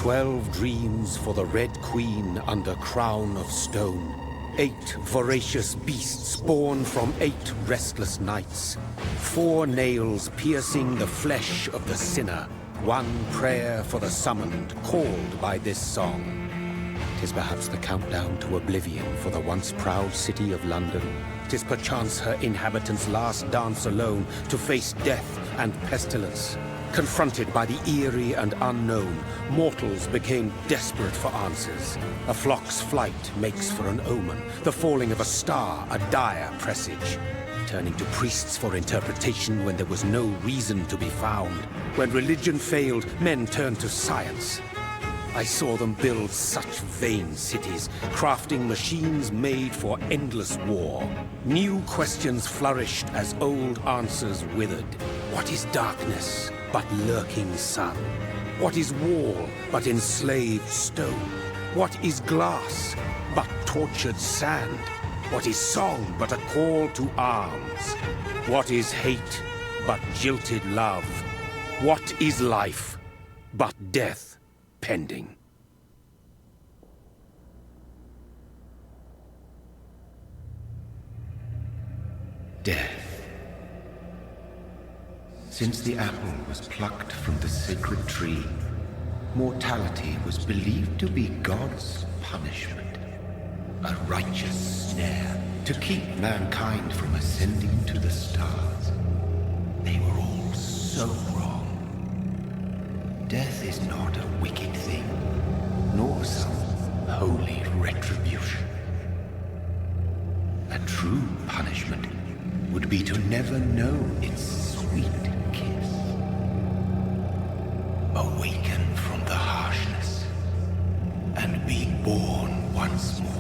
12 dreams for the Red Queen under crown of stone. 8 voracious beasts born from 8 restless nights. 4 nails piercing the flesh of the sinner. 1 prayer for the summoned, called by this song. 'Tis perhaps the countdown to oblivion for the once proud city of London. 'Tis perchance her inhabitants' last dance alone to face death and pestilence. Confronted by the eerie and unknown, mortals became desperate for answers. A flock's flight makes for an omen, the falling of a star a dire presage. Turning to priests for interpretation when there was no reason to be found. When religion failed, men turned to science. I saw them build such vain cities, crafting machines made for endless war. New questions flourished as old answers withered. What is darkness but lurking sun? What is wall but enslaved stone? What is glass but tortured sand? What is song but a call to arms? What is hate but jilted love? What is life but death pending? Death. Since the apple was plucked from the sacred tree, mortality was believed to be God's punishment. A righteous snare to keep mankind from ascending to the stars. They were all so wrong. Death is not a wicked thing, nor some holy retribution. A true punishment would be to never know its sweet kiss. Awaken from the harshness and be born once more.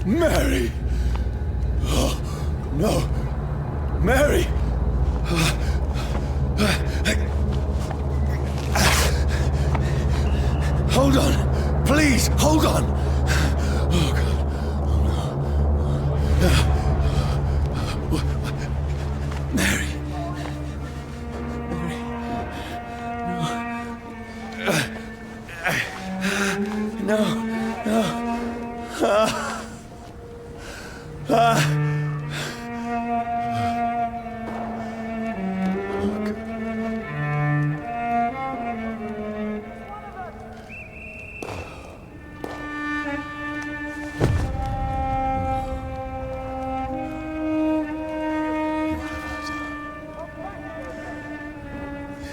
Mary! Oh, no! Mary! Hold on! Please, hold on! Oh, God. Oh, no. Mary! Mary! No. No.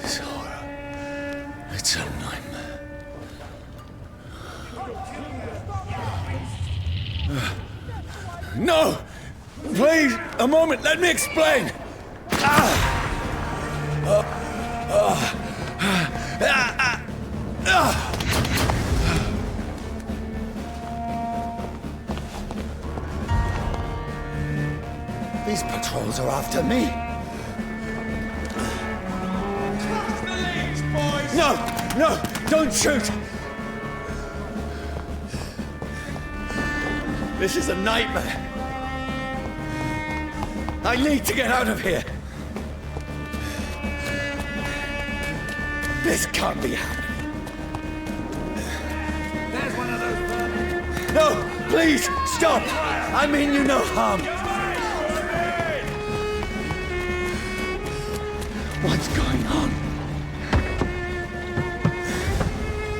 This horror. It's a nightmare. No! Please, a moment, let me explain! These patrols are after me. No! No! Don't shoot! This is a nightmare. I need to get out of here. This can't be happening. There's one of those vermin. No! Please! Stop! I mean you no harm. What's going on?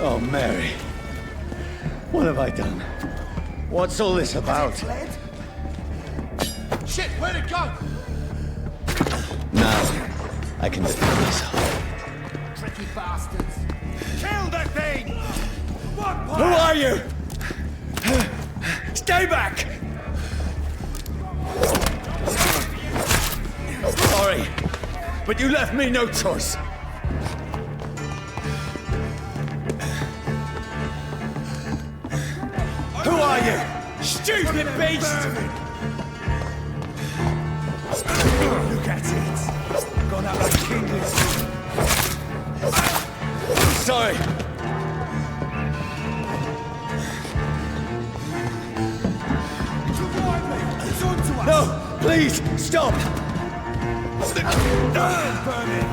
Oh, Mary. What have I done? What's all this about? Shit, where'd it go? Now, I can defend myself. Tricky bastards. Kill the thing! Who are you? Stay back! Sorry, but you left me no choice. Who are you? Stupid beast! Look at it. Gone out like king. Sorry. It's on to us. No, please, stop! Vermin.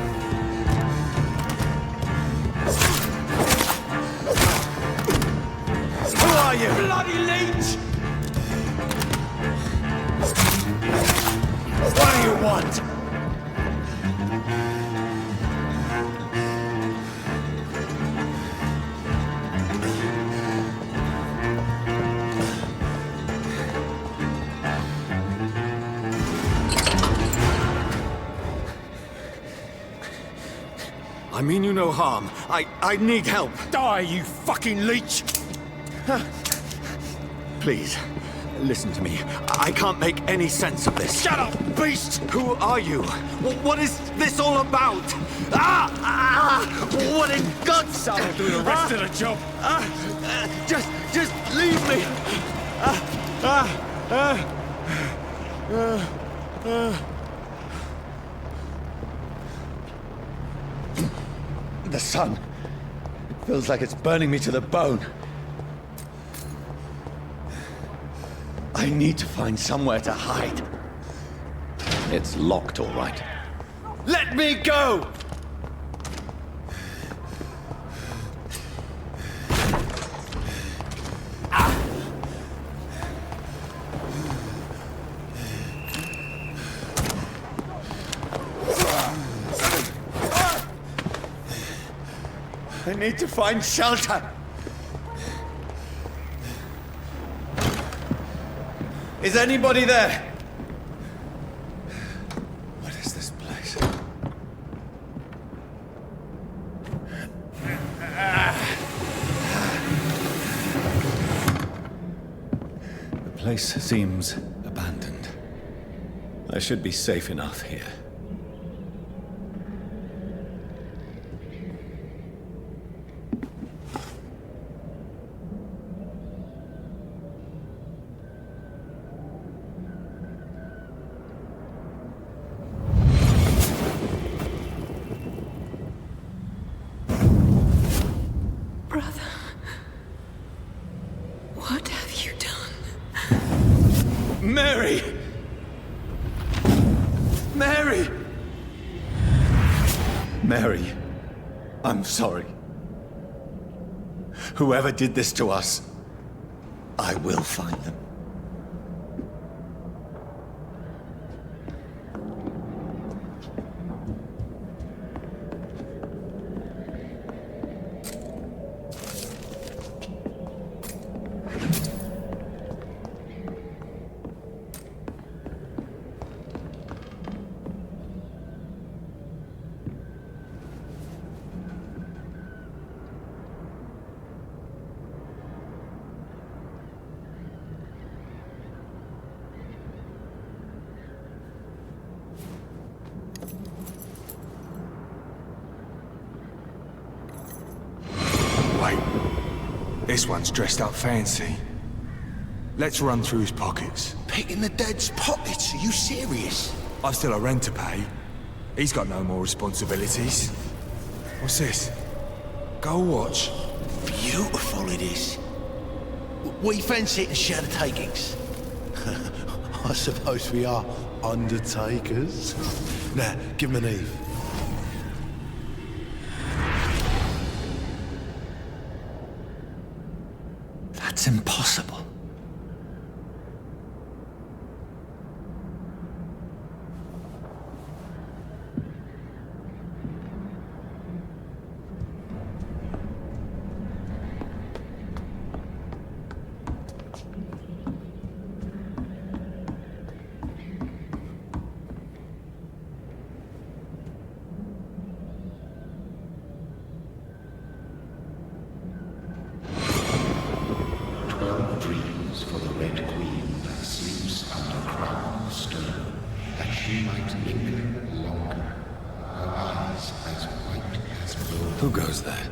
Who are you? Bloody leech! What do you want? I mean you no harm. I need help. Die, you fucking leech! Please, listen to me. I can't make any sense of this. Shut up, beast! Who are you? What is this all about? What in God's name? I'll do the rest of the job. Just leave me. The sun. It feels like it's burning me to the bone. I need to find somewhere to hide. It's locked, all right. Let me go! I need to find shelter. Is anybody there? What is this place? The place seems abandoned. I should be safe enough here. Brother, what have you done? Mary! Mary! Mary, I'm sorry. Whoever did this to us, I will find them. This one's dressed up fancy. Let's run through his pockets. Picking the dead's pockets? Are you serious? I've still a rent to pay. He's got no more responsibilities. What's this? Gold watch. Beautiful it is. We fancy it and share the takings. I suppose we are undertakers. Now, give him an Eve. That's impossible. Dreams for the Red Queen that sleeps under crown of stone, that she might linger longer, her eyes as white as gold. Who goes there?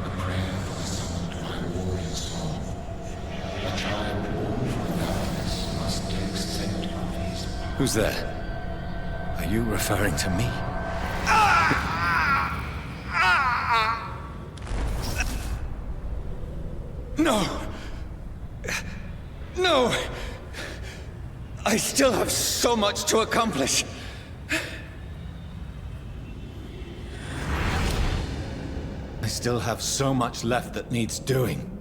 The prayer summoned by warrior song. The child born from darkness must take scent of his power. Who's there? Are you referring to me? No! No! I still have so much to accomplish. I still have so much left that needs doing.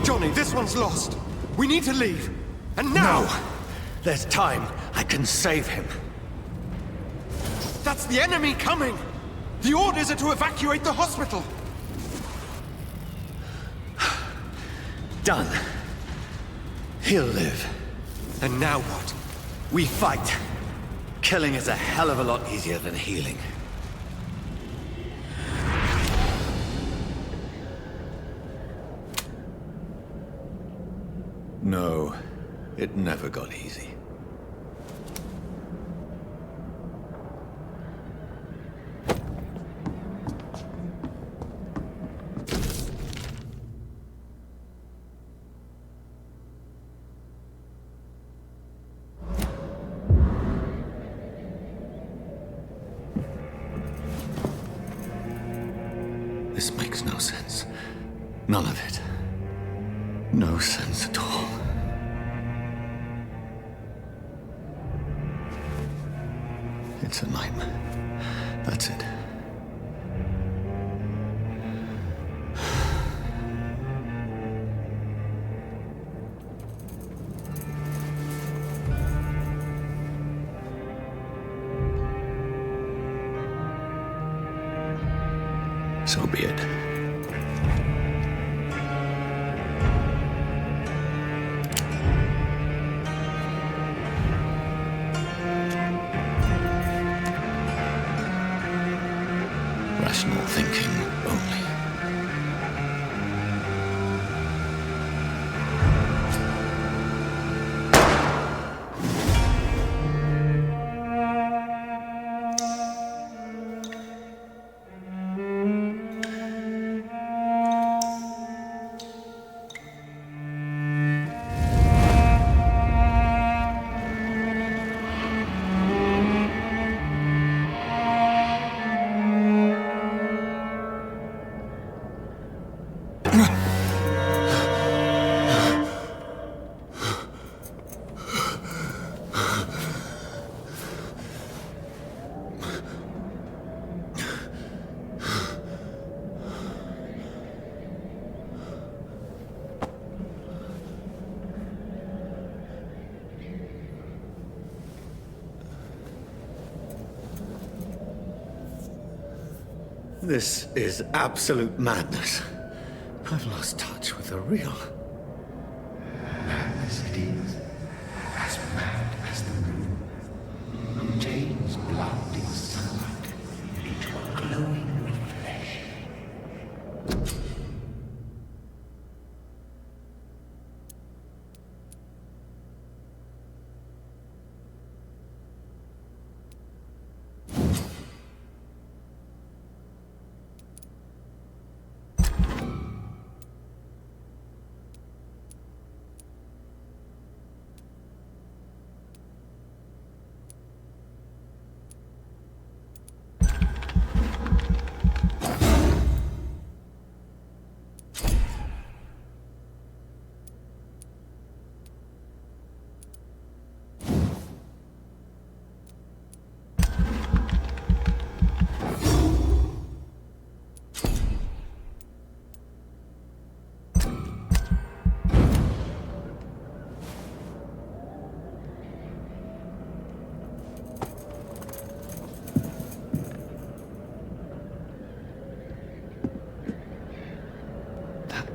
Johnny, this one's lost. We need to leave. And now! No! There's time. I can save him. That's the enemy coming! The orders are to evacuate the hospital! Done. He'll live. And now what? We fight. Killing is a hell of a lot easier than healing. No, it never got easy. This makes no sense. None of it. No sense at all. It's a nightmare. That's it. So be it. Rational thinking only. This is absolute madness. I've lost touch with the real. Madness it is, as mad as the moon, who changes blood in sunlight into a glowing flesh.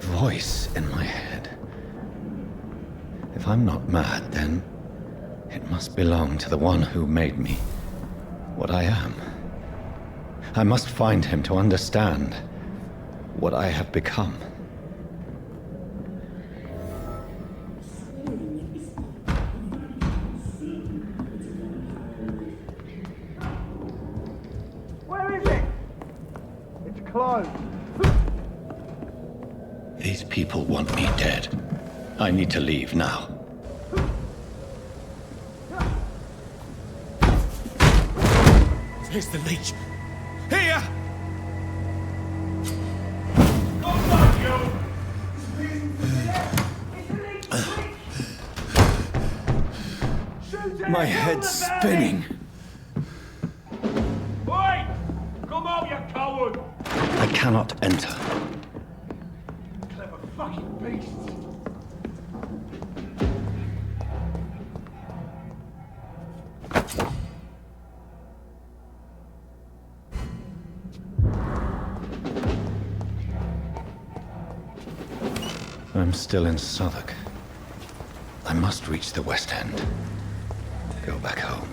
Voice in my head. If I'm not mad, then it must belong to the one who made me what I am. I must find him to understand what I have become. Where is it? It's closed. These people want me dead. I need to leave now. Here's the leech. Here! My head's spinning. Oi! Come out, you coward! I cannot enter. Clever fucking beasts! I'm still in Southwark. I must reach the West End. Go back home.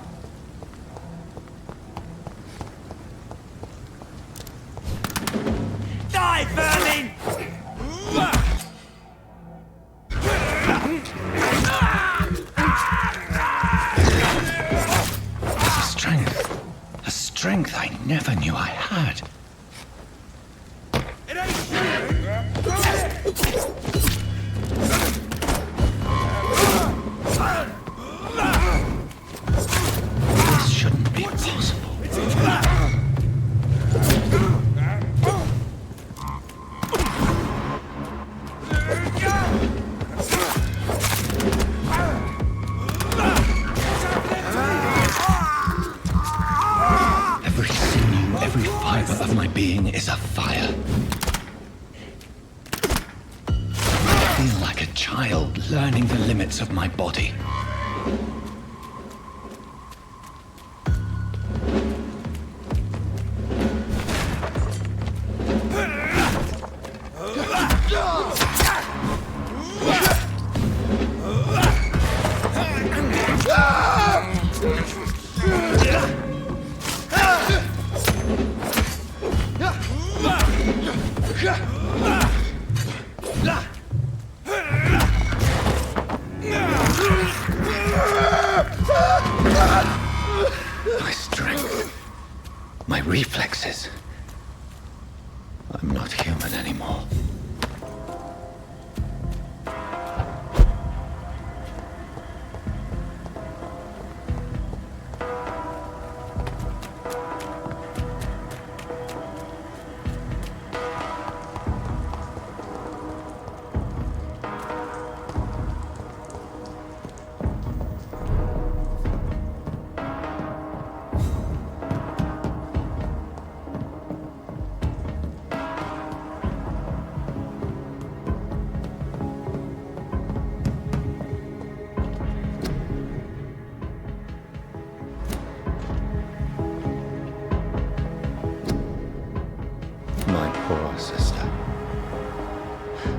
Die, vermin! A strength I never knew I had. It ain't This shouldn't be possible. Every sinew, every fiber of my being is afire. I feel like a child learning the limits of my body. My strength, my reflexes. I'm not human anymore.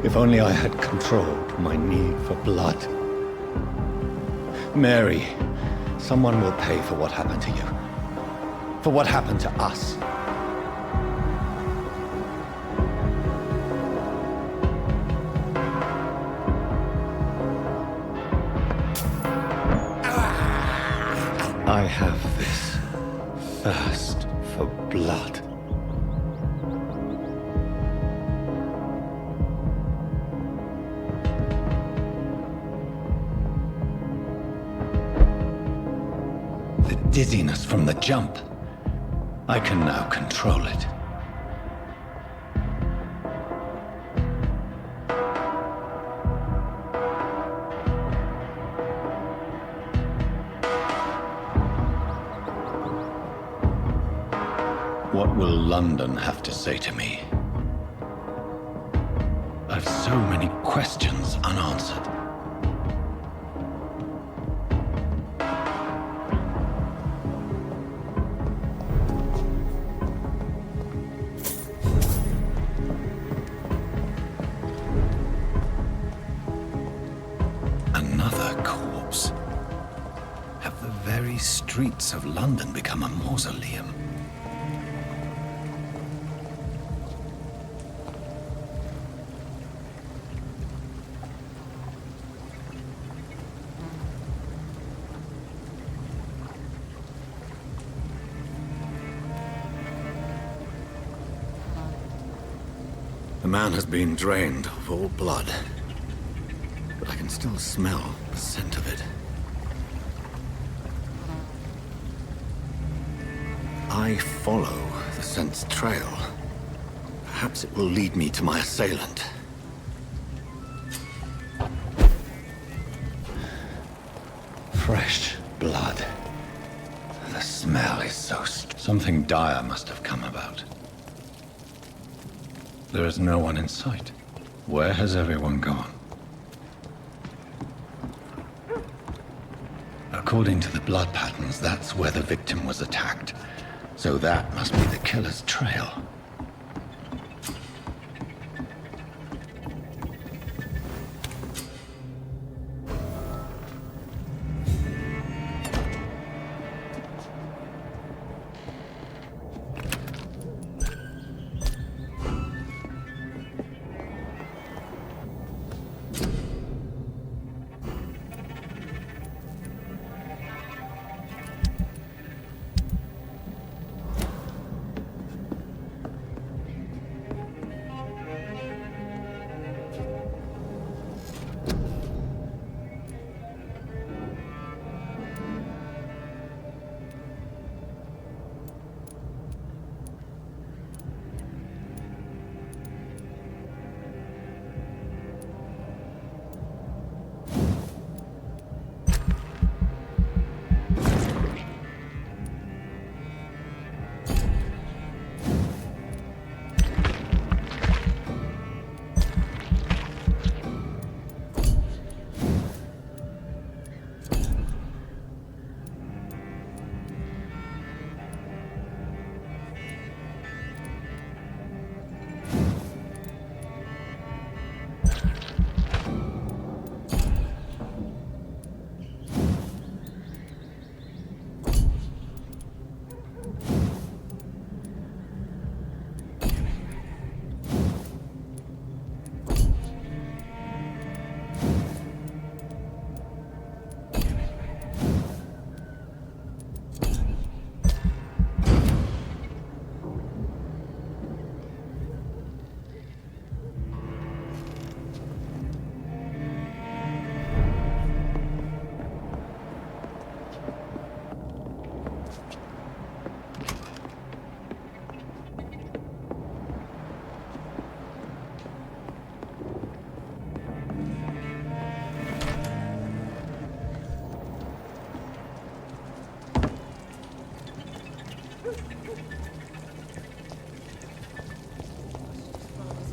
If only I had controlled my need for blood. Mary, someone will pay for what happened to you. For what happened to us. I have this thirst for blood. The dizziness from the jump. I can now control it. What will London have to say to me? I've so many questions unanswered. Another corpse. Have the very streets of London become a mausoleum? The man has been drained of all blood, but I can still smell the scent of it. I follow the scent's trail. Perhaps it will lead me to my assailant. Fresh blood. The smell is so something dire must have come about. There is no one in sight. Where has everyone gone? According to the blood patterns, that's where the victim was attacked. So that must be the killer's trail.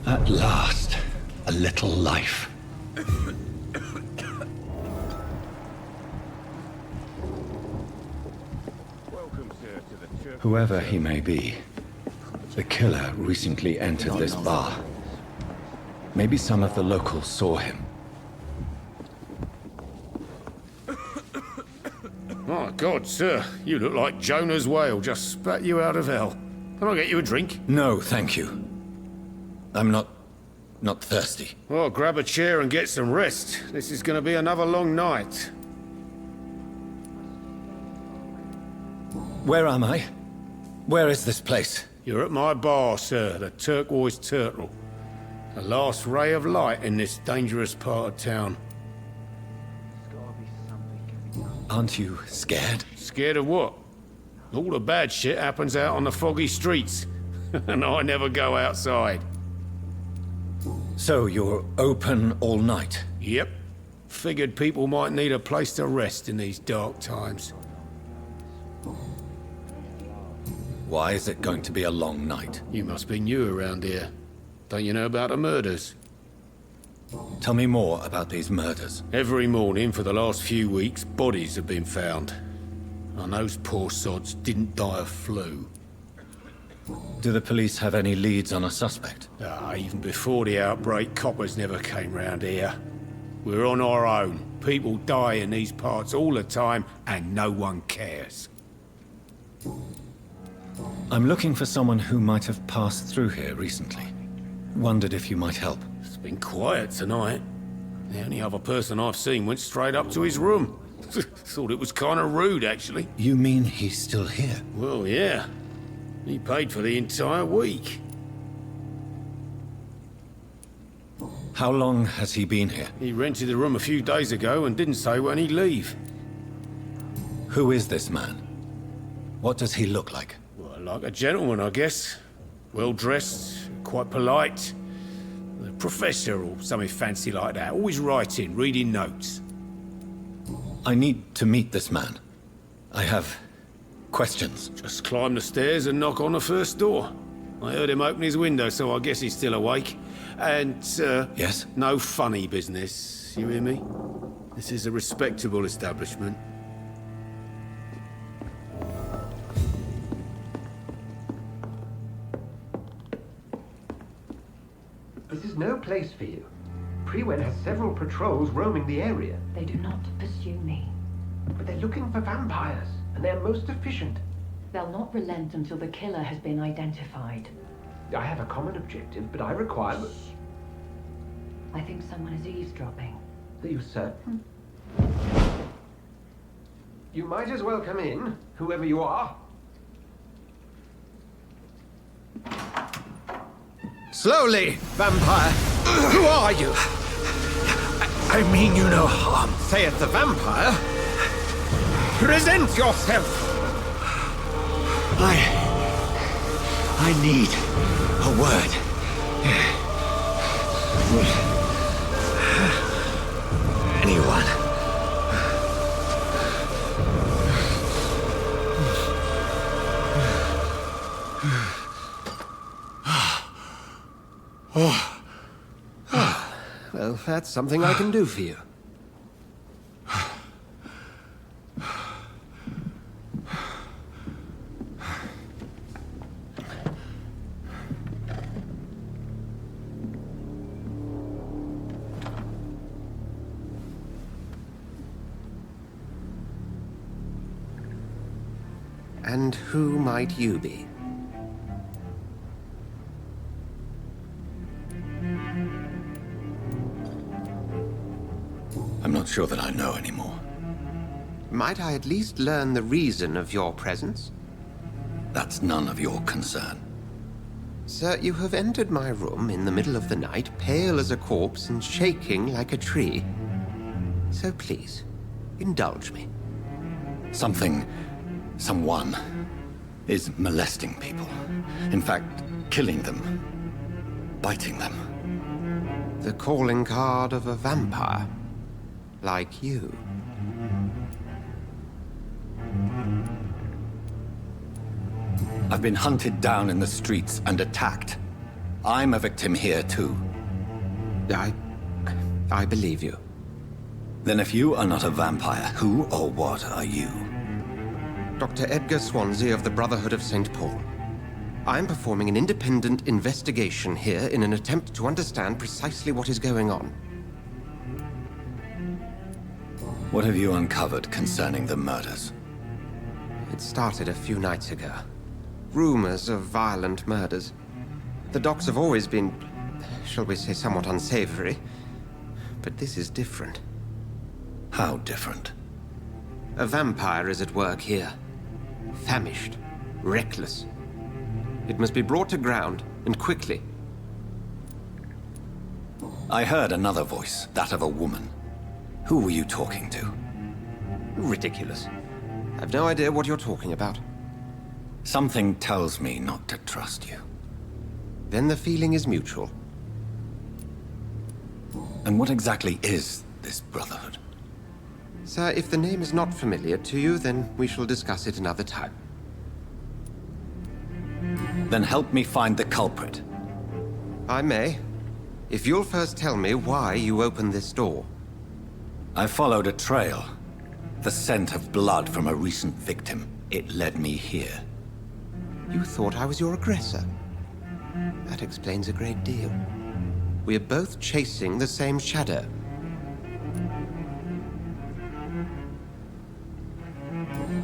At last, a little life. Whoever he may be, the killer recently entered this bar. Maybe some of the locals saw him. My God, sir, you look like Jonah's whale just spat you out of hell. Can I get you a drink? No, thank you. I'm not thirsty. Well, grab a chair and get some rest. This is going to be another long night. Where am I? Where is this place? You're at my bar, sir, the Turquoise Turtle. The last ray of light in this dangerous part of town. Aren't you scared? Scared of what? All the bad shit happens out on the foggy streets. And I never go outside. So you're open all night? Yep. Figured people might need a place to rest in these dark times. Why is it going to be a long night? You must be new around here. Don't you know about the murders? Tell me more about these murders. Every morning for the last few weeks, bodies have been found. And those poor sods didn't die of flu. Do the police have any leads on a suspect? Even before the outbreak, coppers never came round here. We're on our own. People die in these parts all the time, and no one cares. I'm looking for someone who might have passed through here recently. Wondered if you might help. It's been quiet tonight. The only other person I've seen went straight up to his room. Thought it was kind of rude, actually. You mean he's still here? Well, yeah. He paid for the entire week. How long has he been here? He rented the room a few days ago and didn't say when he'd leave. Who is this man? What does he look like? Well, like a gentleman, I guess. Well-dressed, quite polite. A professor or something fancy like that. Always writing, reading notes. I need to meet this man. I have questions. Just climb the stairs and knock on the first door. I heard him open his window, so I guess he's still awake. And, Yes? no funny business, you hear me? This is a respectable establishment. This is no place for you. Prewen has several patrols roaming the area. They do not pursue me. But they're looking for vampires, and they're most efficient. They'll not relent until the killer has been identified. I have a common objective, but I require... I think someone is eavesdropping. Are you certain? You might as well come in, whoever you are. Slowly, vampire! Who are you? I mean you no harm. Saith the vampire. Present yourself! I need a word. Anyone. Well, that's something I can do for you. And who might you be? I'm not sure that I know anymore. Might I at least learn the reason of your presence? That's none of your concern. Sir, you have entered my room in the middle of the night, pale as a corpse and shaking like a tree. So please, indulge me. Someone is molesting people. In fact, killing them. Biting them. The calling card of a vampire. Like you. I've been hunted down in the streets and attacked. I'm a victim here, too. I believe you. Then if you are not a vampire, who or what are you? Dr. Edgar Swansea of the Brotherhood of St. Paul. I'm performing an independent investigation here in an attempt to understand precisely what is going on. What have you uncovered concerning the murders? It started a few nights ago. Rumors of violent murders. The docks have always been, shall we say, somewhat unsavory. But this is different. How different? A vampire is at work here. Famished. Reckless. It must be brought to ground, and quickly. I heard another voice, that of a woman. Who were you talking to? Ridiculous. I've no idea what you're talking about. Something tells me not to trust you. Then the feeling is mutual. And what exactly is this Brotherhood? Sir, if the name is not familiar to you, then we shall discuss it another time. Then help me find the culprit. I may. If you'll first tell me why you opened this door. I followed a trail. The scent of blood from a recent victim. It led me here. You thought I was your aggressor. That explains a great deal. We are both chasing the same shadow.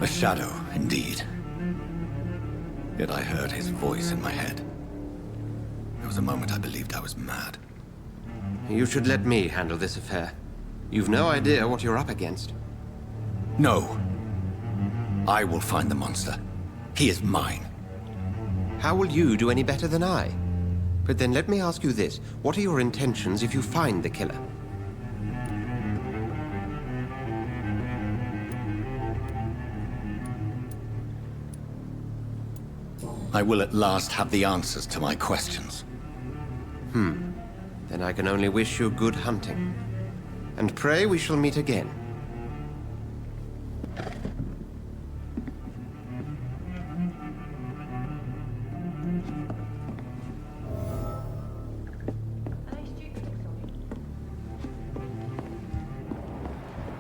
A shadow, indeed. Yet I heard his voice in my head. There was a moment I believed I was mad. You should let me handle this affair. You've no idea what you're up against. No. I will find the monster. He is mine. How will you do any better than I? But then let me ask you this. What are your intentions if you find the killer? I will at last have the answers to my questions. Then I can only wish you good hunting. And pray we shall meet again.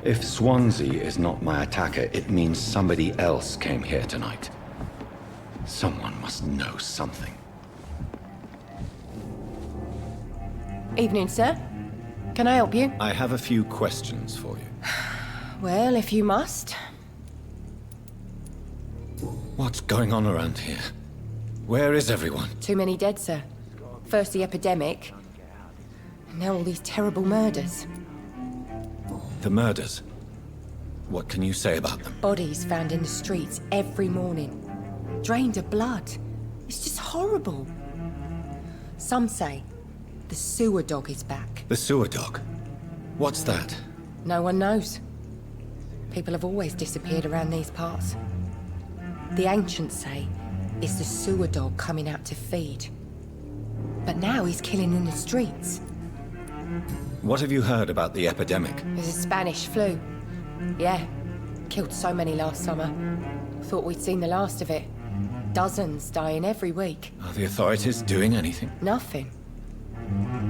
If Swansea is not my attacker, it means somebody else came here tonight. Someone must know something. Evening, sir. Can I help you? I have a few questions for you. Well, if you must. What's going on around here? Where is everyone? Too many dead, sir. First the epidemic, and now all these terrible murders. The murders? What can you say about them? Bodies found in the streets every morning. Drained of blood. It's just horrible. Some say the sewer dog is back. The sewer dog? What's that? No one knows. People have always disappeared around these parts. The ancients say it's the sewer dog coming out to feed. But now he's killing in the streets. What have you heard about the epidemic? There's a Spanish flu. Yeah, killed so many last summer. Thought we'd seen the last of it. Dozens dying every week. Are the authorities doing anything? Nothing.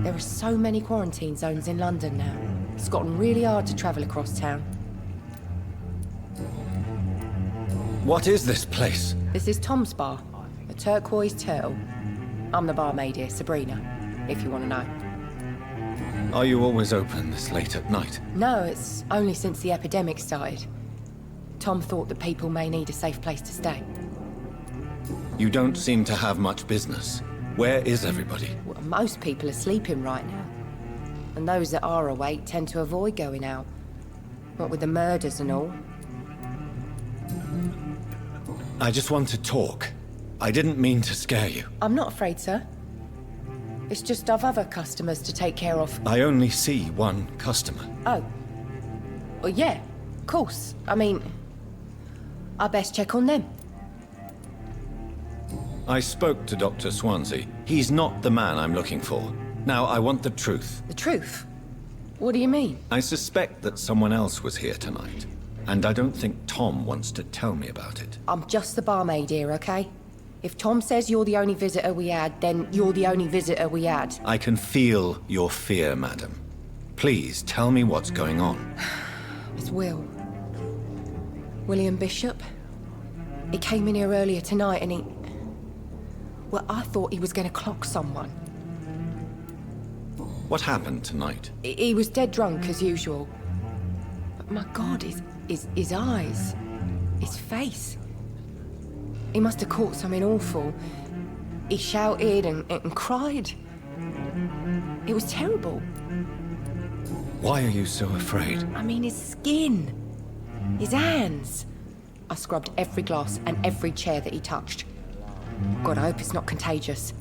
There are so many quarantine zones in London now. It's gotten really hard to travel across town. What is this place? This is Tom's bar, the Turquoise Turtle. I'm the barmaid here, Sabrina, if you want to know. Are you always open this late at night? No, it's only since the epidemic started. Tom thought that people may need a safe place to stay. You don't seem to have much business. Where is everybody? Well, most people are sleeping right now. And those that are awake tend to avoid going out. What with the murders and all. I just want to talk. I didn't mean to scare you. I'm not afraid, sir. It's just I've other customers to take care of. I only see one customer. Oh. Well, yeah, of course. I mean, I best check on them. I spoke to Dr. Swansea. He's not the man I'm looking for. Now, I want the truth. The truth? What do you mean? I suspect that someone else was here tonight. And I don't think Tom wants to tell me about it. I'm just the barmaid here, okay? If Tom says you're the only visitor we had, then you're the only visitor we had. I can feel your fear, madam. Please, tell me what's going on. It's Will. William Bishop. He came in here earlier tonight and he... Well, I thought he was going to clock someone. What happened tonight? He was dead drunk, as usual. But my God, his eyes, his face. He must have caught something awful. He shouted and cried. It was terrible. Why are you so afraid? I mean, his skin, his hands. I scrubbed every glass and every chair that he touched. God, I hope it's not contagious.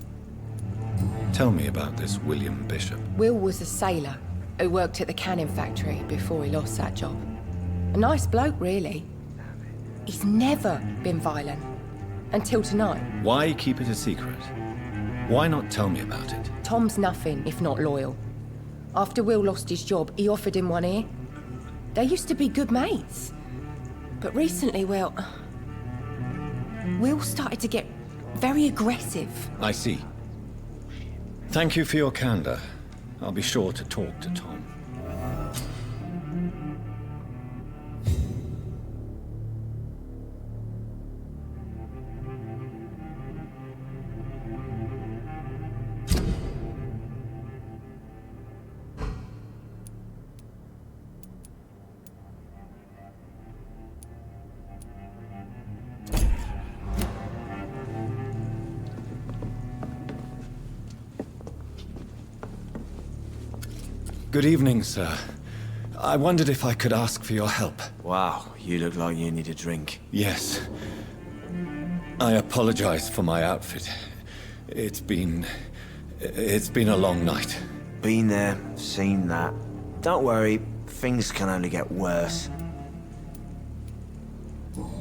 Tell me about this William Bishop. Will was a sailor who worked at the canning factory before he lost that job. A nice bloke, really. He's never been violent. Until tonight. Why keep it a secret? Why not tell me about it? Tom's nothing if not loyal. After Will lost his job, he offered him one ear. They used to be good mates. But recently, well, Will started to get very aggressive. I see. Thank you for your candor. I'll be sure to talk to Tom. Good evening, sir. I wondered if I could ask for your help. Wow, you look like you need a drink. Yes. I apologize for my outfit. It's been a long night. Been there, seen that. Don't worry, things can only get worse.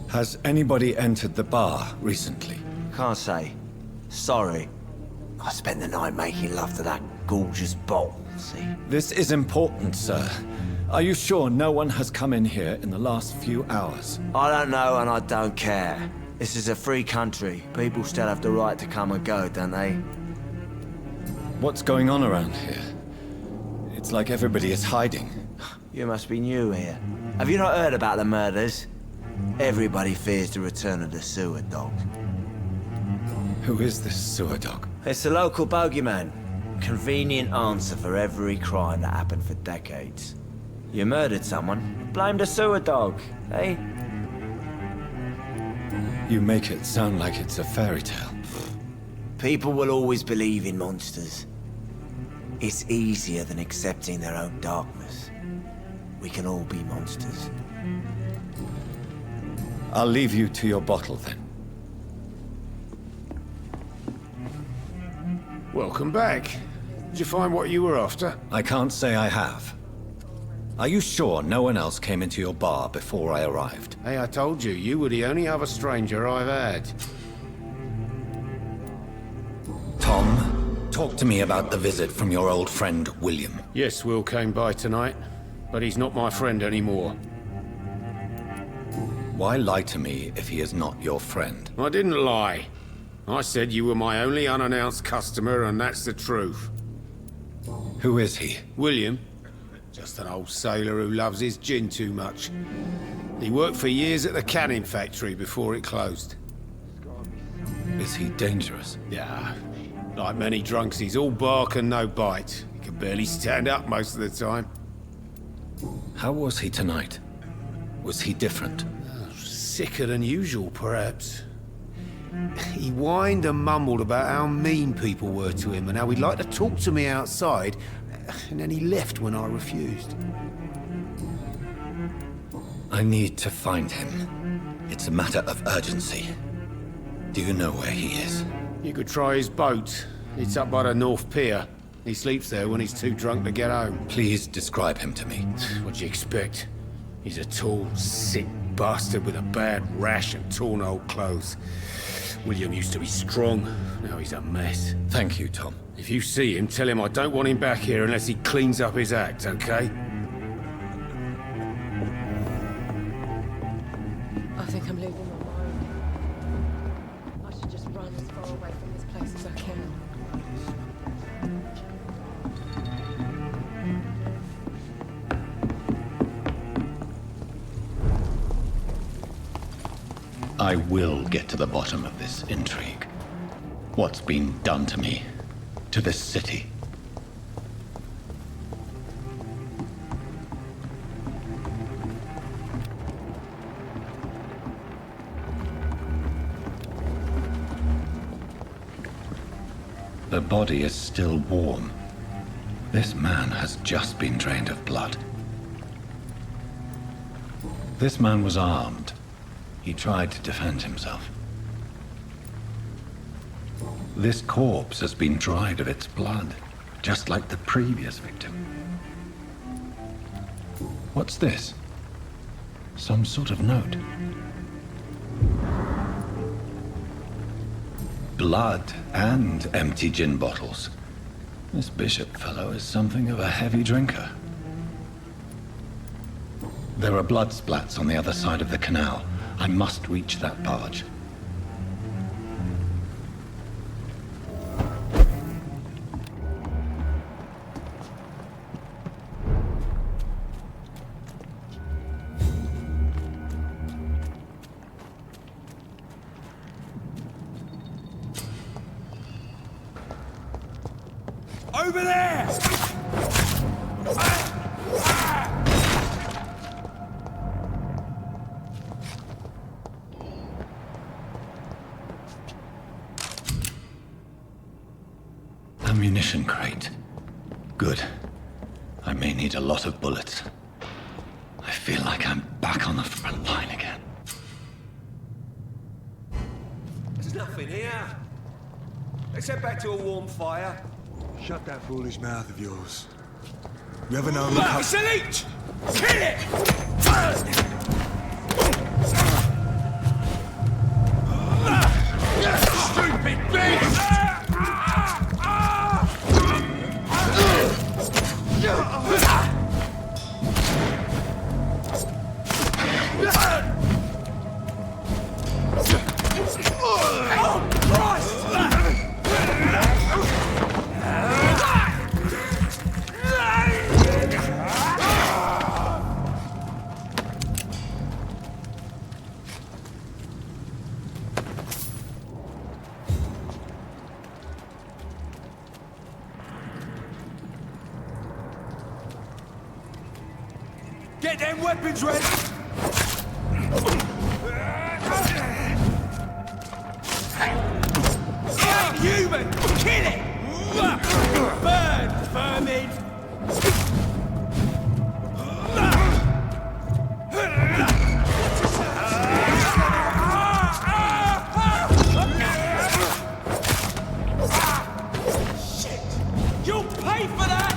Has anybody entered the bar recently? Can't say. Sorry. I spent the night making love to that gorgeous bottle, see? This is important, sir. Are you sure no one has come in here in the last few hours? I don't know and I don't care. This is a free country. People still have the right to come and go, don't they? What's going on around here? It's like everybody is hiding. You must be new here. Have you not heard about the murders? Everybody fears the return of the sewer dog. Who is this sewer dog? It's the local bogeyman. Convenient answer for every crime that happened for decades. You murdered someone, blame the sewer dog, eh? You make it sound like it's a fairy tale. People will always believe in monsters. It's easier than accepting their own darkness. We can all be monsters. I'll leave you to your bottle, then. Welcome back. Did you find what you were after? I can't say I have. Are you sure no one else came into your bar before I arrived? Hey, I told you, you were the only other stranger I've had. Tom, talk to me about the visit from your old friend, William. Yes, Will came by tonight, but he's not my friend anymore. Why lie to me if he is not your friend? I didn't lie. I said you were my only unannounced customer, and that's the truth. Who is he? William. Just an old sailor who loves his gin too much. He worked for years at the canning factory before it closed. Is he dangerous? Yeah. Like many drunks, he's all bark and no bite. He can barely stand up most of the time. How was he tonight? Was he different? Sicker than usual, perhaps. He whined and mumbled about how mean people were to him and how he'd like to talk to me outside, and then he left when I refused. I need to find him. It's a matter of urgency. Do you know where he is? You could try his boat. It's up by the North Pier. He sleeps there when he's too drunk to get home. Please describe him to me. What'd you expect? He's a tall, sick bastard with a bad rash and torn old clothes. William used to be strong. Now he's a mess. Thank you, Tom. If you see him, tell him I don't want him back here unless he cleans up his act, okay? I think I'm losing my mind. I should just run as far away from this place as I can. I will get to the bottom of this intrigue. What's been done to me, to this city. The body is still warm. This man has just been drained of blood. This man was armed. He tried to defend himself. This corpse has been dried of its blood, just like the previous victim. What's this? Some sort of note. Blood and empty gin bottles. This bishop fellow is something of a heavy drinker. There are blood splats on the other side of the canal. I must reach that barge. Over there! Ammunition crate. Good. I may need a lot of bullets. I feel like I'm back on the front line again. There's nothing here. Let's head back to a warm fire. Shut that foolish mouth of yours. You ever know... It's a leech! Kill it! Stupid beast! Oh, Christ! Get them weapons ready! Human! Kill it! Burn, vermin! Shit! You'll pay for that!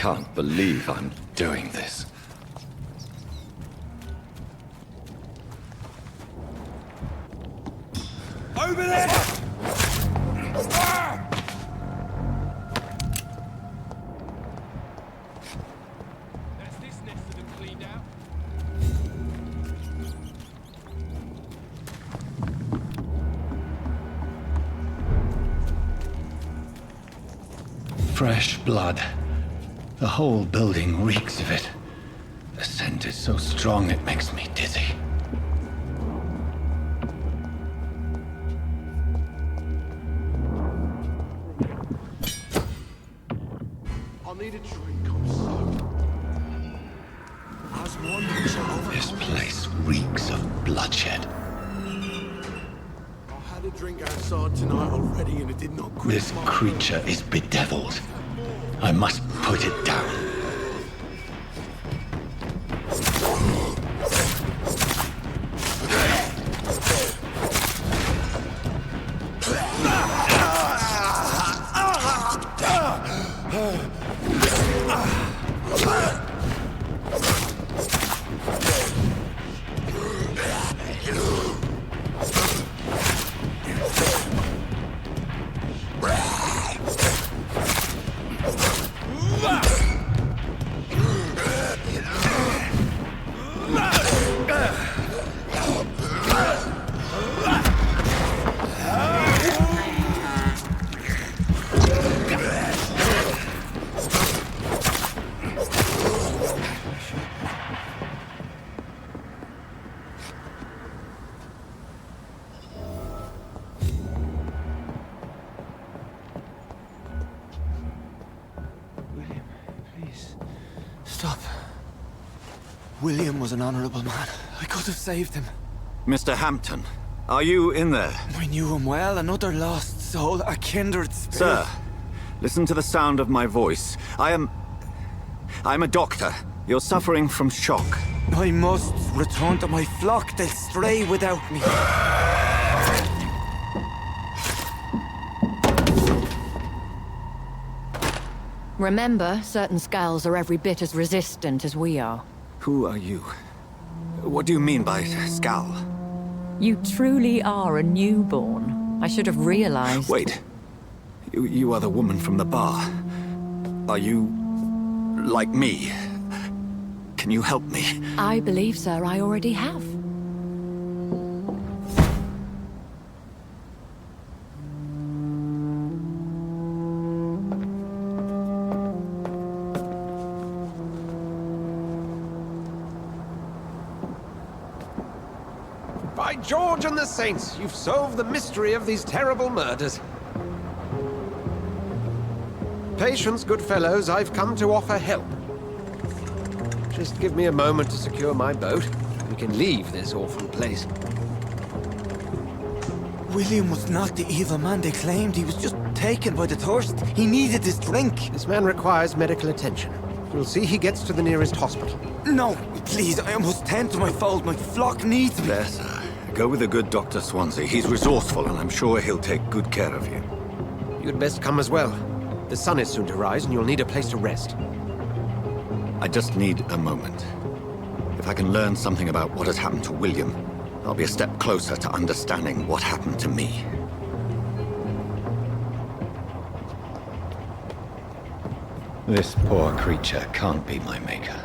can't believe I'm doing this. Over there! That's this nest of them cleaned out. Fresh blood. The whole building reeks of it. The scent is so strong it makes me dizzy. I need a drink, I'm so... I was wondering... This place reeks of bloodshed. I had a drink outside tonight already and it did not quit. This creature is bedeviled. I must put it down. Stop. William was an honorable man. I could have saved him. Mr. Hampton, are you in there? I knew him well, another lost soul, a kindred spirit. Sir, listen to the sound of my voice. I'm a doctor. You're suffering from shock. I must return to my flock. They'll stray without me. Remember, certain skulls are every bit as resistant as we are. Who are you? What do you mean by skull? You truly are a newborn. I should have realized. Wait. You are the woman from the bar. Are you... like me? Can you help me? I believe, sir, I already have. By George and the Saints, you've solved the mystery of these terrible murders. Patience, good fellows, I've come to offer help. Just give me a moment to secure my boat. We can leave this awful place. William was not the evil man they claimed. He was just taken by the thirst. He needed this drink. This man requires medical attention. You'll see he gets to the nearest hospital. No, please, I must tend to my fold. My flock needs me. There, sir. Go with the good Dr. Swansea. He's resourceful, and I'm sure he'll take good care of you. You'd best come as well. The sun is soon to rise, and you'll need a place to rest. I just need a moment. If I can learn something about what has happened to William, I'll be a step closer to understanding what happened to me. This poor creature can't be my maker.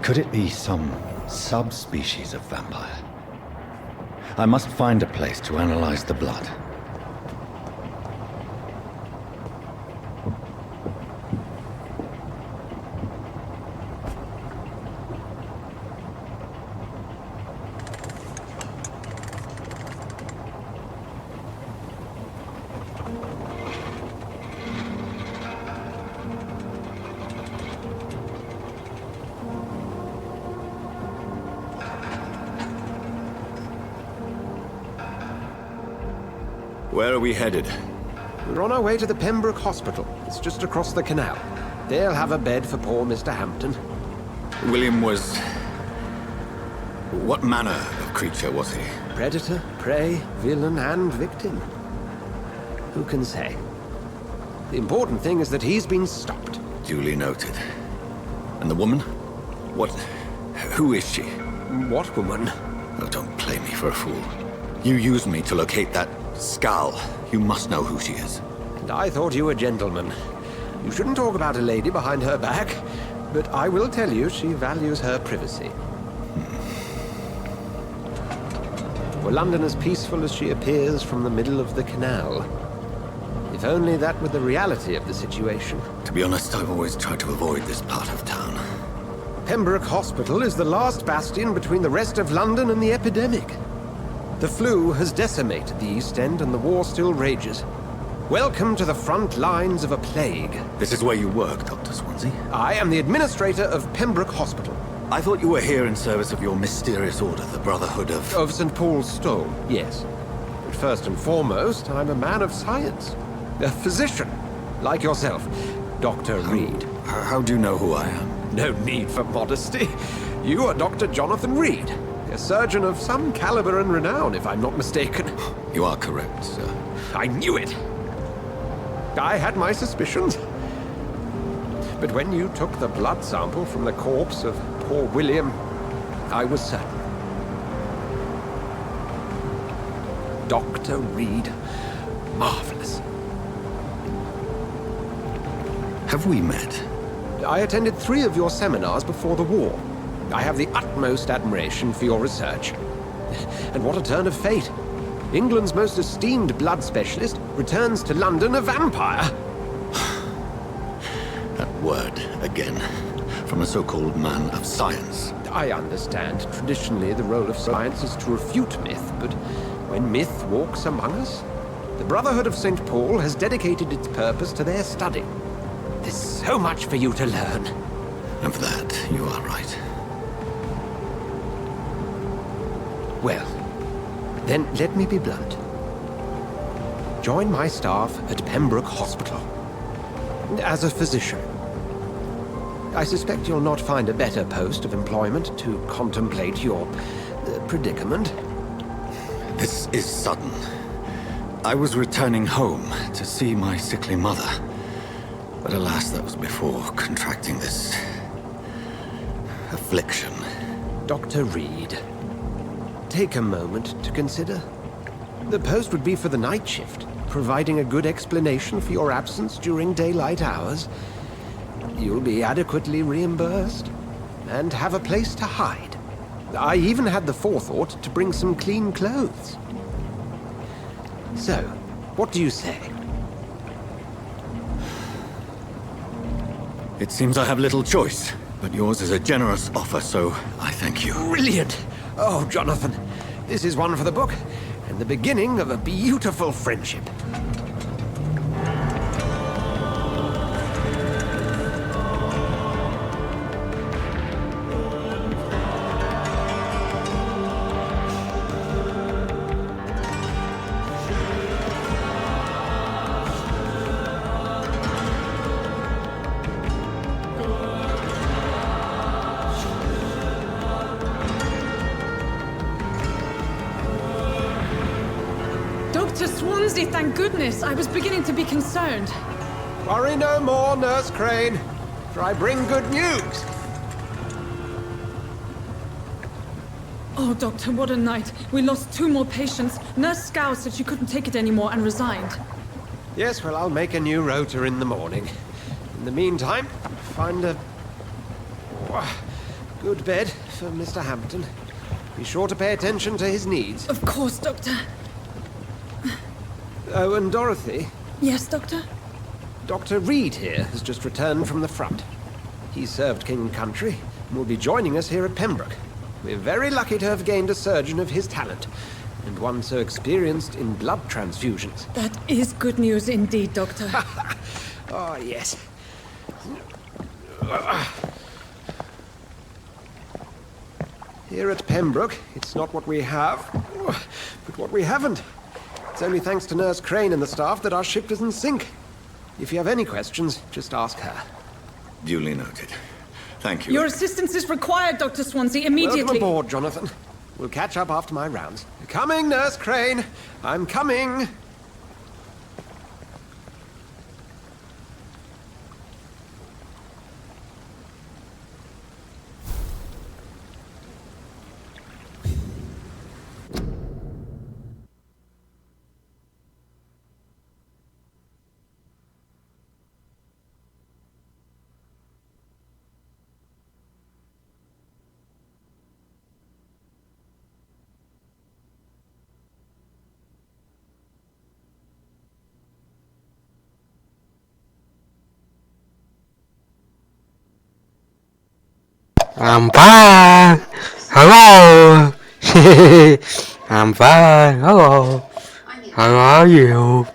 Could it be some subspecies of vampire? I must find a place to analyze the blood. Where are we headed? We're on our way to the Pembroke Hospital. It's just across the canal. They'll have a bed for poor Mr. Hampton. William was... what manner of creature was he? Predator, prey, villain, and victim. Who can say? The important thing is that he's been stopped. Duly noted. And the woman? Who is she? What woman? Oh, don't play me for a fool. You used me to locate that skull. You must know who she is. And I thought you a gentleman. You shouldn't talk about a lady behind her back, but I will tell you she values her privacy. Were London as peaceful as she appears from the middle of the canal? If only that were the reality of the situation. To be honest, I've always tried to avoid this part of town. Pembroke Hospital is the last bastion between the rest of London and the epidemic. The flu has decimated the East End and the war still rages. Welcome to the front lines of a plague. This is where you work, Dr. Swansea? I am the administrator of Pembroke Hospital. I thought you were here in service of your mysterious order, the Brotherhood of... Of St. Paul's Stone, yes. But first and foremost, I'm a man of science. A physician, like yourself, Dr. Reed. How do you know who I am? No need for modesty. You are Dr. Jonathan Reed, a surgeon of some caliber and renown, if I'm not mistaken. You are correct, sir. I knew it! I had my suspicions. But when you took the blood sample from the corpse of poor William, I was certain. Dr. Reed. Marvelous. Have we met? I attended 3 of your seminars before the war. I have the utmost admiration for your research. And what a turn of fate. England's most esteemed blood specialist returns to London a vampire. That word, again. From a so-called man of science. I understand. Traditionally, the role of science is to refute myth, but when myth walks among us, the Brotherhood of St. Paul has dedicated its purpose to their study. There's so much for you to learn. Of that, you are right. Well, then let me be blunt. Join my staff at Pembroke Hospital. As a physician. I suspect you'll not find a better post of employment to contemplate your predicament. This is sudden. I was returning home to see my sickly mother. But alas, that was before contracting this... affliction. Dr. Reed, take a moment to consider. The post would be for the night shift, providing a good explanation for your absence during daylight hours. You'll be adequately reimbursed, and have a place to hide. I even had the forethought to bring some clean clothes. So, what do you say? It seems I have little choice, but yours is a generous offer, so I thank you. Brilliant! Oh, Jonathan, this is one for the book, and the beginning of a beautiful friendship. Dr. Swansea, thank goodness. I was beginning to be concerned. Worry no more, Nurse Crane, for I bring good news. Oh, Doctor, what a night. We lost 2 more patients. Nurse Scow said she couldn't take it anymore and resigned. Yes, well, I'll make a new rota in the morning. In the meantime, find a good bed for Mr. Hampton. Be sure to pay attention to his needs. Of course, Doctor. Oh, and Dorothy? Yes, Doctor? Dr. Reed here has just returned from the front. He served King and Country and will be joining us here at Pembroke. We're very lucky to have gained a surgeon of his talent, and one so experienced in blood transfusions. That is good news indeed, Doctor. Oh, yes. Here at Pembroke, it's not what we have, but what we haven't. It's only thanks to Nurse Crane and the staff that our ship doesn't sink. If you have any questions, just ask her. Duly noted. Thank you. Your assistance is required, Dr. Swansea, immediately. Welcome aboard, Jonathan. We'll catch up after my rounds. Coming, Nurse Crane. I'm coming. I'm fine. Hello. I'm fine. Hello. How are you?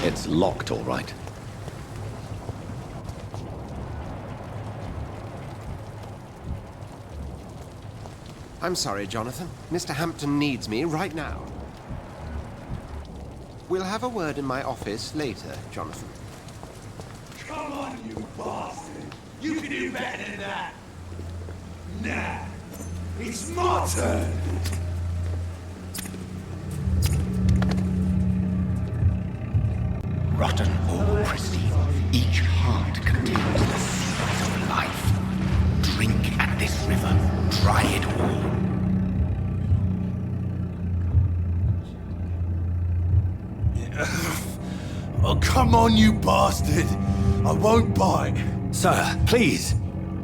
It's locked, all right. I'm sorry, Jonathan. Mr. Hampton needs me right now. We'll have a word in my office later, Jonathan. Come on, you bastard! You can do better than that! Nah, it's my turn! Rotten or pristine, each heart contains the seeds of life. Drink at this river, try it all. Oh, come on, you bastard! I won't bite. Sir, please.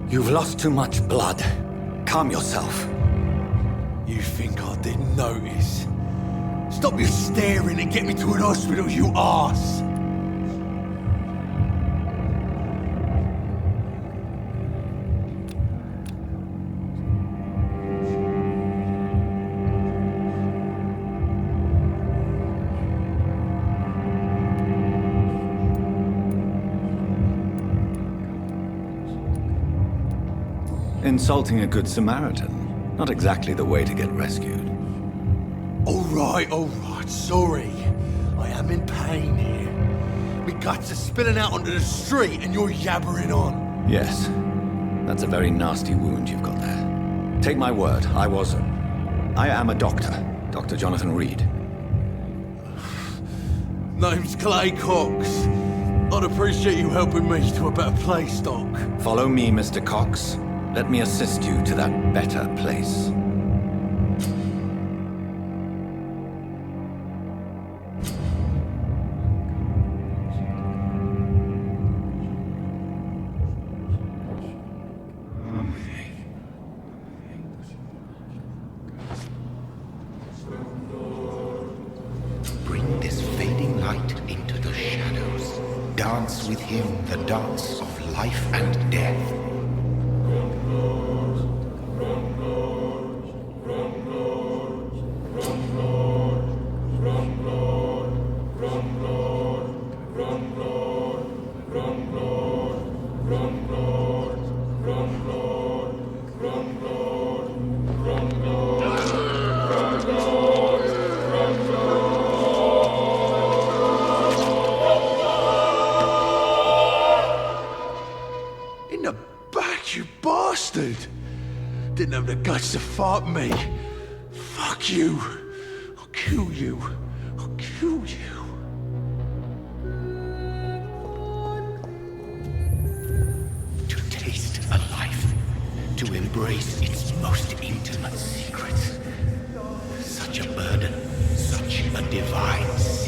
You've lost too much blood. Calm yourself. You think I didn't notice? Stop your staring and get me to an hospital, you arse! Insulting a good Samaritan. Not exactly the way to get rescued. All right, sorry. I am in pain here. My guts are spilling out onto the street and you're yabbering on. Yes. That's a very nasty wound you've got there. Take my word, I am a doctor. Dr. Jonathan Reed. Name's Clay Cox. I'd appreciate you helping me to a better place, Doc. Follow me, Mr. Cox. Let me assist you to that better place. Bring this fading light into the shadows. Dance with him the dance of life and death. In the back, you bastard! Didn't have the guts to fight me. Fuck you. I'll kill you. I'll kill you. To taste a life. To embrace its most intimate secrets. such a burden, such a divine sin.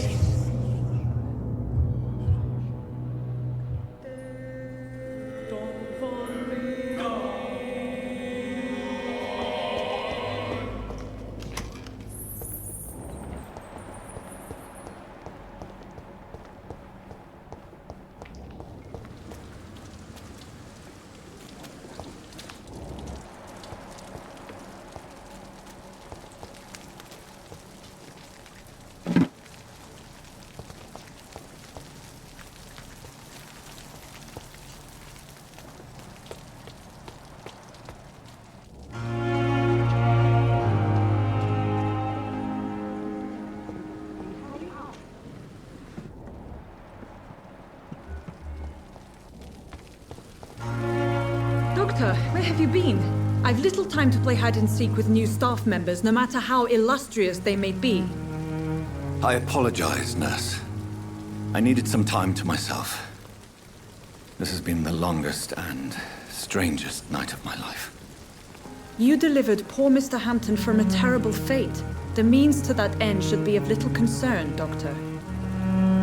Doctor, where have you been? I've little time to play hide-and-seek with new staff members, no matter how illustrious they may be. I apologize, nurse. I needed some time to myself. This has been the longest and strangest night of my life. You delivered poor Mr. Hampton from a terrible fate. The means to that end should be of little concern, Doctor.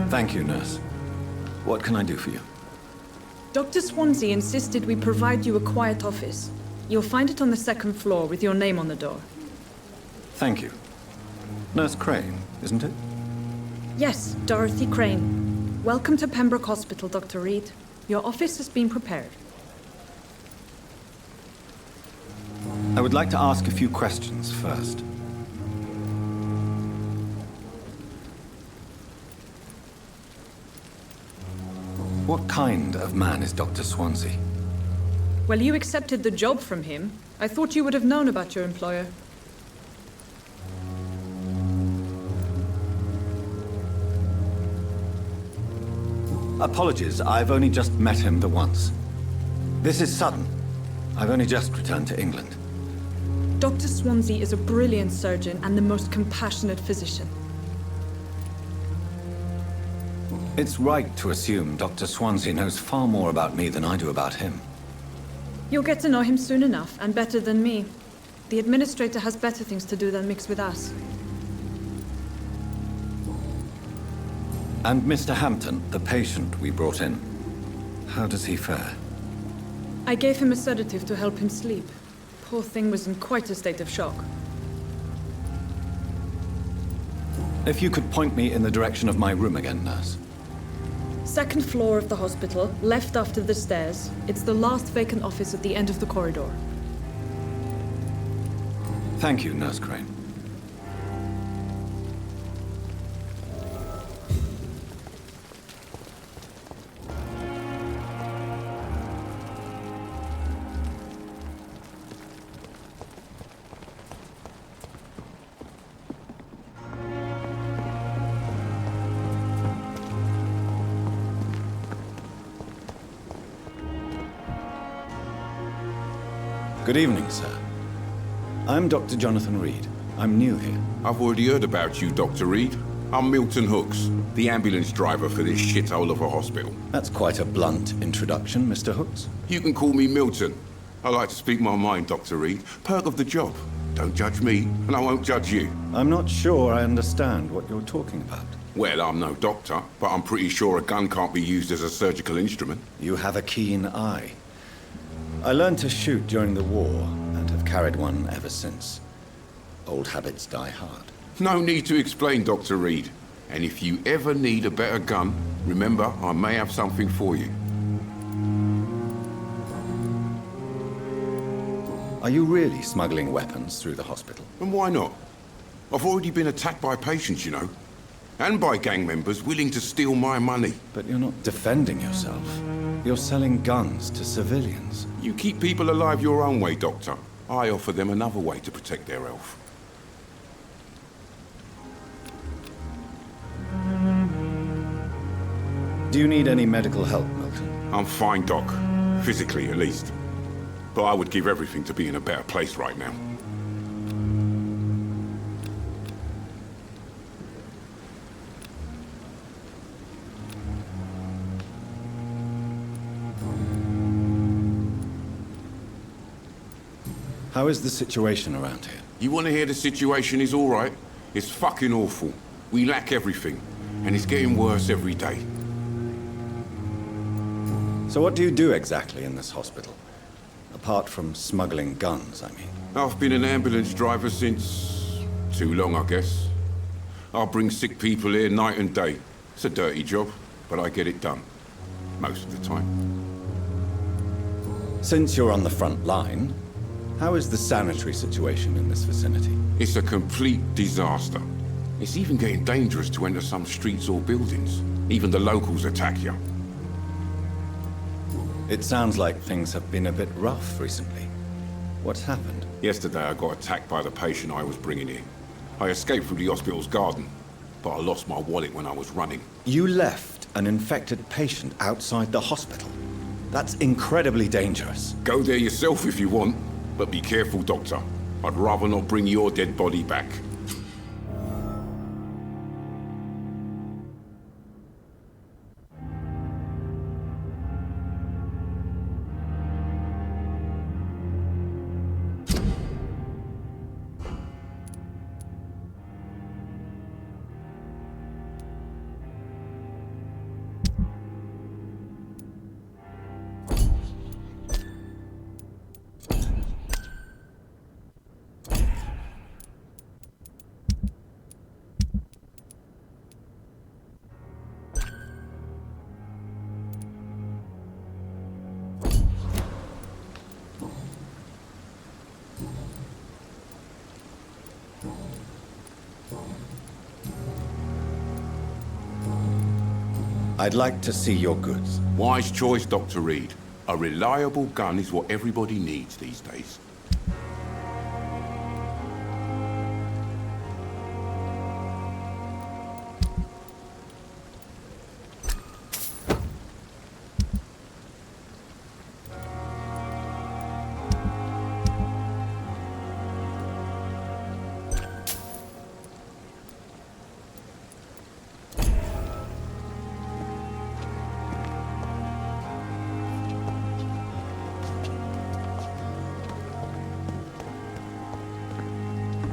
Thank you, nurse. What can I do for you? Dr. Swansea insisted we provide you a quiet office. You'll find it on the second floor with your name on the door. Thank you. Nurse Crane, isn't it? Yes, Dorothy Crane. Welcome to Pembroke Hospital, Dr. Reed. Your office has been prepared. I would like to ask a few questions first. What kind of man is Dr. Swansea? Well, you accepted the job from him. I thought you would have known about your employer. Apologies, I've only just met him the once. This is sudden. I've only just returned to England. Dr. Swansea is a brilliant surgeon and the most compassionate physician. It's right to assume Dr. Swansea knows far more about me than I do about him. You'll get to know him soon enough, and better than me. The administrator has better things to do than mix with us. And Mr. Hampton, the patient we brought in, how does he fare? I gave him a sedative to help him sleep. Poor thing was in quite a state of shock. If you could point me in the direction of my room again, nurse. Second floor of the hospital, left after the stairs. It's the last vacant office at the end of the corridor. Thank you, Nurse Crane. Good evening, sir. I'm Dr. Jonathan Reed. I'm new here. I've already heard about you, Dr. Reed. I'm Milton Hooks, the ambulance driver for this shithole of a hospital. That's quite a blunt introduction, Mr. Hooks. You can call me Milton. I like to speak my mind, Dr. Reed. Perk of the job. Don't judge me, and I won't judge you. I'm not sure I understand what you're talking about. Well, I'm no doctor, but I'm pretty sure a gun can't be used as a surgical instrument. You have a keen eye. I learned to shoot during the war, and have carried one ever since. Old habits die hard. No need to explain, Dr. Reed. And if you ever need a better gun, remember, I may have something for you. Are you really smuggling weapons through the hospital? And why not? I've already been attacked by patients, you know. And by gang members willing to steal my money. But you're not defending yourself. You're selling guns to civilians. You keep people alive your own way, Doctor. I offer them another way to protect their health. Do you need any medical help, Milton? I'm fine, Doc. Physically, at least. But I would give everything to be in a better place right now. How is the situation around here? You want to hear the situation is all right? It's fucking awful. We lack everything, and it's getting worse every day. So what do you do exactly in this hospital? Apart from smuggling guns, I mean. I've been an ambulance driver since... too long, I guess. I'll bring sick people here night and day. It's a dirty job, but I get it done. Most of the time. Since you're on the front line, how is the sanitary situation in this vicinity? It's a complete disaster. It's even getting dangerous to enter some streets or buildings. Even the locals attack you. It sounds like things have been a bit rough recently. What's happened? Yesterday I got attacked by the patient I was bringing in. I escaped through the hospital's garden, but I lost my wallet when I was running. You left an infected patient outside the hospital? That's incredibly dangerous. Go there yourself if you want, but be careful, Doctor. I'd rather not bring your dead body back. I'd like to see your goods. Wise choice, Dr. Reed. A reliable gun is what everybody needs these days.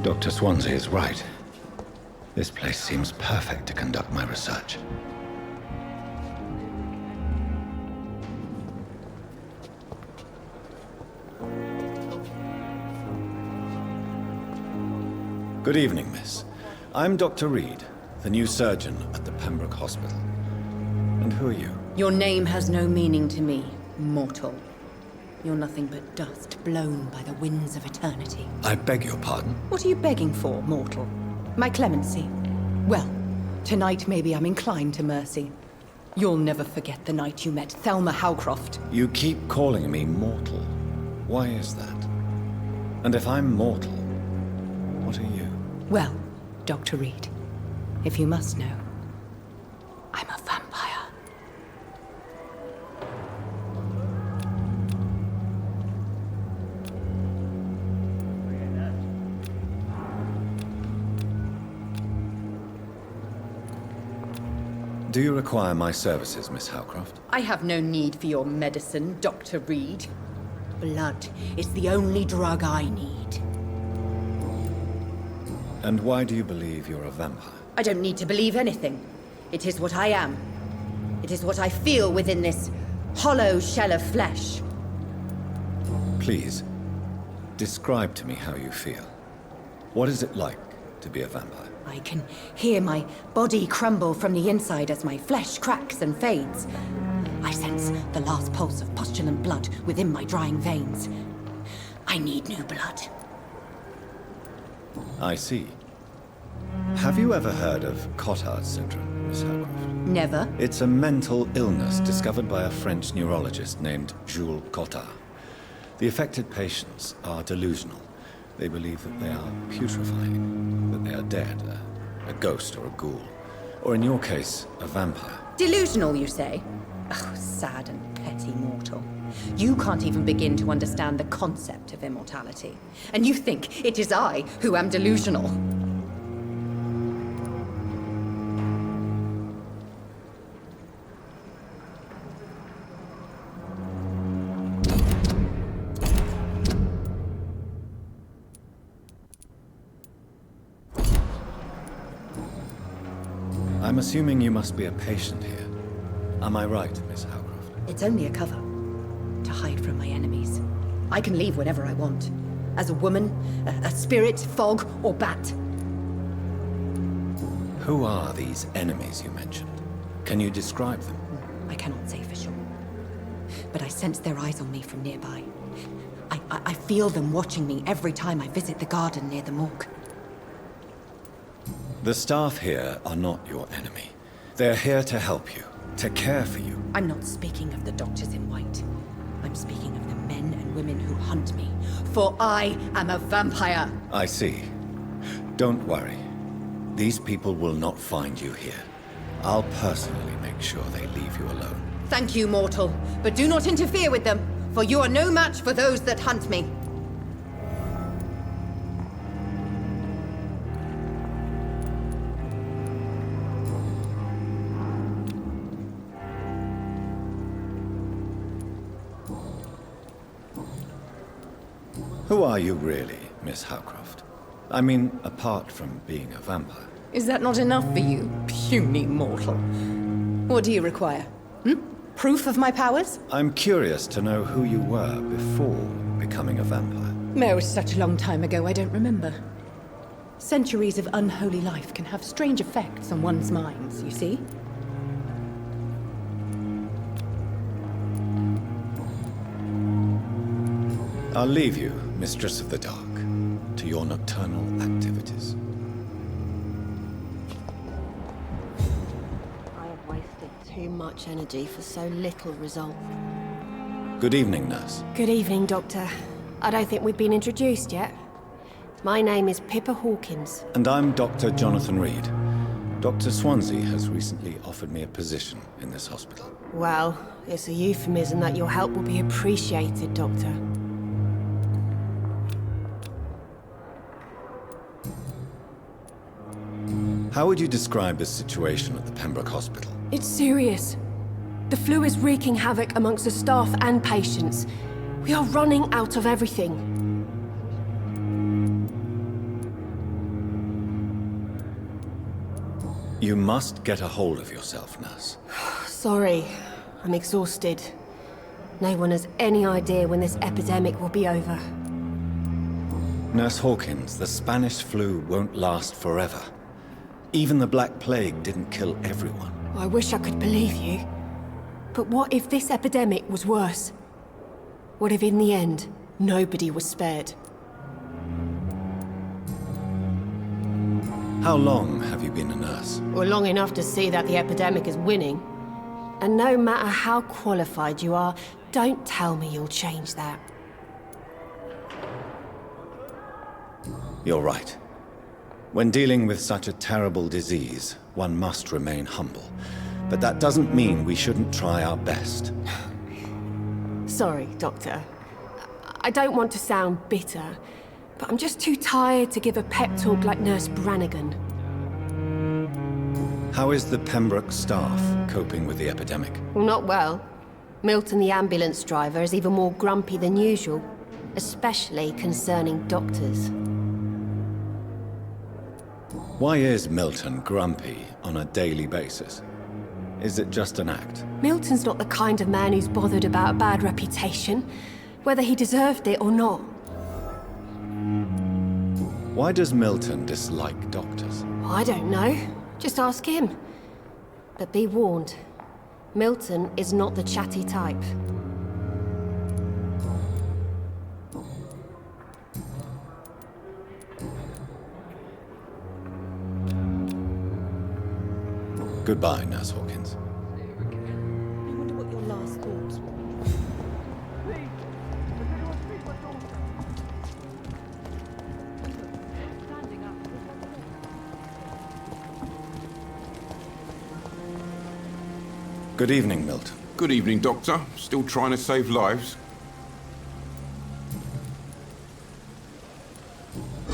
Dr. Swansea is right. This place seems perfect to conduct my research. Good evening, miss. I'm Dr. Reed, the new surgeon at the Pembroke Hospital. And who are you? Your name has no meaning to me, mortal. You're nothing but dust blown by the winds of eternity. I beg your pardon? What are you begging for, mortal? My clemency? Well, tonight maybe I'm inclined to mercy. You'll never forget the night you met Thelma Howcroft. You keep calling me mortal. Why is that? And if I'm mortal, what are you? Well, Dr. Reed, if you must know, I'm a vampire. Do you require my services, Miss Howcroft? I have no need for your medicine, Dr. Reed. Blood is the only drug I need. And why do you believe you're a vampire? I don't need to believe anything. It is what I am. It is what I feel within this hollow shell of flesh. Please, describe to me how you feel. What is it like to be a vampire? I can hear my body crumble from the inside as my flesh cracks and fades. I sense the last pulse of postulant blood within my drying veins. I need new blood. I see. Have you ever heard of Cotard's syndrome, Miss Howcroft? Never. It's a mental illness discovered by a French neurologist named Jules Cotard. The affected patients are delusional. They believe that they are putrefying, that they are dead, a ghost or a ghoul. Or in your case, a vampire. Delusional, you say? Oh, sad and petty mortal. You can't even begin to understand the concept of immortality. And you think it is I who am delusional. I'm assuming you must be a patient here. Am I right, Miss Howcroft? It's only a cover. To hide from my enemies. I can leave whenever I want. As a woman, a spirit, fog, or bat. Who are these enemies you mentioned? Can you describe them? I cannot say for sure. But I sense their eyes on me from nearby. I feel them watching me every time I visit the garden near the morgue. The staff here are not your enemy. They're here to help you, to care for you. I'm not speaking of the doctors in white. I'm speaking of the men and women who hunt me. For I am a vampire! I see. Don't worry. These people will not find you here. I'll personally make sure they leave you alone. Thank you, mortal. But do not interfere with them, for you are no match for those that hunt me. Who are you really, Miss Howcroft? I mean, apart from being a vampire. Is that not enough for you, puny mortal? What do you require? Proof of my powers? I'm curious to know who you were before becoming a vampire. It was such a long time ago, I don't remember. Centuries of unholy life can have strange effects on one's minds, you see? I'll leave you, Mistress of the Dark, to your nocturnal activities. I have wasted too much energy for so little result. Good evening, nurse. Good evening, Doctor. I don't think we've been introduced yet. My name is Pippa Hawkins. And I'm Dr. Jonathan Reed. Dr. Swansea has recently offered me a position in this hospital. Well, it's a euphemism that your help will be appreciated, Doctor. How would you describe the situation at the Pembroke Hospital? It's serious. The flu is wreaking havoc amongst the staff and patients. We are running out of everything. You must get a hold of yourself, nurse. Sorry, I'm exhausted. No one has any idea when this epidemic will be over. Nurse Hawkins, the Spanish flu won't last forever. Even the Black Plague didn't kill everyone. I wish I could believe you. But what if this epidemic was worse? What if in the end, nobody was spared? How long have you been a nurse? Well, long enough to see that the epidemic is winning. And no matter how qualified you are, don't tell me you'll change that. You're right. When dealing with such a terrible disease, one must remain humble. But that doesn't mean we shouldn't try our best. Sorry, Doctor. I don't want to sound bitter, but I'm just too tired to give a pep talk like Nurse Brannigan. How is the Pembroke staff coping with the epidemic? Well, not well. Milton, the ambulance driver, is even more grumpy than usual, especially concerning doctors. Why is Milton grumpy on a daily basis? Is it just an act? Milton's not the kind of man who's bothered about a bad reputation, whether he deserved it or not. Why does Milton dislike doctors? I don't know. Just ask him. But be warned, Milton is not the chatty type. Goodbye, Nurse Hawkins. I wonder what your last thoughts were. Good evening, Milton. Good evening, Doctor. Still trying to save lives?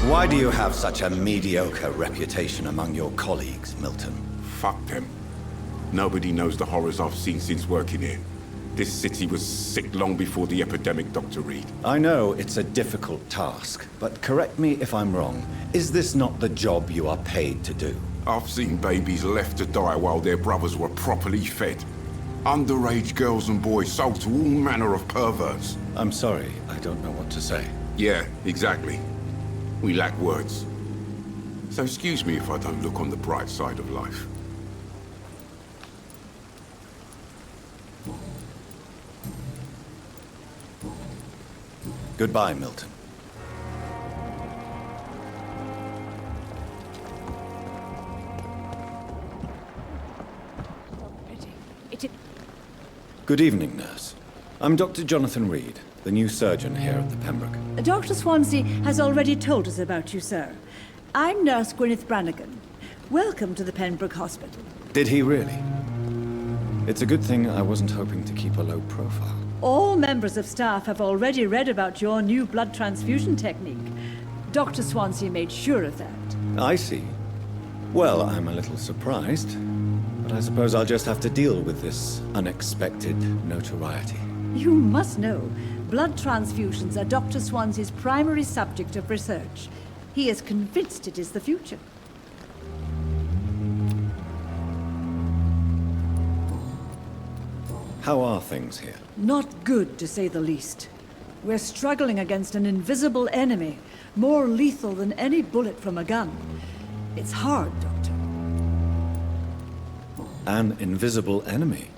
Why do you have such a mediocre reputation among your colleagues, Milton? Fuck them. Nobody knows the horrors I've seen since working here. This city was sick long before the epidemic, Dr. Reed. I know it's a difficult task, but correct me if I'm wrong. Is this not the job you are paid to do? I've seen babies left to die while their brothers were properly fed. Underage girls and boys sold to all manner of perverts. I'm sorry, I don't know what to say. Yeah, exactly. We lack words. So excuse me if I don't look on the bright side of life. Goodbye, Milton. Good evening, nurse. I'm Dr. Jonathan Reed, the new surgeon here at the Pembroke. Dr. Swansea has already told us about you, sir. I'm Nurse Gwyneth Brannigan. Welcome to the Pembroke Hospital. Did he really? It's a good thing I wasn't hoping to keep a low profile. All members of staff have already read about your new blood transfusion technique. Dr. Swansea made sure of that. I see. Well, I'm a little surprised, but I suppose I'll just have to deal with this unexpected notoriety. You must know, blood transfusions are Dr. Swansea's primary subject of research. He is convinced it is the future. How are things here? Not good, to say the least. We're struggling against an invisible enemy, more lethal than any bullet from a gun. It's hard, Doctor. An invisible enemy?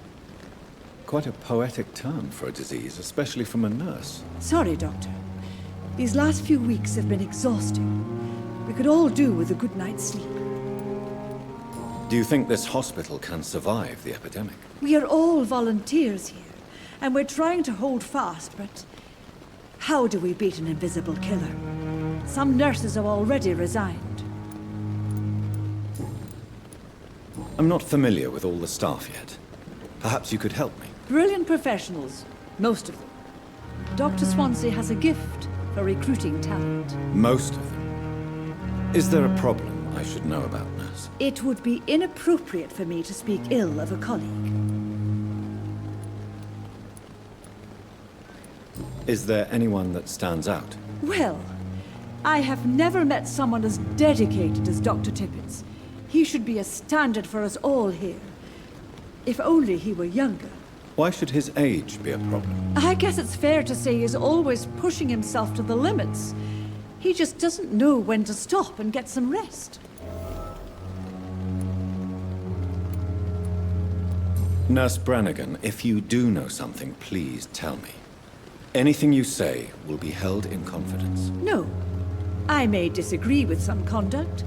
Quite a poetic term for a disease, especially from a nurse. Sorry, Doctor. These last few weeks have been exhausting. We could all do with a good night's sleep. Do you think this hospital can survive the epidemic? We are all volunteers here, and we're trying to hold fast, but how do we beat an invisible killer? Some nurses have already resigned. I'm not familiar with all the staff yet. Perhaps you could help me. Brilliant professionals, most of them. Dr. Swansea has a gift for recruiting talent. Most of them. Is there a problem I should know about, nurse? It would be inappropriate for me to speak ill of a colleague. Is there anyone that stands out? Well, I have never met someone as dedicated as Dr. Tippett. He should be a standard for us all here. If only he were younger. Why should his age be a problem? I guess it's fair to say he's always pushing himself to the limits. He just doesn't know when to stop and get some rest. Nurse Brannigan, if you do know something, please tell me. Anything you say will be held in confidence. No. I may disagree with some conduct,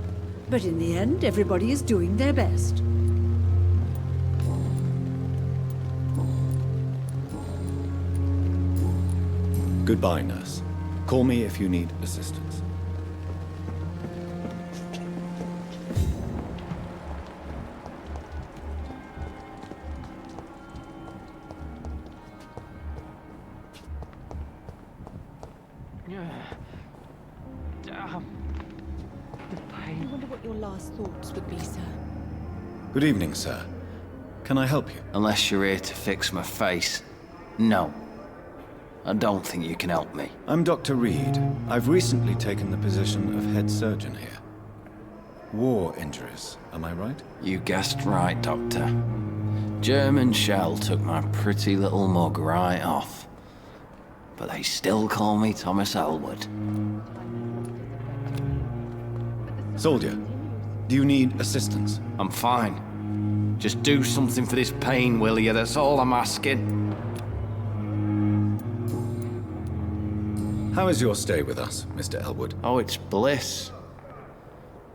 but in the end, everybody is doing their best. Goodbye, nurse. Call me if you need assistance. I wonder what your last thoughts would be, sir. Good evening, sir. Can I help you? Unless you're here to fix my face. No. I don't think you can help me. I'm Dr. Reed. I've recently taken the position of head surgeon here. War injuries, am I right? You guessed right, Doctor. German shell took my pretty little mug right off. But they still call me Thomas Elwood. Soldier, do you need assistance? I'm fine. Just do something for this pain, will you? That's all I'm asking. How is your stay with us, Mr. Elwood? Oh, it's bliss.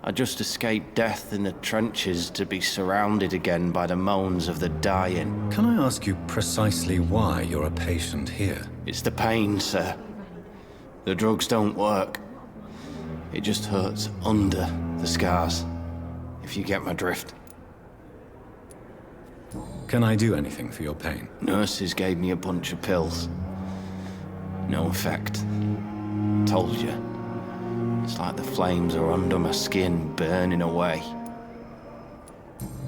I just escaped death in the trenches to be surrounded again by the moans of the dying. Can I ask you precisely why you're a patient here? It's the pain, sir. The drugs don't work. It just hurts under the scars, if you get my drift. Can I do anything for your pain? Nurses gave me a bunch of pills. No effect. Told you. It's like the flames are under my skin, burning away.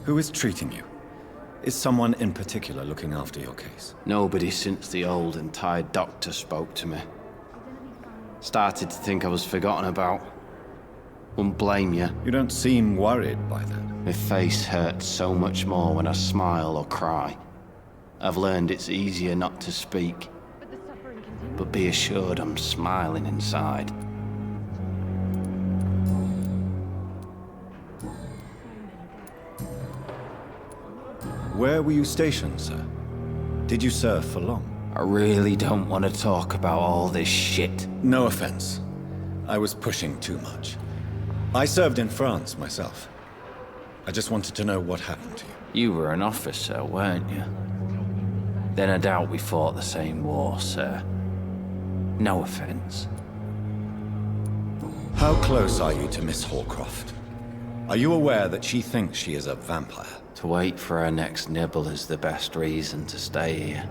Who is treating you? Is someone in particular looking after your case? Nobody since the old and tired doctor spoke to me. Started to think I was forgotten about. Wouldn't blame you. You don't seem worried by that. My face hurts so much more when I smile or cry. I've learned it's easier not to speak. But be assured I'm smiling inside. Where were you stationed, sir? Did you serve for long? I really don't want to talk about all this shit. No offense. I was pushing too much. I served in France myself. I just wanted to know what happened to you. You were an officer, weren't you? Then I doubt we fought the same war, sir. No offense. How close are you to Miss Hallcroft? Are you aware that she thinks she is a vampire? To wait for her next nibble is the best reason to stay here.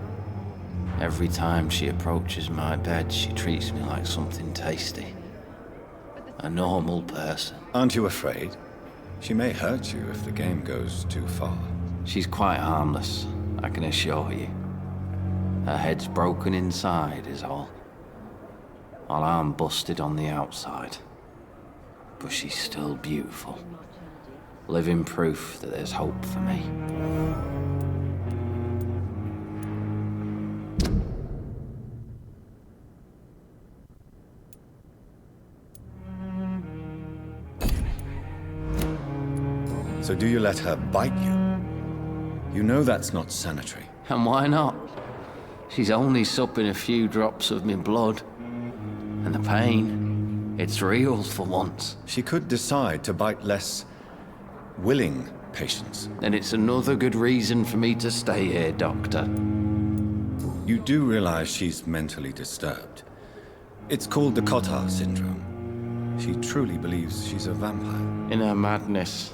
Every time she approaches my bed, she treats me like something tasty. A normal person. Aren't you afraid? She may hurt you if the game goes too far. She's quite harmless, I can assure you. Her head's broken inside is all. While I'm busted on the outside. But she's still beautiful. Living proof that there's hope for me. So do you let her bite you? You know that's not sanitary. And why not? She's only supping a few drops of me blood. And the pain, it's real for once. She could decide to bite less willing patients. Then it's another good reason for me to stay here, Doctor. You do realize she's mentally disturbed. It's called the Cotard syndrome. She truly believes she's a vampire. In her madness,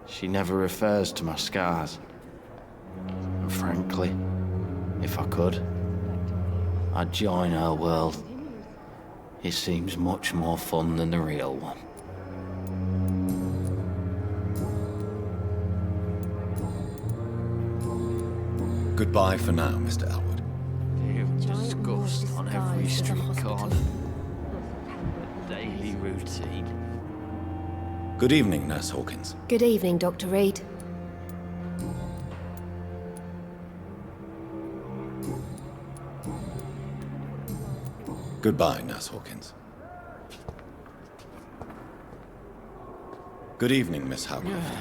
she never refers to my scars. And frankly, if I could, I'd join her world. It seems much more fun than the real one. Goodbye for now, Mr. Elwood. You disgust on every street corner. Daily routine. Good evening, Nurse Hawkins. Good evening, Dr. Reed. Goodbye, Nurse Hawkins. Good evening, Miss Howcroft.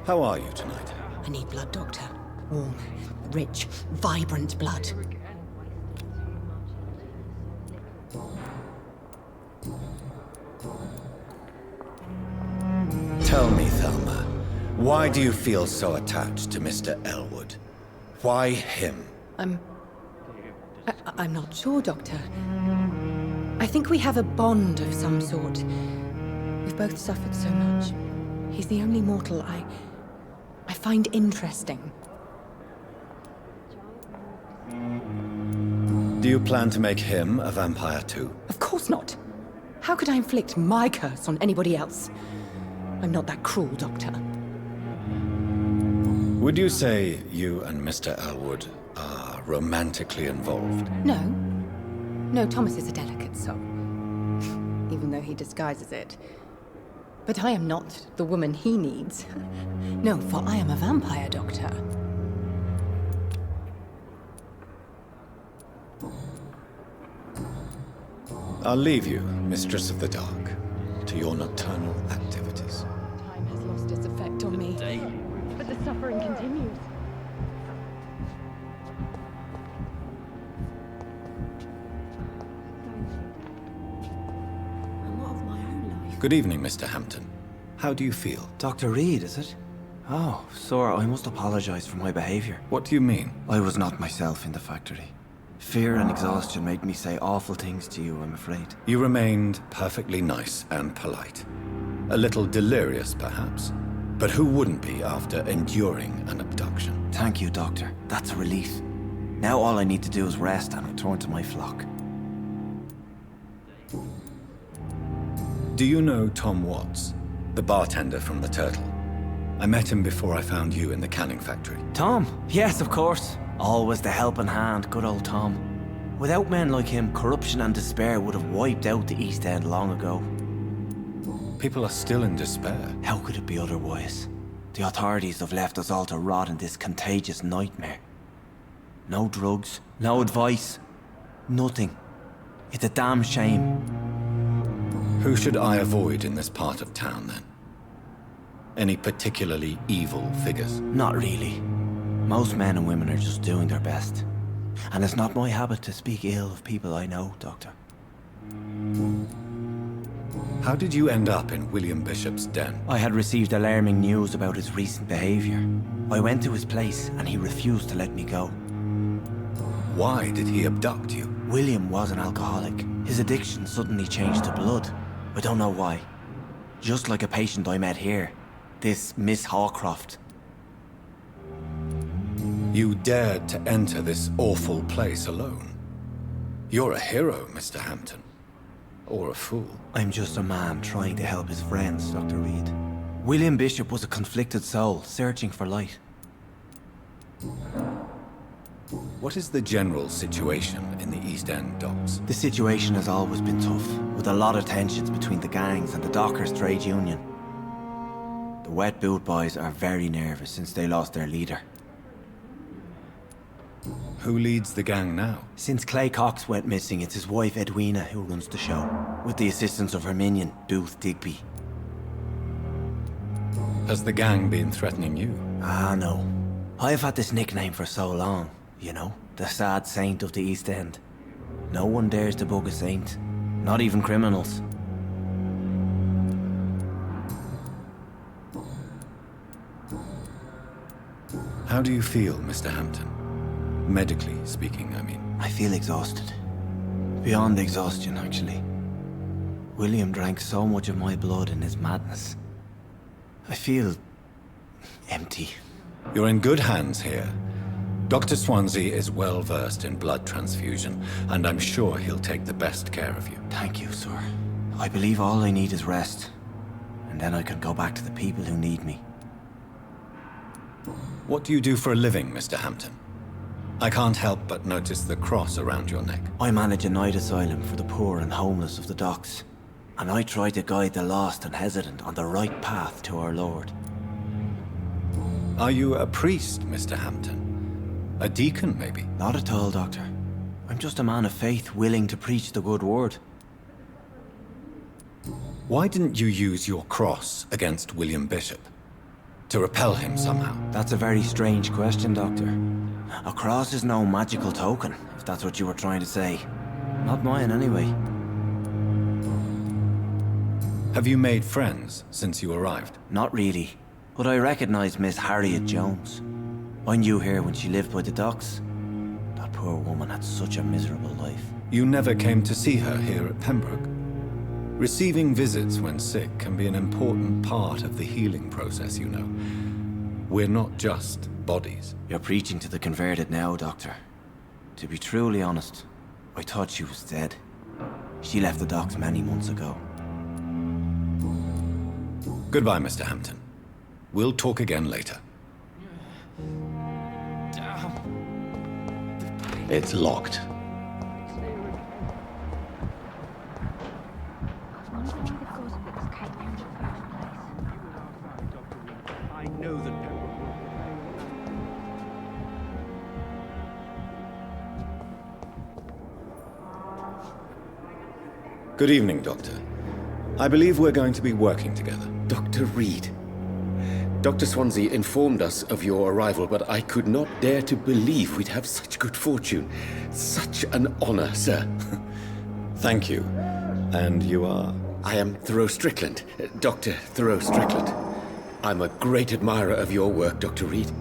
How are you tonight? I need blood, Doctor. Warm, rich, vibrant blood. Tell me, Thelma, why do you feel so attached to Mr. Elwood? Why him? I'm not sure, Doctor. I think we have a bond of some sort. We've both suffered so much. He's the only mortal I find interesting. Do you plan to make him a vampire too? Of course not. How could I inflict my curse on anybody else? I'm not that cruel, Doctor. Would you say you and Mr. Elwood are romantically involved? No. No, Thomas is a delicate soul. Even though he disguises it. But I am not the woman he needs. No, for I am a vampire, Doctor. I'll leave you, Mistress of the Dark, to your nocturnal activities. Time has lost its effect on me. But the suffering continues. Good evening, Mr. Hampton. How do you feel? Dr. Reed, is it? Oh, sir, I must apologize for my behavior. What do you mean? I was not myself in the factory. Fear and exhaustion made me say awful things to you, I'm afraid. You remained perfectly nice and polite. A little delirious, perhaps. But who wouldn't be after enduring an abduction? Thank you, Doctor. That's a relief. Now all I need to do is rest and return to my flock. Do you know Tom Watts, the bartender from the Turtle? I met him before I found you in the canning factory. Tom? Yes, of course. Always the helping hand, good old Tom. Without men like him, corruption and despair would have wiped out the East End long ago. People are still in despair. How could it be otherwise? The authorities have left us all to rot in this contagious nightmare. No drugs, no advice, nothing. It's a damn shame. Who should I avoid in this part of town, then? Any particularly evil figures? Not really. Most men and women are just doing their best. And it's not my habit to speak ill of people I know, Doctor. How did you end up in William Bishop's den? I had received alarming news about his recent behavior. I went to his place and he refused to let me go. Why did he abduct you? William was an alcoholic. His addiction suddenly changed to blood. I don't know why. Just like a patient I met here. This Miss Hawcroft. You dared to enter this awful place alone. You're a hero, Mr. Hampton. Or a fool. I'm just a man trying to help his friends, Dr. Reed. William Bishop was a conflicted soul, searching for light. What is the general situation in the East End docks? The situation has always been tough, with a lot of tensions between the gangs and the Dockers' trade union. The Wet Boot Boys are very nervous since they lost their leader. Who leads the gang now? Since Clay Cox went missing, it's his wife Edwina who runs the show, with the assistance of her minion, Booth Digby. Has the gang been threatening you? Ah, no. I've had this nickname for so long, you know, the sad saint of the East End. No one dares to bug a saint, not even criminals. How do you feel, Mr. Hampton? Medically speaking, I mean. I feel exhausted. Beyond exhaustion, actually. William drank so much of my blood in his madness. I feel empty. You're in good hands here. Dr. Swansea is well versed in blood transfusion, and I'm sure he'll take the best care of you. Thank you, sir. I believe all I need is rest. And then I can go back to the people who need me. What do you do for a living, Mr. Hampton? I can't help but notice the cross around your neck. I manage a night asylum for the poor and homeless of the docks. And I try to guide the lost and hesitant on the right path to our Lord. Are you a priest, Mr. Hampton? A deacon, maybe? Not at all, Doctor. I'm just a man of faith willing to preach the good word. Why didn't you use your cross against William Bishop? To repel him somehow? That's a very strange question, Doctor. A cross is no magical token, if that's what you were trying to say. Not mine, anyway. Have you made friends since you arrived? Not really. But I recognize Miss Harriet Jones. I knew her when she lived by the docks. That poor woman had such a miserable life. You never came to see her here at Pembroke? Receiving visits when sick can be an important part of the healing process, you know. We're not just bodies. You're preaching to the converted now, Doctor. To be truly honest, I thought she was dead. She left the docks many months ago. Goodbye, Mr. Hampton. We'll talk again later. It's locked. Good evening, Doctor. I believe we're going to be working together. Dr. Reed. Dr. Swansea informed us of your arrival, but I could not dare to believe we'd have such good fortune. Such an honor, sir. Thank you. And you are? I am Thoreau Strickland, Dr. Thoreau Strickland. I'm a great admirer of your work, Dr. Reed.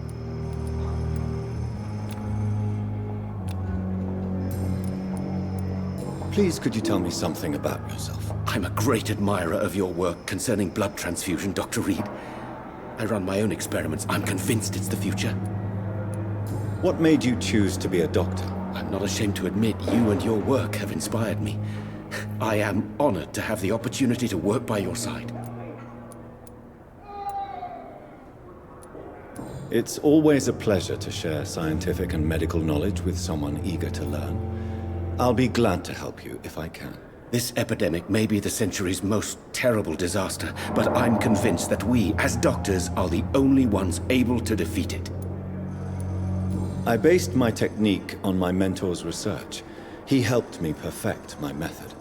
Please, could you tell me something about yourself? I'm a great admirer of your work concerning blood transfusion, Dr. Reed. I run my own experiments. I'm convinced it's the future. What made you choose to be a doctor? I'm not ashamed to admit you and your work have inspired me. I am honored to have the opportunity to work by your side. It's always a pleasure to share scientific and medical knowledge with someone eager to learn. I'll be glad to help you if I can. This epidemic may be the century's most terrible disaster, but I'm convinced that we, as doctors, are the only ones able to defeat it. I based my technique on my mentor's research. He helped me perfect my method.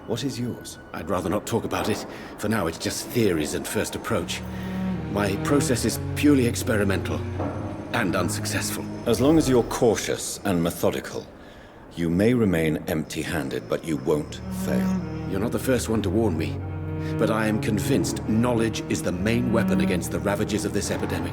What is yours? I'd rather not talk about it. For now, it's just theories and first approach. My process is purely experimental and unsuccessful. As long as you're cautious and methodical, you may remain empty-handed, but you won't fail. You're not the first one to warn me, but I am convinced knowledge is the main weapon against the ravages of this epidemic.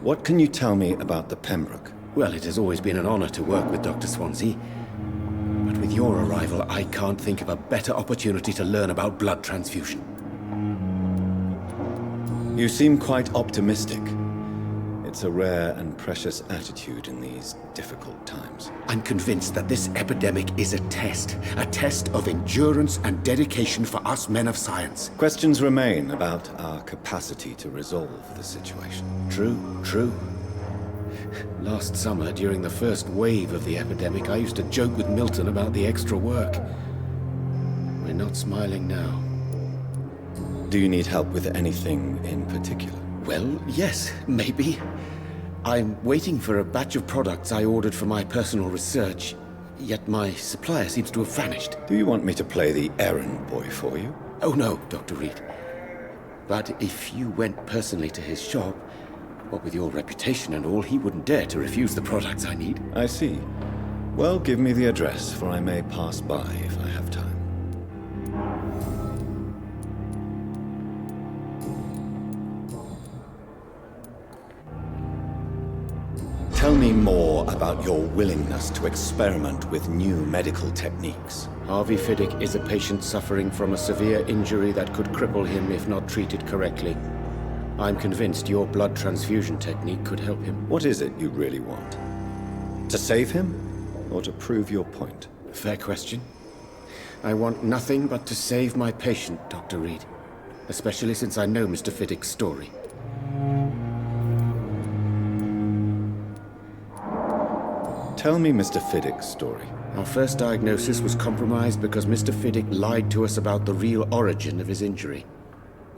What can you tell me about the Pembroke? Well, it has always been an honor to work with Dr. Swansea. But with your arrival, I can't think of a better opportunity to learn about blood transfusion. You seem quite optimistic. It's a rare and precious attitude in these difficult times. I'm convinced that this epidemic is a test of endurance and dedication for us men of science. Questions remain about our capacity to resolve the situation. True. Last summer, during the first wave of the epidemic, I used to joke with Milton about the extra work. We're not smiling now. Do you need help with anything in particular? Well, yes, maybe. I'm waiting for a batch of products I ordered for my personal research, yet my supplier seems to have vanished. Do you want me to play the errand boy for you? Oh no, Dr. Reed. But if you went personally to his shop, what with your reputation and all, he wouldn't dare to refuse the products I need. I see. Well, give me the address, for I may pass by if I have time. Tell me more about your willingness to experiment with new medical techniques. Harvey Fiddick is a patient suffering from a severe injury that could cripple him if not treated correctly. I'm convinced your blood transfusion technique could help him. What is it you really want? To save him, or to prove your point? Fair question. I want nothing but to save my patient, Dr. Reed. Especially since I know Mr. Fiddick's story. Tell me Mr. Fiddick's story. Our first diagnosis was compromised because Mr. Fiddick lied to us about the real origin of his injury.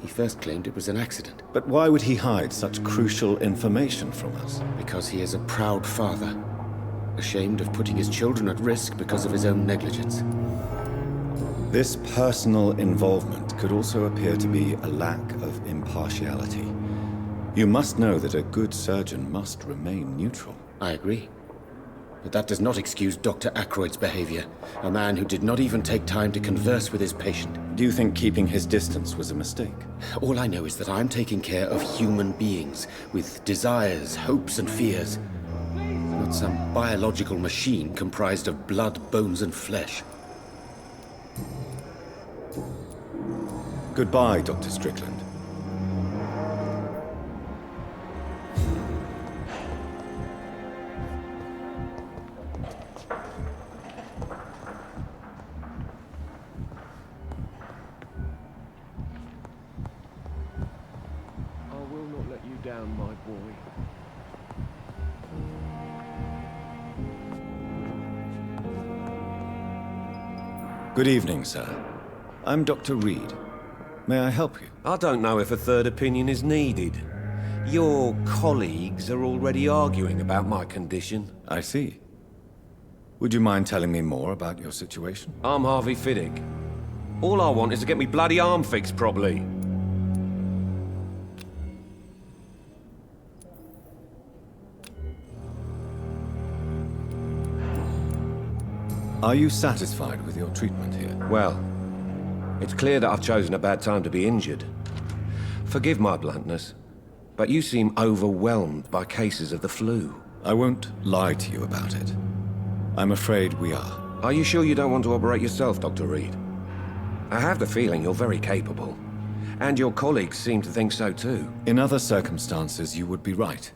He first claimed it was an accident. But why would he hide such crucial information from us? Because he is a proud father, ashamed of putting his children at risk because of his own negligence. This personal involvement could also appear to be a lack of impartiality. You must know that a good surgeon must remain neutral. I agree. But that does not excuse Dr. Ackroyd's behavior, a man who did not even take time to converse with his patient. Do you think keeping his distance was a mistake? All I know is that I'm taking care of human beings, with desires, hopes, and fears. Not some biological machine comprised of blood, bones, and flesh. Goodbye, Dr. Strickland. Down, my boy. Good evening, sir. I'm Dr. Reed. May I help you? I don't know if a third opinion is needed. Your colleagues are already arguing about my condition. I see. Would you mind telling me more about your situation? I'm Harvey Fiddick. All I want is to get me bloody arm fixed properly. Are you satisfied with your treatment here? Well, it's clear that I've chosen a bad time to be injured. Forgive my bluntness, but you seem overwhelmed by cases of the flu. I won't lie to you about it. I'm afraid we are. Are you sure you don't want to operate yourself, Dr. Reed? I have the feeling you're very capable, and your colleagues seem to think so too. In other circumstances, you would be right.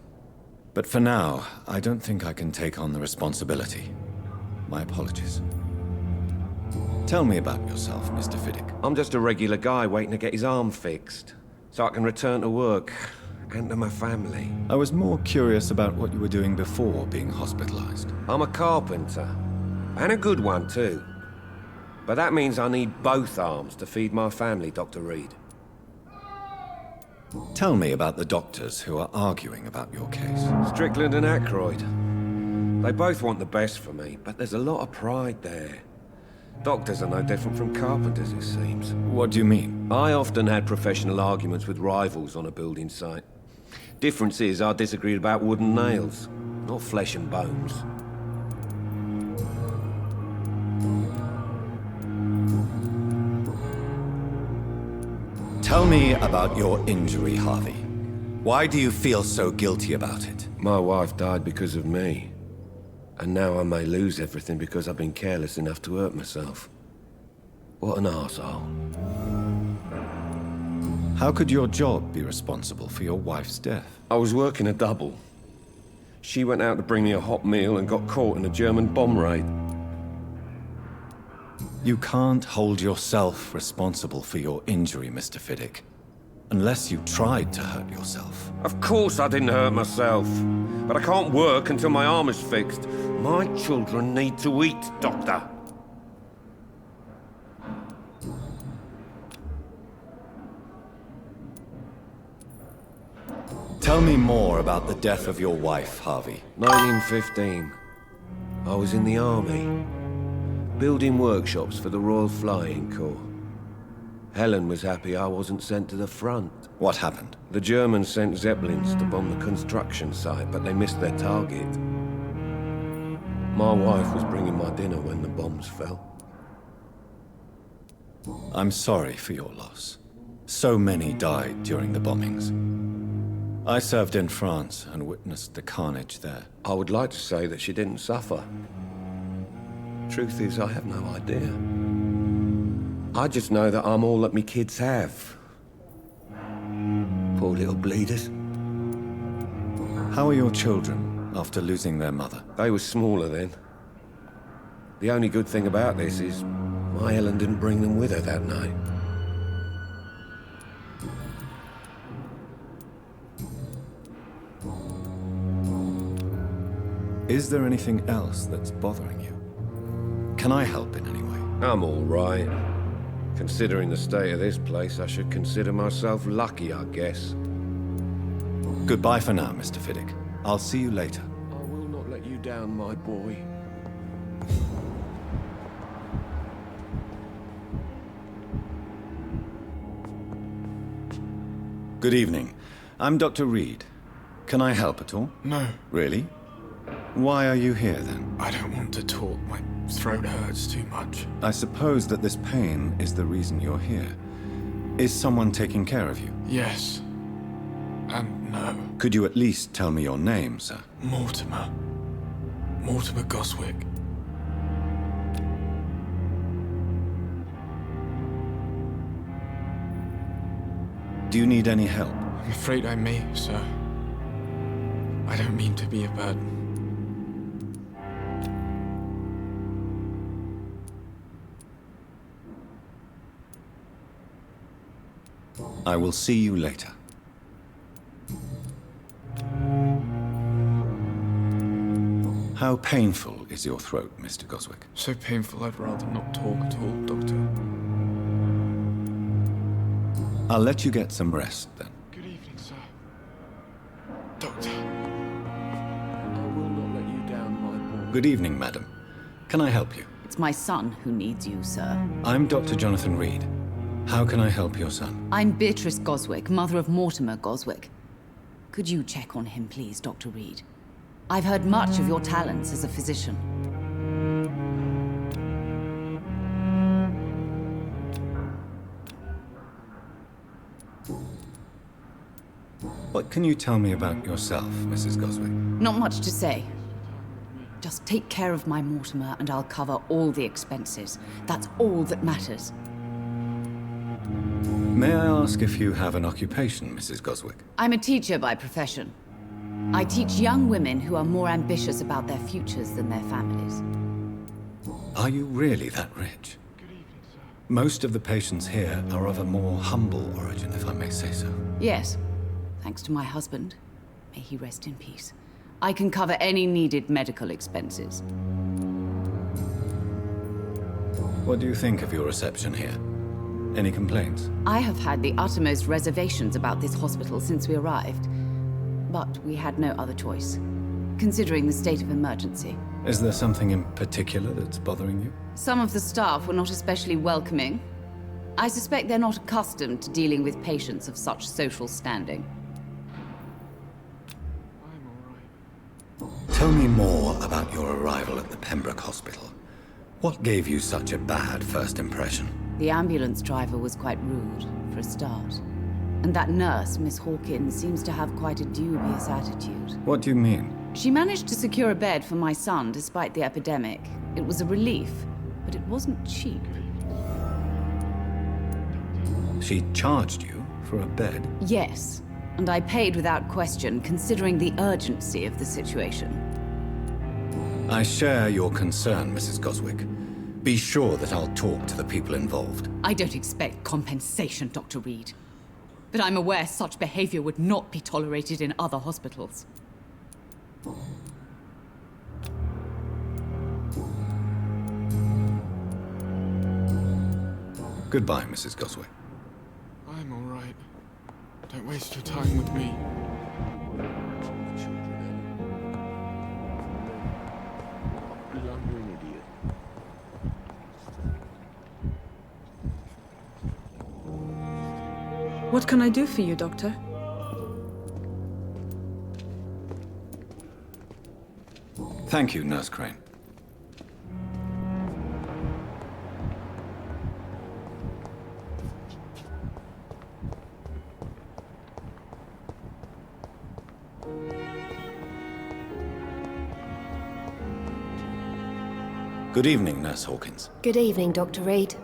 But for now, I don't think I can take on the responsibility. My apologies. Tell me about yourself, Mr. Fiddick. I'm just a regular guy waiting to get his arm fixed. so I can return to work and to my family. I was more curious about what you were doing before being hospitalized. I'm a carpenter, and a good one too. But that means I need both arms to feed my family, Dr. Reed. Tell me about the doctors who are arguing about your case. Strickland and Aykroyd. They both want the best for me, but there's a lot of pride there. Doctors are no different from carpenters, it seems. What do you mean? I often had professional arguments with rivals on a building site. Difference is I disagreed about wooden nails, not flesh and bones. Tell me about your injury, Harvey. Why do you feel so guilty about it? My wife died because of me. And now I may lose everything because I've been careless enough to hurt myself. What an arsehole. How could your job be responsible for your wife's death? I was working a double. She went out to bring me a hot meal and got caught in a German bomb raid. You can't hold yourself responsible for your injury, Mr. Fiddick. Unless you tried to hurt yourself. Of course I didn't hurt myself. But I can't work until my arm is fixed. My children need to eat, Doctor. Tell me more about the death of your wife, Harvey. 1915. I was in the army. Building workshops for the Royal Flying Corps. Helen was happy I wasn't sent to the front. What happened? The Germans sent Zeppelins to bomb the construction site, but they missed their target. My wife was bringing my dinner when the bombs fell. I'm sorry for your loss. So many died during the bombings. I served in France and witnessed the carnage there. I would like to say that she didn't suffer. Truth is, I have no idea. I just know that I'm all that me kids have. Poor little bleeders. How are your children after losing their mother? They were smaller then. The only good thing about this is my Helen didn't bring them with her that night. Is there anything else that's bothering you? Can I help in any way? I'm all right. Considering the state of this place, I should consider myself lucky, I guess. Goodbye for now, Mr. Fiddick. I'll see you later. I will not let you down, my boy. Good evening. I'm Dr. Reed. Can I help at all? No. Really? Why are you here, then? I don't want to talk. My throat hurts too much. I suppose that this pain is the reason you're here. Is someone taking care of you? Yes. And no. Could you at least tell me your name, sir? Mortimer. Mortimer Goswick. Do you need any help? I'm afraid I may, sir. I don't mean to be a burden. I will see you later. How painful is your throat, Mr. Goswick? So painful I'd rather not talk at all, Doctor. I'll let you get some rest, then. Good evening, sir. Doctor. I will not let you down, my boy. Good evening, madam. Can I help you? It's my son who needs you, sir. I'm Dr. Jonathan Reed. How can I help your son? I'm Beatrice Goswick, mother of Mortimer Goswick. Could you check on him, please, Dr. Reed? I've heard much of your talents as a physician. What can you tell me about yourself, Mrs. Goswick? Not much to say. Just take care of my Mortimer and I'll cover all the expenses. That's all that matters. May I ask if you have an occupation, Mrs. Goswick? I'm a teacher by profession. I teach young women who are more ambitious about their futures than their families. Are you really that rich? Most of the patients here are of a more humble origin, if I may say so. Yes. Thanks to my husband. May he rest in peace. I can cover any needed medical expenses. What do you think of your reception here? Any complaints? I have had the uttermost reservations about this hospital since we arrived. But we had no other choice, considering the state of emergency. Is there something in particular that's bothering you? Some of the staff were not especially welcoming. I suspect they're not accustomed to dealing with patients of such social standing. Tell me more about your arrival at the Pembroke Hospital. What gave you such a bad first impression? The ambulance driver was quite rude, for a start. And that nurse, Miss Hawkins, seems to have quite a dubious attitude. What do you mean? She managed to secure a bed for my son despite the epidemic. It was a relief, but it wasn't cheap. She charged you for a bed? Yes, and I paid without question, considering the urgency of the situation. I share your concern, Mrs. Goswick. Be sure that I'll talk to the people involved. I don't expect compensation, Dr. Reed. But I'm aware such behavior would not be tolerated in other hospitals. Goodbye, Mrs. Goswick. I'm all right. Don't waste your time with me. What can I do for you, Doctor? Thank you, Nurse Crane. Good evening, Nurse Hawkins. Good evening, Dr. Reed.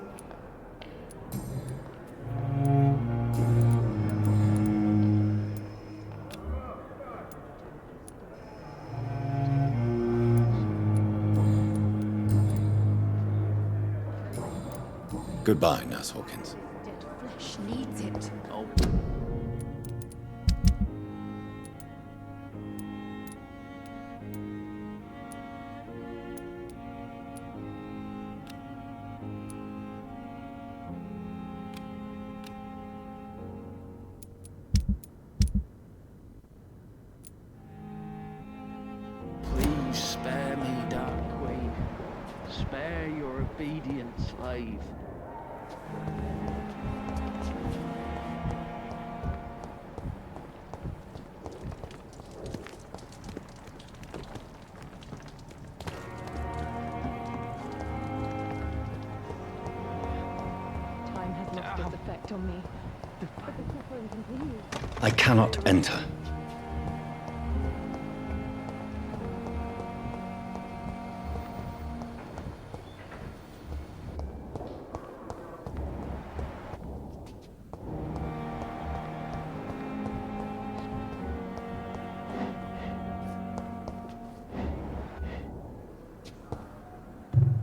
Goodbye, Nurse Hawkins. Dead flesh needs it. Oh. Please spare me, Dark Queen. Spare your obedient slave. Time has lost its effect on me. But the suffering continues. I cannot enter.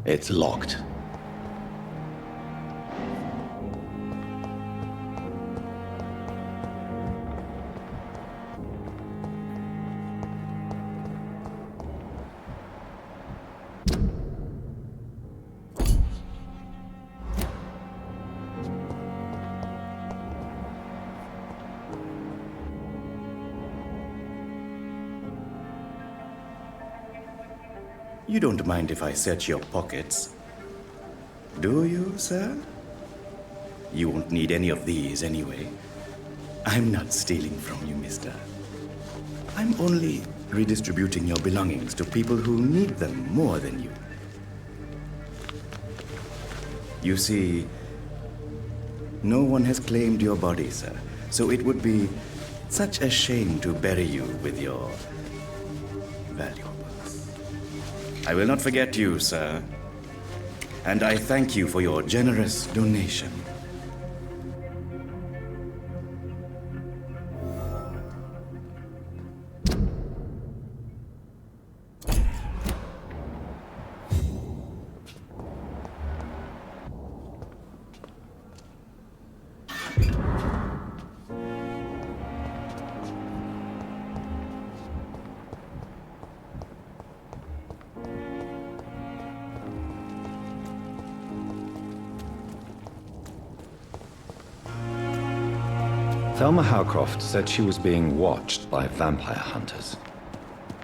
It's locked. You don't mind if I search your pockets, do you, sir? You won't need any of these anyway. I'm not stealing from you, mister. I'm only redistributing your belongings to people who need them more than you. You see, no one has claimed your body, sir, so it would be such a shame to bury you with your valuables. I will not forget you, sir. And I thank you for your generous donation. Thelma Howcroft said she was being watched by vampire hunters.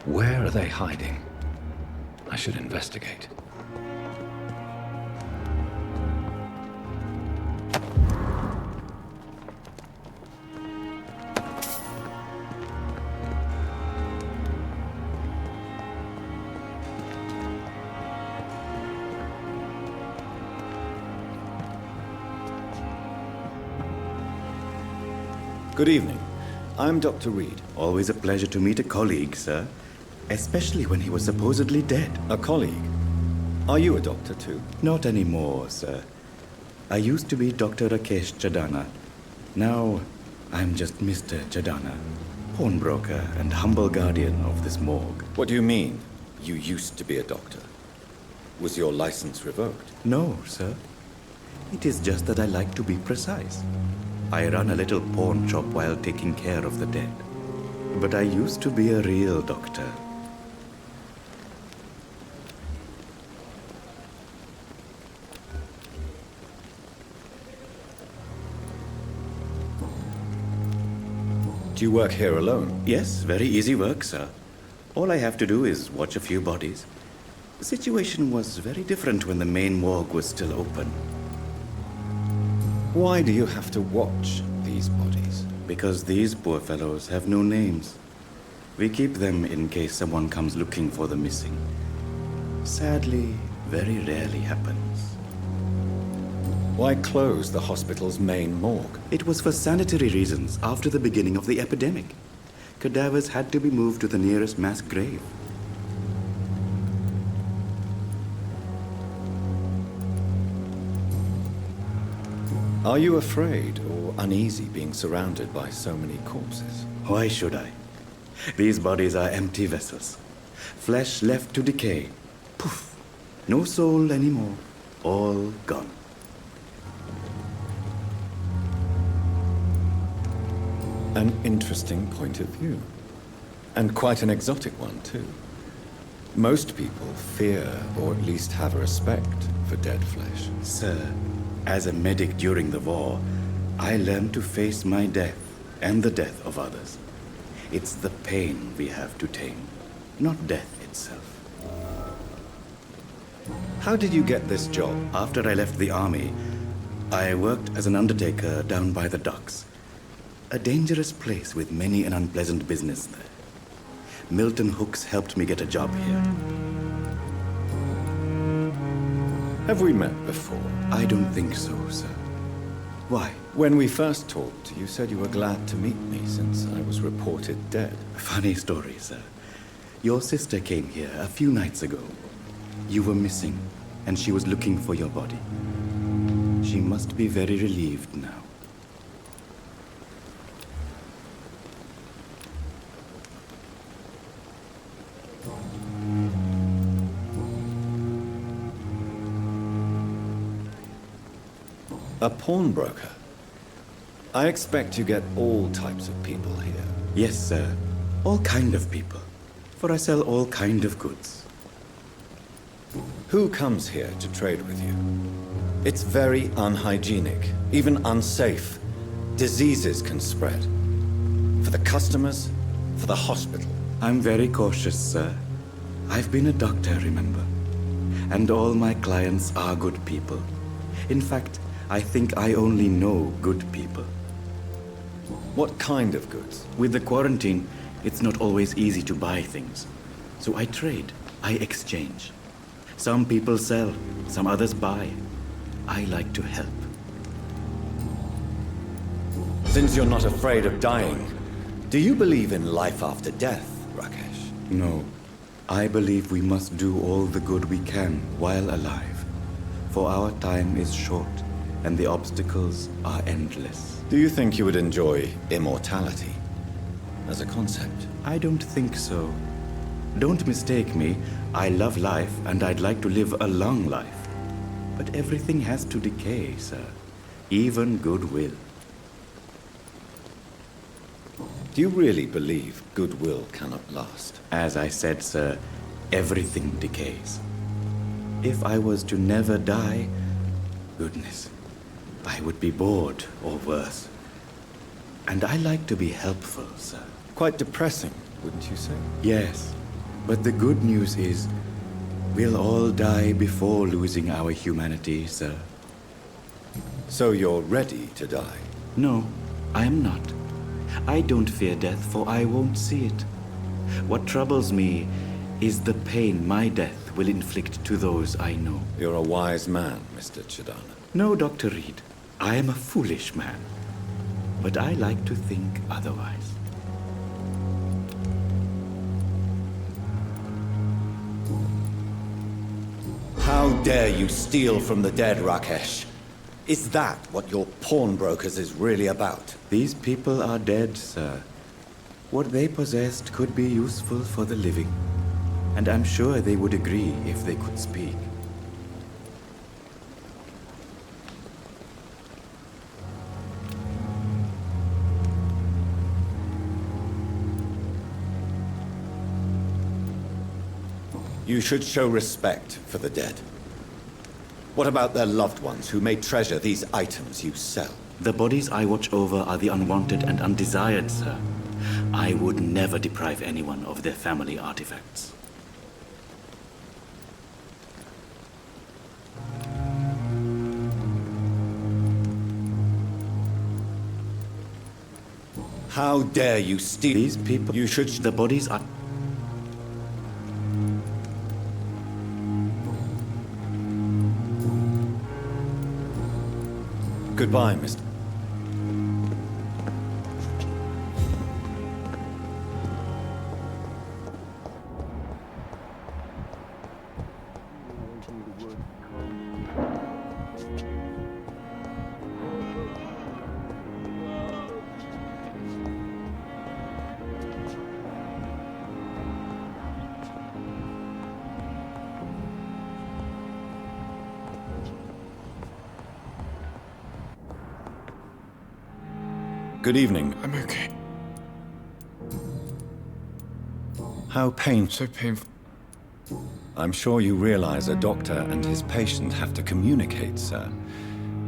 Where are they hiding? I should investigate. Good evening. I'm Dr. Reed. Always a pleasure to meet a colleague, sir. Especially when he was supposedly dead. A colleague? Are you a doctor too? Not anymore, sir. I used to be Dr. Rakesh Chadana. Now, I'm just Mr. Chadana, pawnbroker and humble guardian of this morgue. What do you mean, you used to be a doctor? Was your license revoked? No, sir. It is just that I like to be precise. I run a little pawn shop while taking care of the dead. But I used to be a real doctor. Do you work here alone? Yes, very easy work, sir. All I have to do is watch a few bodies. The situation was very different when the main morgue was still open. Why do you have to watch these bodies? Because these poor fellows have no names. We keep them in case someone comes looking for the missing. Sadly, very rarely happens. Why close the hospital's main morgue? It was for sanitary reasons after the beginning of the epidemic. Cadavers had to be moved to the nearest mass grave. Are you afraid or uneasy being surrounded by so many corpses? Why should I? These bodies are empty vessels. Flesh left to decay. Poof. No soul anymore. All gone. An interesting point of view. And quite an exotic one, too. Most people fear, or at least have a respect, for dead flesh. Sir, as a medic during the war, I learned to face my death and the death of others. It's the pain we have to tame, not death itself. How did you get this job? After I left the army, I worked as an undertaker down by the docks. A dangerous place with many an unpleasant business there. Milton Hooks helped me get a job here. Have we met before? I don't think so, sir. Why? When we first talked, you said you were glad to meet me since I was reported dead. Funny story, sir. Your sister came here a few nights ago. You were missing, and she was looking for your body. She must be very relieved now. A pawnbroker? I expect you get all types of people here. Yes, sir. All kind of people. For I sell all kind of goods. Who comes here to trade with you? It's very unhygienic, even unsafe. Diseases can spread. For the customers, for the hospital. I'm very cautious, sir. I've been a doctor, remember? And all my clients are good people. In fact, I think I only know good people. What kind of goods? With the quarantine, it's not always easy to buy things. So I trade, I exchange. Some people sell, some others buy. I like to help. Since you're not afraid of dying, do you believe in life after death, Rakesh? No. I believe we must do all the good we can while alive. For our time is short, and the obstacles are endless. Do you think you would enjoy immortality as a concept? I don't think so. Don't mistake me. I love life, and I'd like to live a long life. But everything has to decay, sir. Even goodwill. Do you really believe goodwill cannot last? As I said, sir, everything decays. If I was to never die, goodness, I would be bored or worse. And I like to be helpful, sir. Quite depressing, wouldn't you say? Yes. But the good news is, we'll all die before losing our humanity, sir. So you're ready to die? No, I am not. I don't fear death, for I won't see it. What troubles me is the pain my death will inflict to those I know. You're a wise man, Mr. Chidana. No, Dr. Reed. I am a foolish man. But I like to think otherwise. How dare you steal from the dead, Rakesh? Is that what your pawnbrokers is really about? These people are dead, sir. What they possessed could be useful for the living. And I'm sure they would agree if they could speak. You should show respect for the dead. What about their loved ones who may treasure these items you sell? The bodies I watch over are the unwanted and undesired, sir. I would never deprive anyone of their family artifacts. How dare you steal these people? You should... The bodies are... Goodbye, Mr. Good evening. I'm okay. How painful. So painful. I'm sure you realize a doctor and his patient have to communicate, sir.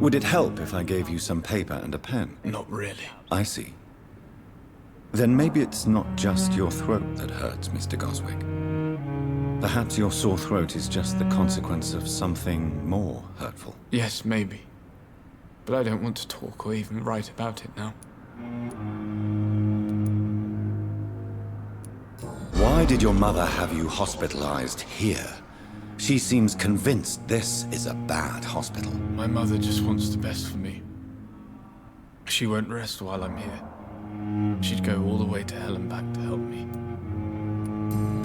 Would it help if I gave you some paper and a pen? Not really. I see. Then maybe it's not just your throat that hurts, Mr. Goswick. Perhaps your sore throat is just the consequence of something more hurtful. Yes, maybe. But I don't want to talk or even write about it now. Why did your mother have you hospitalized here? She seems convinced this is a bad hospital. My mother just wants the best for me. She won't rest while I'm here. She'd go all the way to hell and back to help me.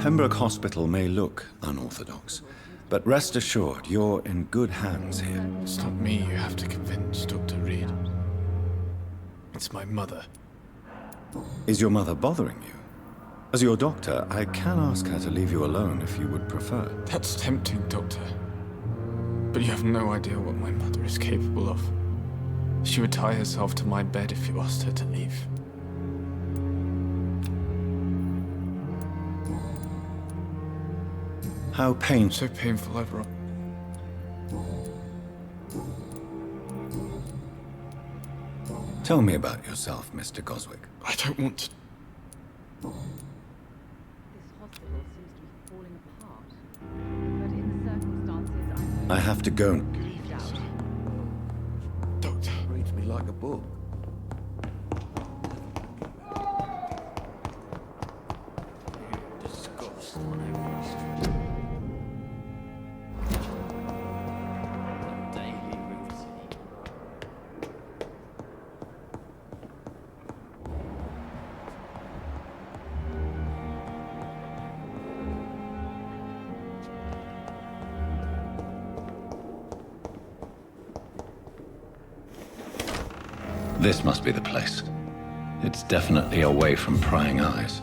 Pembroke Hospital may look unorthodox, but rest assured, you're in good hands here. It's not me you have to convince, Dr. Reed. It's my mother. Is your mother bothering you? As your doctor, I can ask her to leave you alone if you would prefer. That's tempting, Doctor. But you have no idea what my mother is capable of. She would tie herself to my bed if you asked her to leave. How painful. So painful, I've robbed. Tell me about yourself, Mr. Goswick. I don't want to. This hospital seems to be falling apart. But in the circumstances, I have to go. Doctor. Reads me like a book. Disgust on every street. A daily routine. This must be the place. It's definitely away from prying eyes.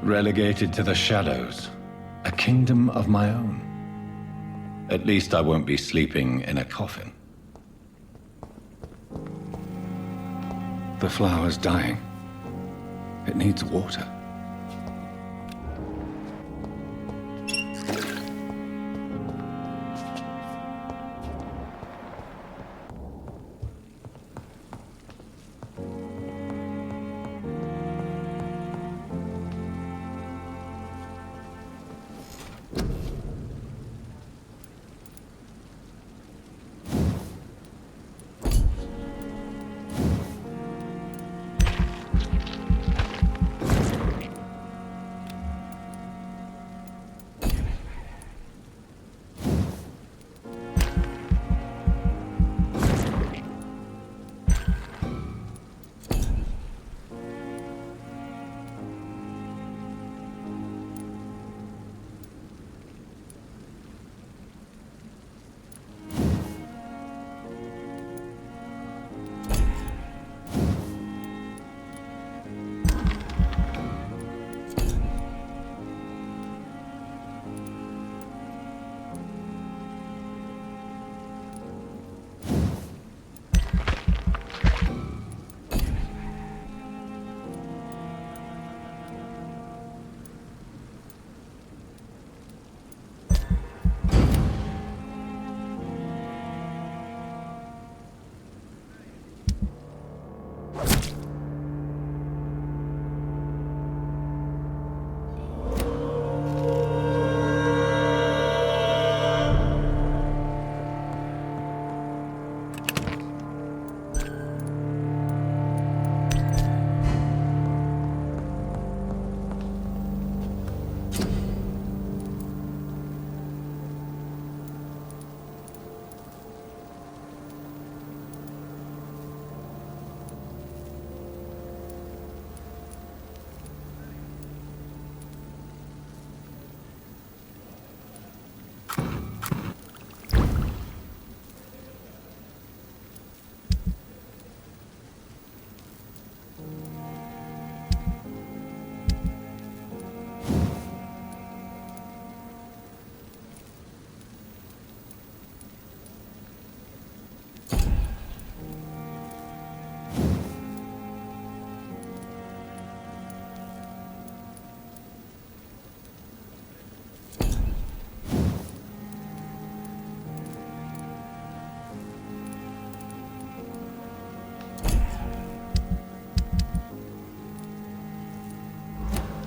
Relegated to the shadows. A kingdom of my own. At least I won't be sleeping in a coffin. The flower's dying. It needs water.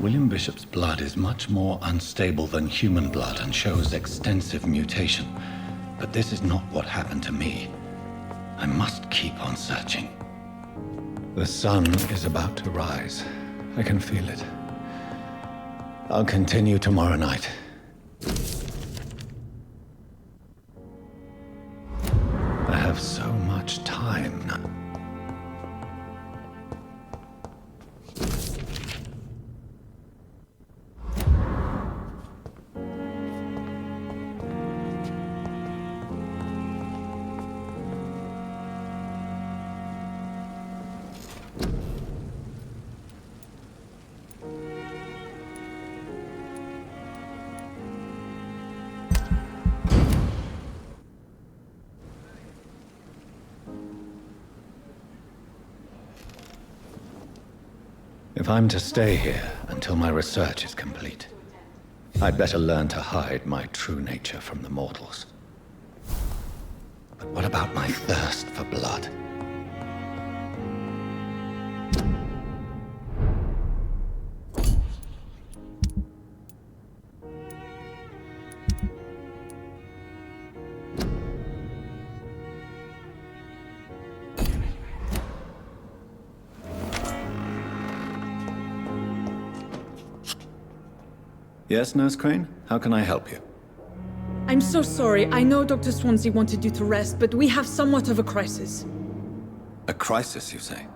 William Bishop's blood is much more unstable than human blood and shows extensive mutation. But this is not what happened to me. I must keep on searching. The sun is about to rise. I can feel it. I'll continue tomorrow night. I have so much time now. If I'm to stay here until my research is complete, I'd better learn to hide my true nature from the mortals. But what about my thirst for blood? Yes, Nurse Crane? How can I help you? I'm so sorry. I know Dr. Swansea wanted you to rest, but we have somewhat of a crisis. A crisis, you say?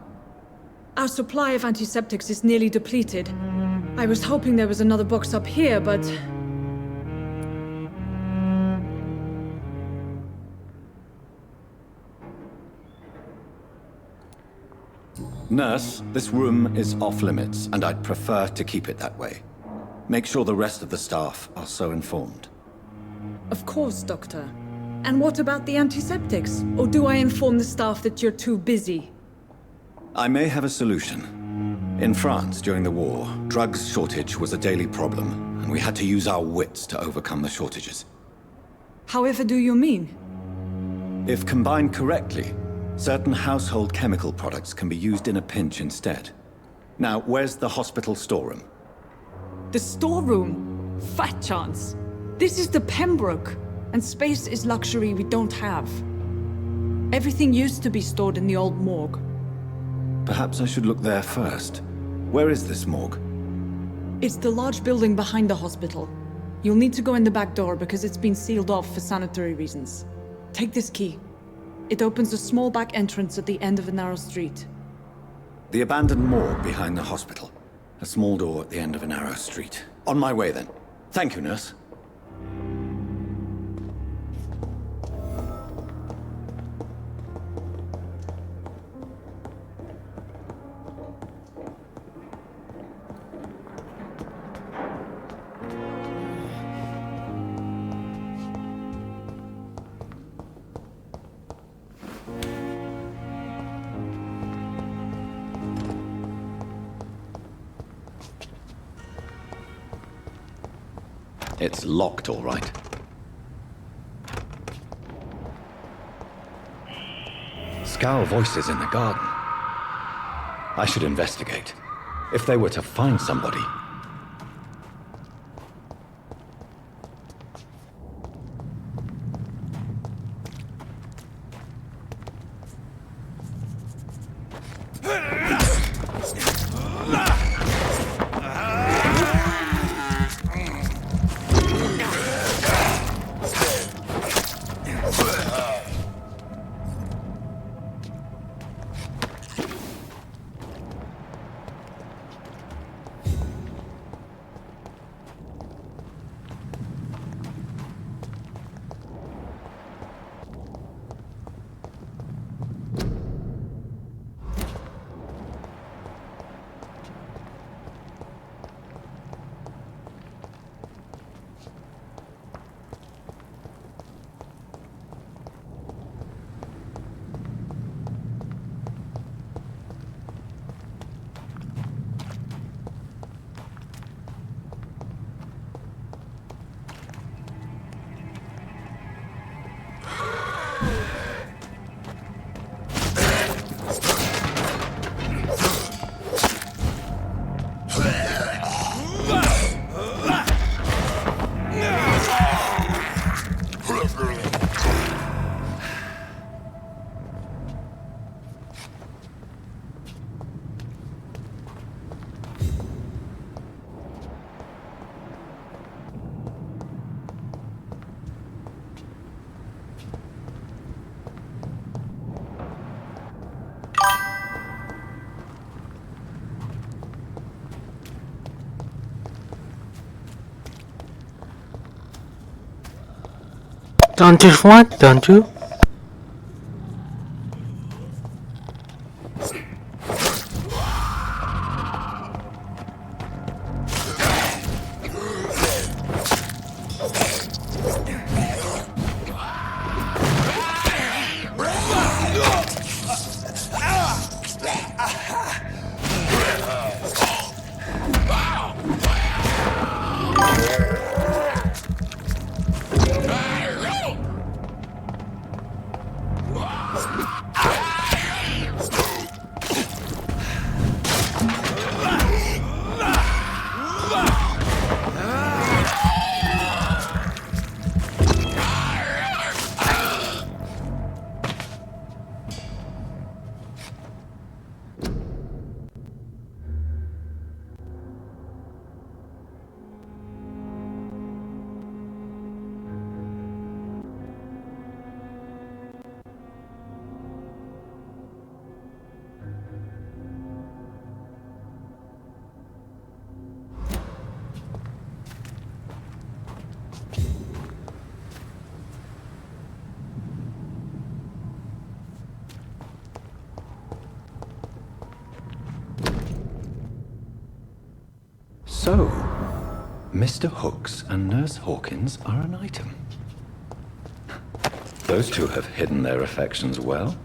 Our supply of antiseptics is nearly depleted. I was hoping there was another box up here, but... Nurse, this room is off limits, and I'd prefer to keep it that way. Make sure the rest of the staff are so informed. Of course, Doctor. And what about the antiseptics? Or do I inform the staff that you're too busy? I may have a solution. In France, during the war, drugs shortage was a daily problem, and we had to use our wits to overcome the shortages. However do you mean? If combined correctly, certain household chemical products can be used in a pinch instead. Now, where's the hospital storeroom? The storeroom? Fat chance. This is the Pembroke, and space is luxury we don't have. Everything used to be stored in the old morgue. Perhaps I should look there first. Where is this morgue? It's the large building behind the hospital. You'll need to go in the back door because it's been sealed off for sanitary reasons. Take this key. It opens a small back entrance at the end of a narrow street. The abandoned morgue behind the hospital. A small door at the end of a narrow street. On my way, then. Thank you, nurse. It's locked, all right. Scowl voices in the garden. I should investigate. If they were to find somebody... Don't you want, don't you? So, Mr. Hooks and Nurse Hawkins are an item. Those two have hidden their affections well.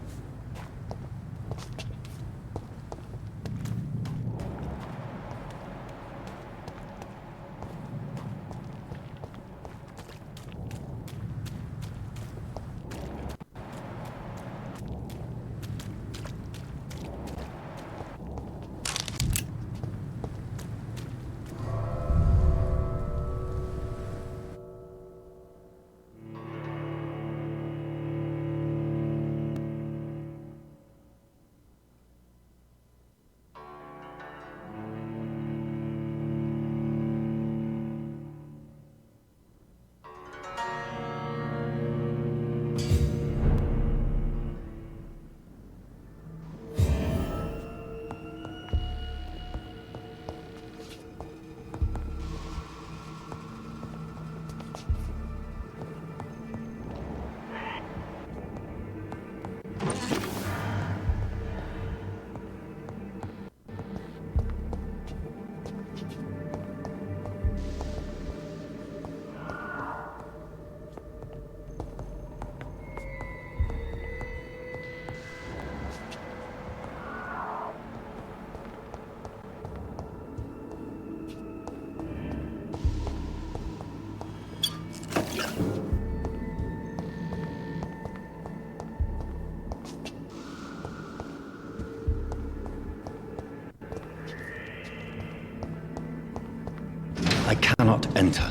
I cannot enter.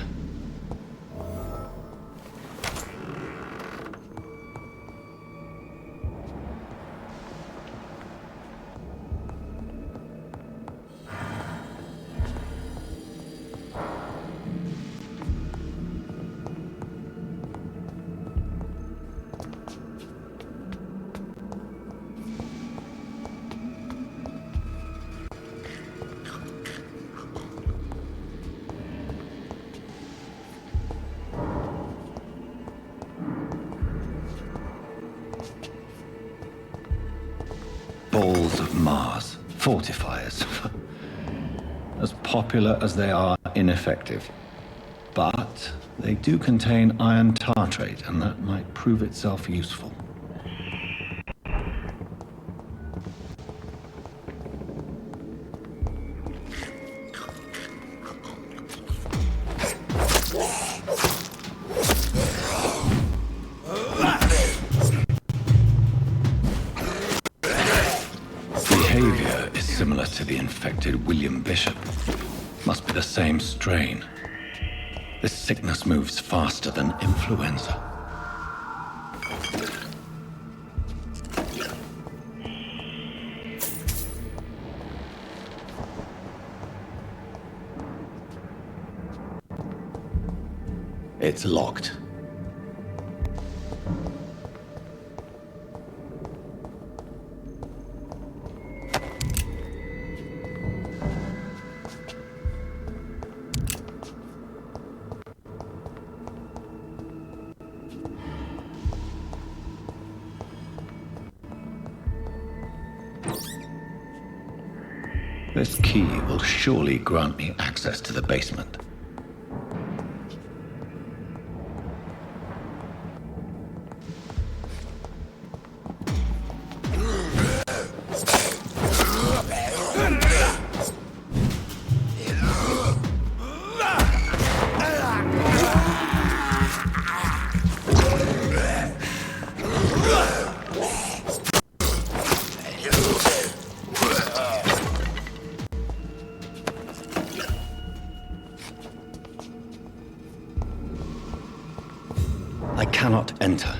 Balls of Mars, fortifiers. As popular as they are ineffective. But they do contain iron tartrate, and that might prove itself useful. Behavior is similar to the infected William Bishop. Must be the same strain. This sickness moves faster than influenza. It's locked. This key will surely grant me access to the basement. I cannot enter.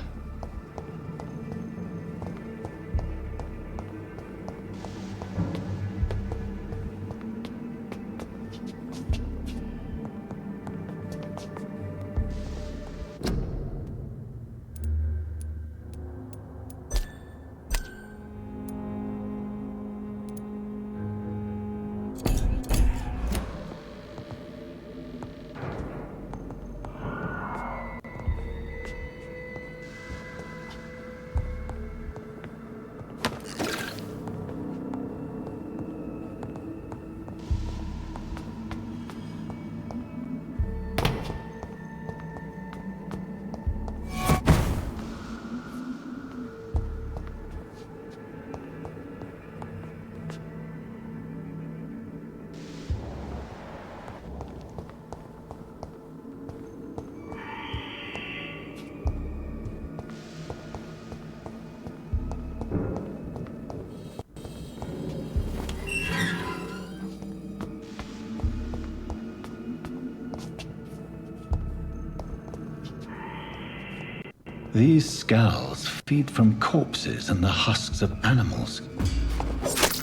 These scowls feed from corpses and the husks of animals.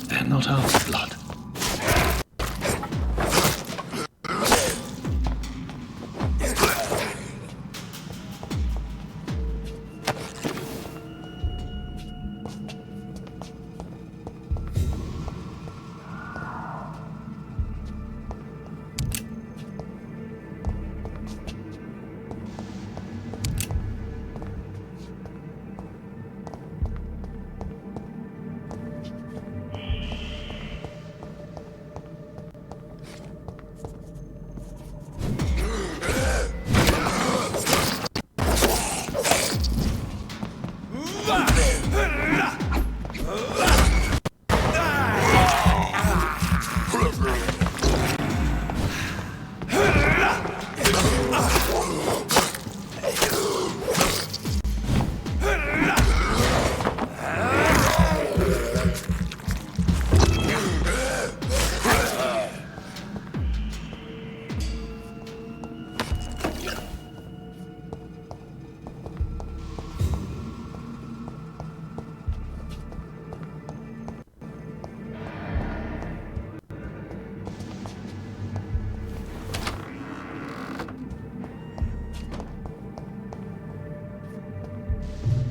They're not our blood.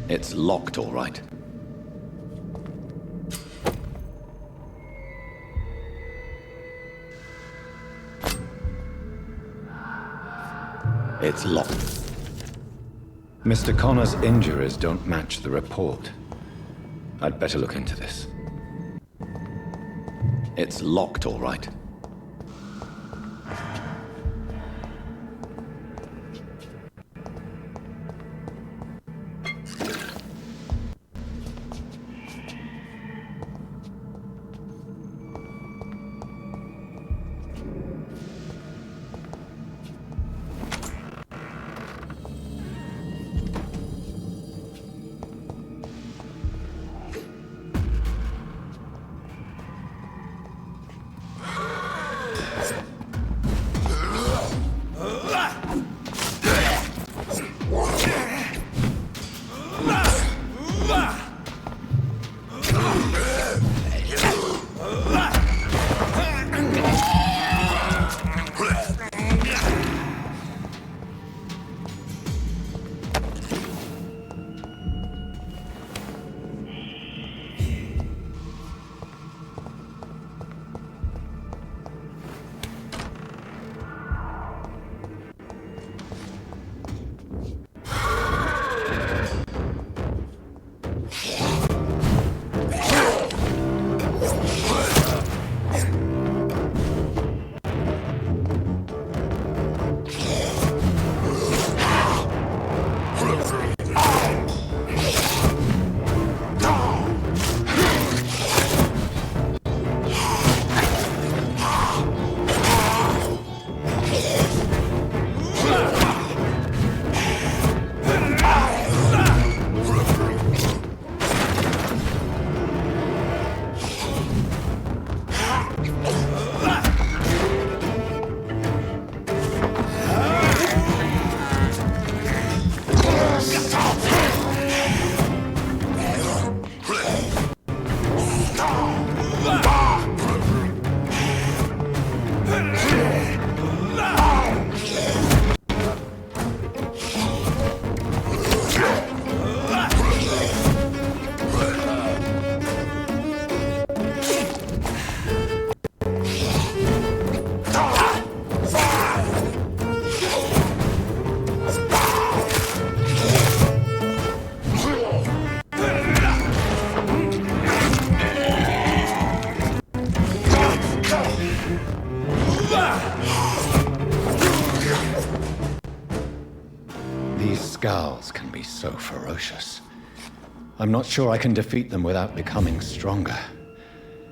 It's locked, all right. It's locked. Mr. Connor's injuries don't match the report. I'd better look into this. It's locked, all right. These scowls can be so ferocious. I'm not sure I can defeat them without becoming stronger.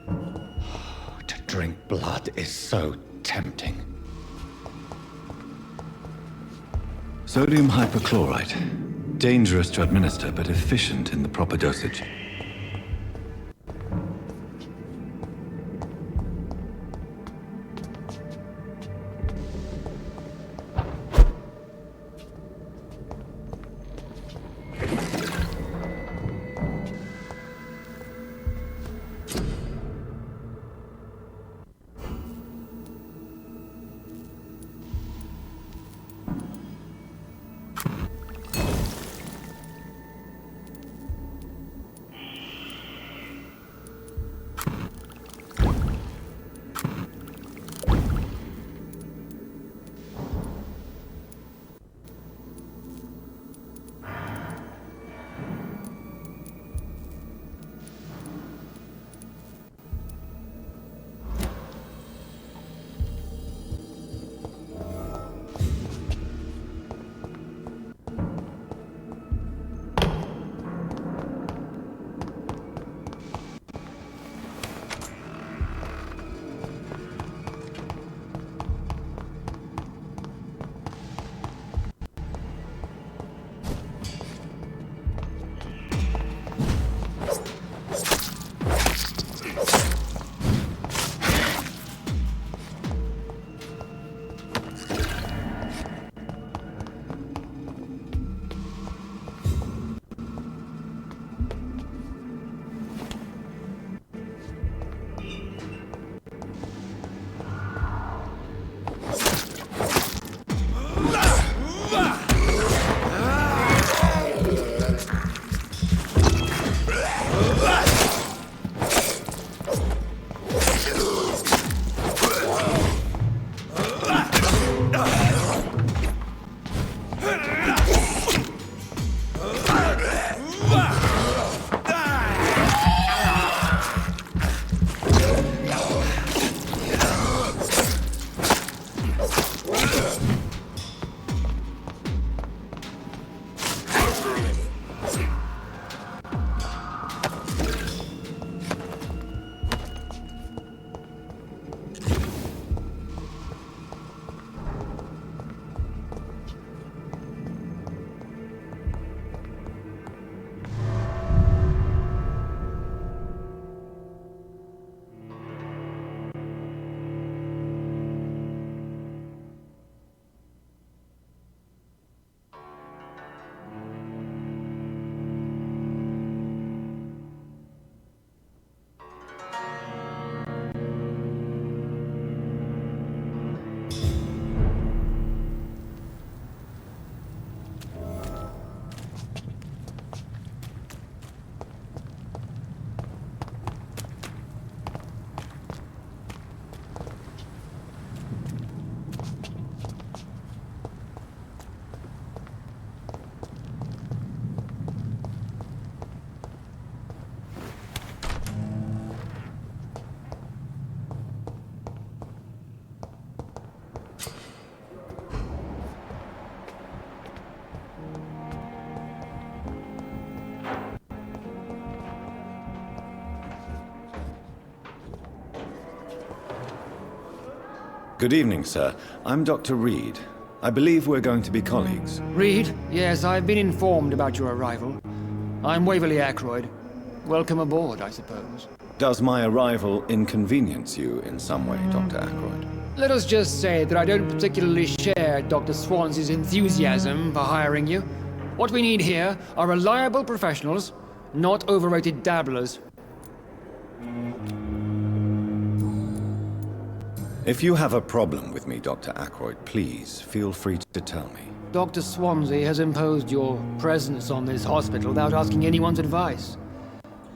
To drink blood is so tempting. Sodium hypochlorite. Dangerous to administer, but efficient in the proper dosage. Good evening, sir. I'm Dr. Reed. I believe we're going to be colleagues. Reed? Yes, I've been informed about your arrival. I'm Waverly Ackroyd. Welcome aboard, I suppose. Does my arrival inconvenience you in some way, Dr. Ackroyd? Let us just say that I don't particularly share Dr. Swans's enthusiasm for hiring you. What we need here are reliable professionals, not overrated dabblers. If you have a problem with me, Dr. Ackroyd, please feel free to tell me. Dr. Swansea has imposed your presence on this hospital without asking anyone's advice.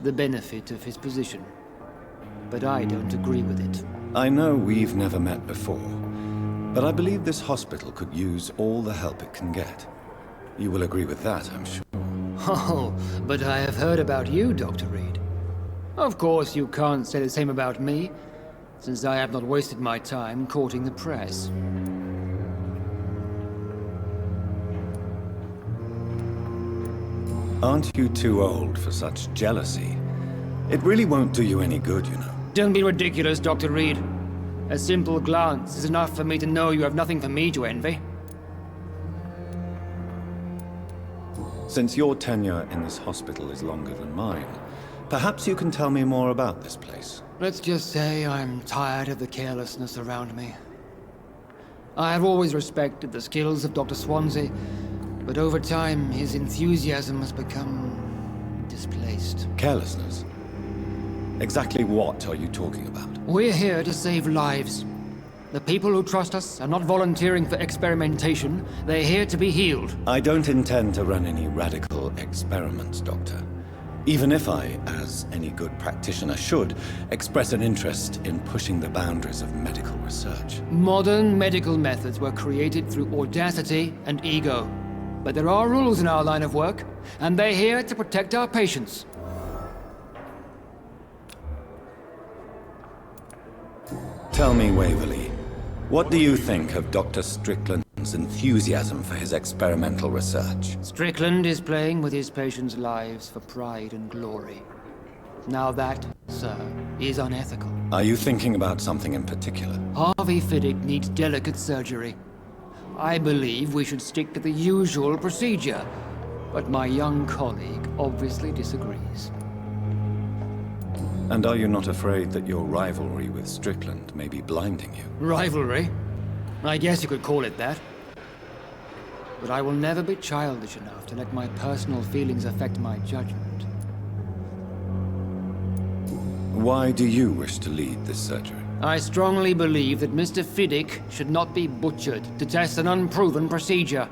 The benefit of his position. But I don't agree with it. I know we've never met before, but I believe this hospital could use all the help it can get. You will agree with that, I'm sure. Oh, but I have heard about you, Dr. Reed. Of course, you can't say the same about me. since I have not wasted my time courting the press. Aren't you too old for such jealousy? It really won't do you any good, you know. Don't be ridiculous, Dr. Reed. A simple glance is enough for me to know you have nothing for me to envy. Since your tenure in this hospital is longer than mine, perhaps you can tell me more about this place. Let's just say I'm tired of the carelessness around me. I have always respected the skills of Dr. Swansea, but over time his enthusiasm has become displaced. Carelessness? Exactly what are you talking about? We're here to save lives. The people who trust us are not volunteering for experimentation. They're here to be healed. I don't intend to run any radical experiments, Doctor. Even if I, as any good practitioner should, express an interest in pushing the boundaries of medical research. Modern medical methods were created through audacity and ego. But there are rules in our line of work, and they're here to protect our patients. Tell me, Waverly, what do you think of Dr. Strickland's enthusiasm for his experimental research? Strickland is playing with his patients' lives for pride and glory. Now that, sir, is unethical. Are you thinking about something in particular? Harvey Fiddick needs delicate surgery. I believe we should stick to the usual procedure, but my young colleague obviously disagrees. And are you not afraid that your rivalry with Strickland may be blinding you? Rivalry? I guess you could call it that. But I will never be childish enough to let my personal feelings affect my judgment. Why do you wish to lead this surgery? I strongly believe that Mr. Fiddick should not be butchered to test an unproven procedure.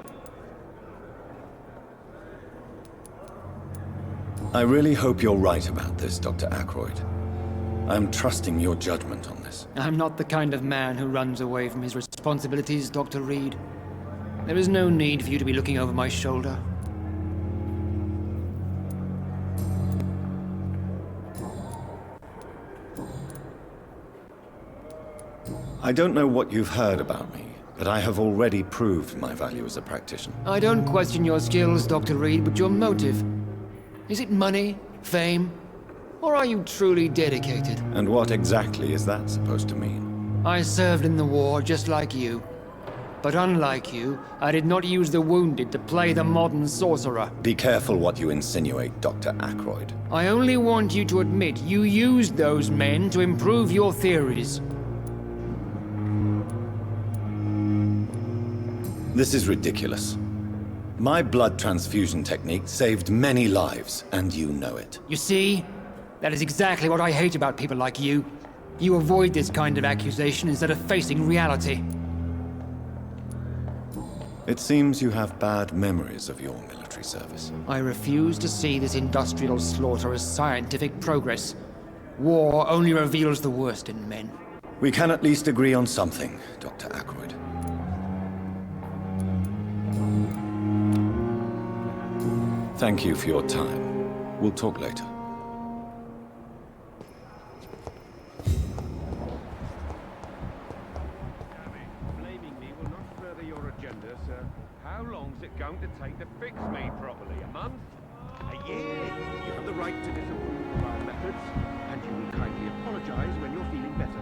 I really hope you're right about this, Dr. Ackroyd. I'm trusting your judgment on this. I'm not the kind of man who runs away from his responsibilities, Dr. Reed. There is no need for you to be looking over my shoulder. I don't know what you've heard about me, but I have already proved my value as a practitioner. I don't question your skills, Dr. Reed, but your motive. Is it money, fame, or are you truly dedicated? And what exactly is that supposed to mean? I served in the war just like you. But unlike you, I did not use the wounded to play the modern sorcerer. Be careful what you insinuate, Dr. Ackroyd. I only want you to admit you used those men to improve your theories. This is ridiculous. My blood transfusion technique saved many lives, and you know it. You see? That is exactly what I hate about people like you. You avoid this kind of accusation instead of facing reality. It seems you have bad memories of your military service. I refuse to see this industrial slaughter as scientific progress. War only reveals the worst in men. We can at least agree on something, Dr. Ackroyd. Thank you for your time. We'll talk later. Blaming me will not further your agenda, sir. How long's it going to take to fix me properly? A month? A year? You have the right to disapprove of our methods, and you will kindly apologize when you're feeling better.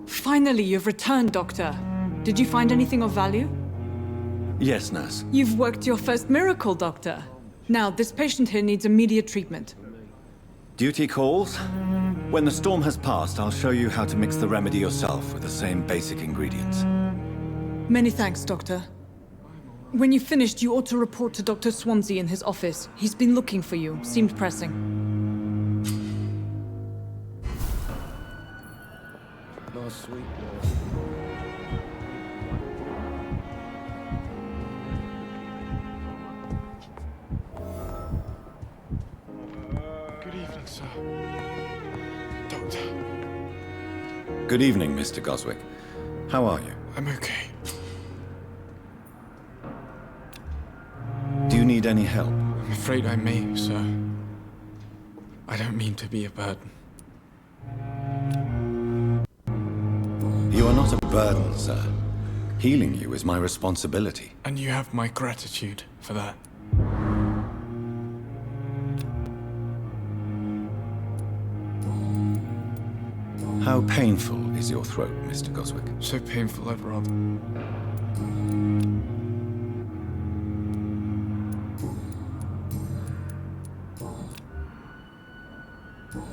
Finally, you've returned, Doctor. Did you find anything of value? Yes, nurse. You've worked your first miracle, Doctor. Now, this patient here needs immediate treatment. Duty calls? When the storm has passed, I'll show you how to mix the remedy yourself with the same basic ingredients. Many thanks, Doctor. When you've finished, you ought to report to Dr. Swansea in his office. He's been looking for you. Seemed pressing. My sweet Good evening, sir. Doctor. Good evening, Mr. Goswick. How are you? I'm okay. Do you need any help? I'm afraid I may, sir. I don't mean to be a burden. not a burden, sir. Healing you is my responsibility. And you have my gratitude for that. How painful is your throat, Mr. Goswick? So painful, I'd rather.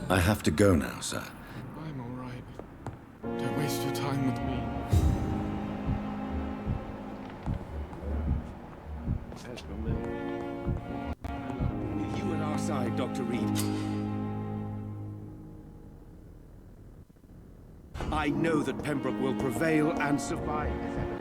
I have to go now, sir. I'm alright. Don't waste your time with me. With you at our side, Dr. Reed. I know that Pembroke will prevail and survive this epidemic.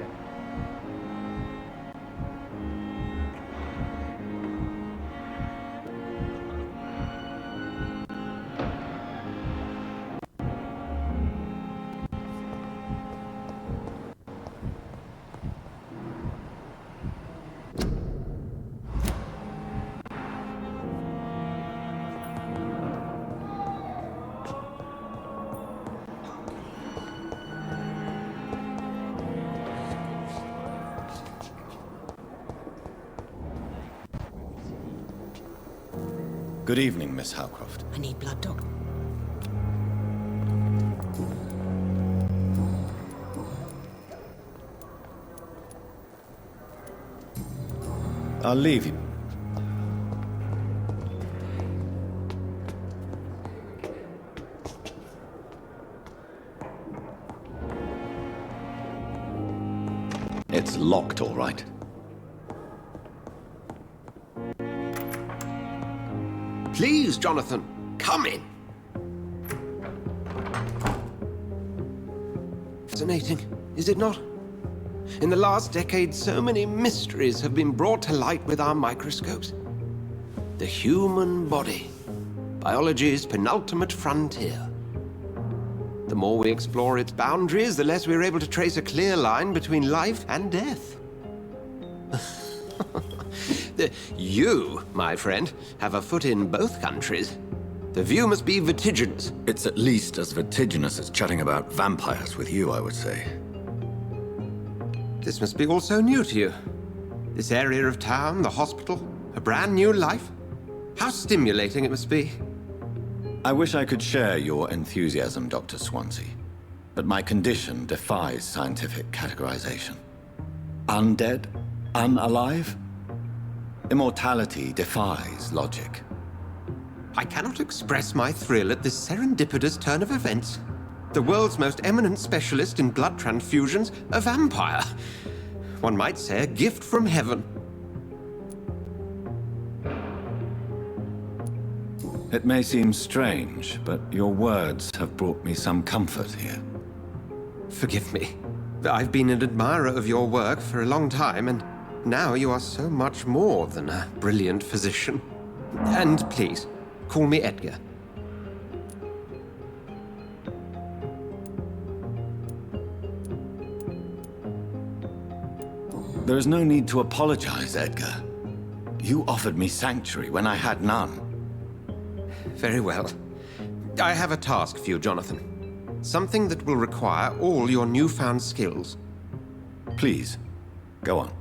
Good evening, Miss Howcroft. I need blood, Doc. I'll leave you. It's locked, all right. Please, Jonathan, come in. Fascinating, is it not? In the last decade, so many mysteries have been brought to light with our microscopes. The human body, biology's penultimate frontier. The more we explore its boundaries, the less we're able to trace a clear line between life and death. You, my friend, have a foot in both countries. The view must be vertiginous. It's at least as vertiginous as chatting about vampires with you, I would say. This must be all so new to you. This area of town, the hospital, a brand new life. How stimulating it must be. I wish I could share your enthusiasm, Dr. Swansea, but my condition defies scientific categorization. Undead? Unalive? Immortality defies logic. I cannot express my thrill at this serendipitous turn of events. The world's most eminent specialist in blood transfusions, a vampire. One might say a gift from heaven. It may seem strange, but your words have brought me some comfort here. Forgive me. I've been an admirer of your work for a long time, and now you are so much more than a brilliant physician. And please, call me Edgar. There is no need to apologize, Edgar. You offered me sanctuary when I had none. Very well. I have a task for you, Jonathan. Something that will require all your newfound skills. Please, go on.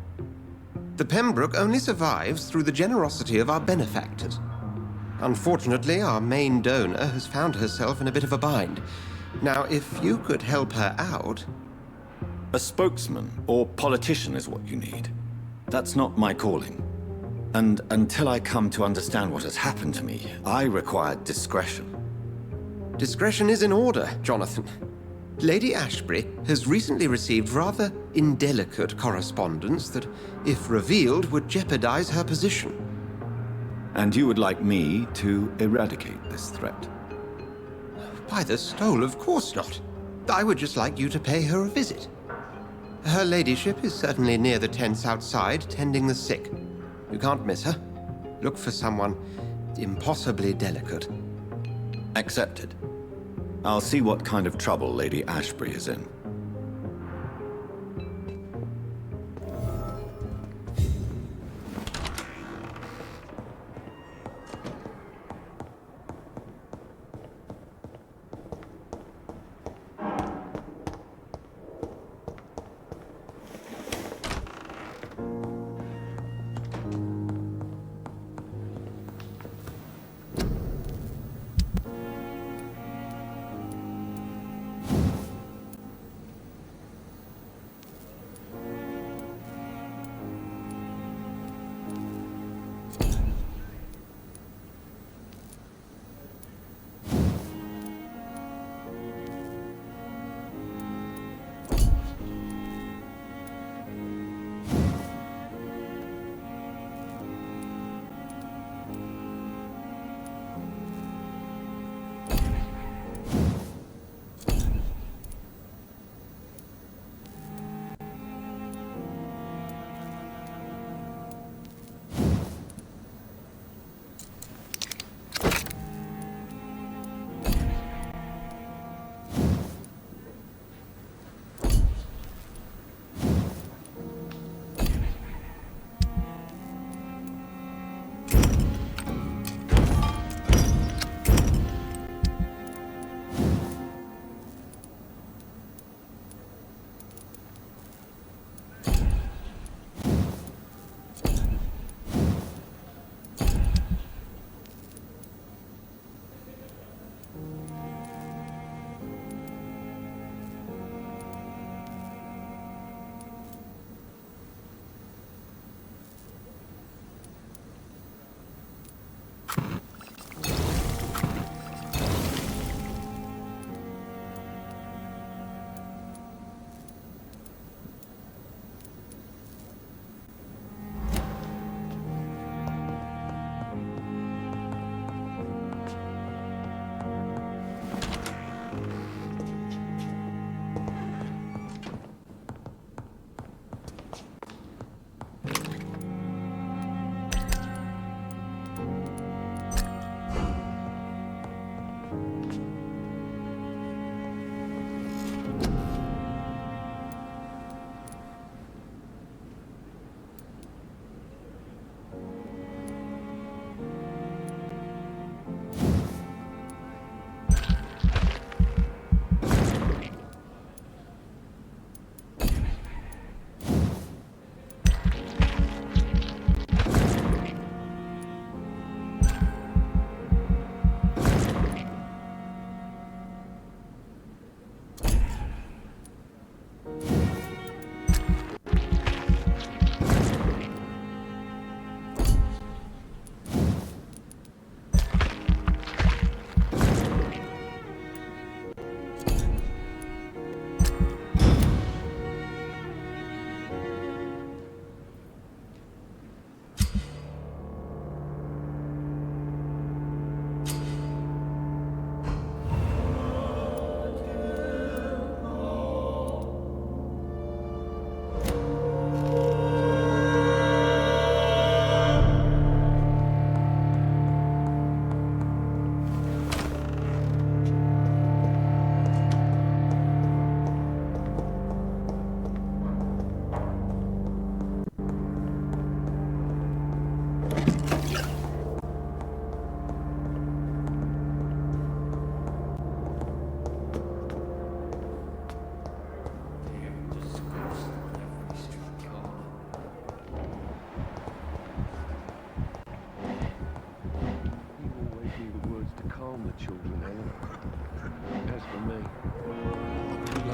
The Pembroke only survives through the generosity of our benefactors. Unfortunately, our main donor has found herself in a bit of a bind. Now, if you could help her out... A spokesman or politician is what you need. That's not my calling. And until I come to understand what has happened to me, I require discretion. Discretion is in order, Jonathan. Lady Ashbury has recently received rather indelicate correspondence that, if revealed, would jeopardize her position. And you would like me to eradicate this threat? By the stole, of course not. I would just like you to pay her a visit. Her ladyship is certainly near the tents outside, tending the sick. You can't miss her. Look for someone impossibly delicate. Accepted. I'll see what kind of trouble Lady Ashbury is in.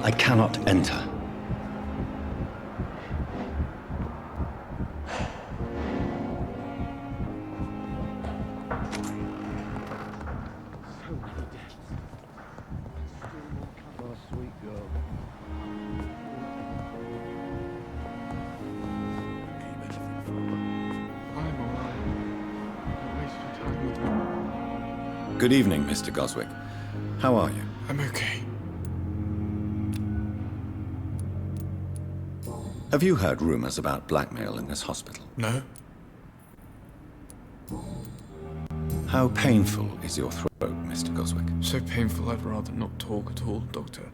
I cannot enter. Good evening, Mr. Goswick. How are you? I'm okay. Have you heard rumors about blackmail in this hospital? No. How painful is your throat, Mr. Goswick? So painful I'd rather not talk at all, Doctor.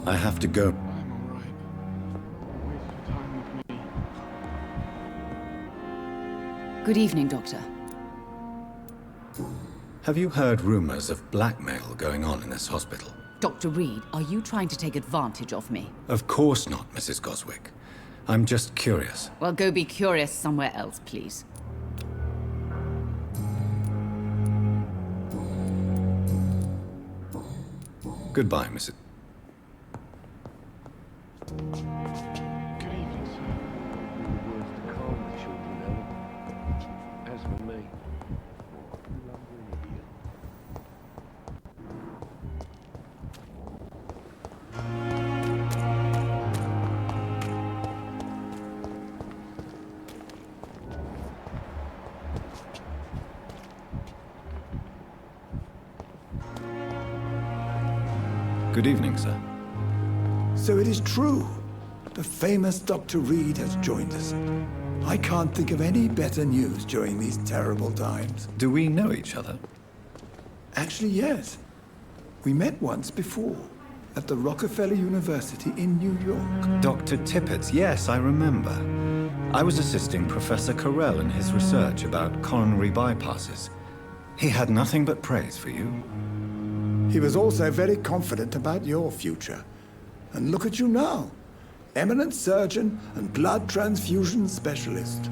I have to go. I'm all right. Waste your time with me. Good evening, Doctor. Have you heard rumors of blackmail going on in this hospital? Dr. Reed, are you trying to take advantage of me? Of course not, Mrs. Goswick. I'm just curious. Well, go be curious somewhere else, please. Goodbye, Mrs. Good evening, sir. Words to calm the children, Ellen. As for me, Good evening, sir. So it is true. The famous Dr. Reed has joined us. I can't think of any better news during these terrible times. Do we know each other? Actually, yes. We met once before, at the Rockefeller University in New York. Dr. Tippett, yes, I remember. I was assisting Professor Carell in his research about coronary bypasses. He had nothing but praise for you. He was also very confident about your future. And look at you now. Eminent surgeon and blood transfusion specialist.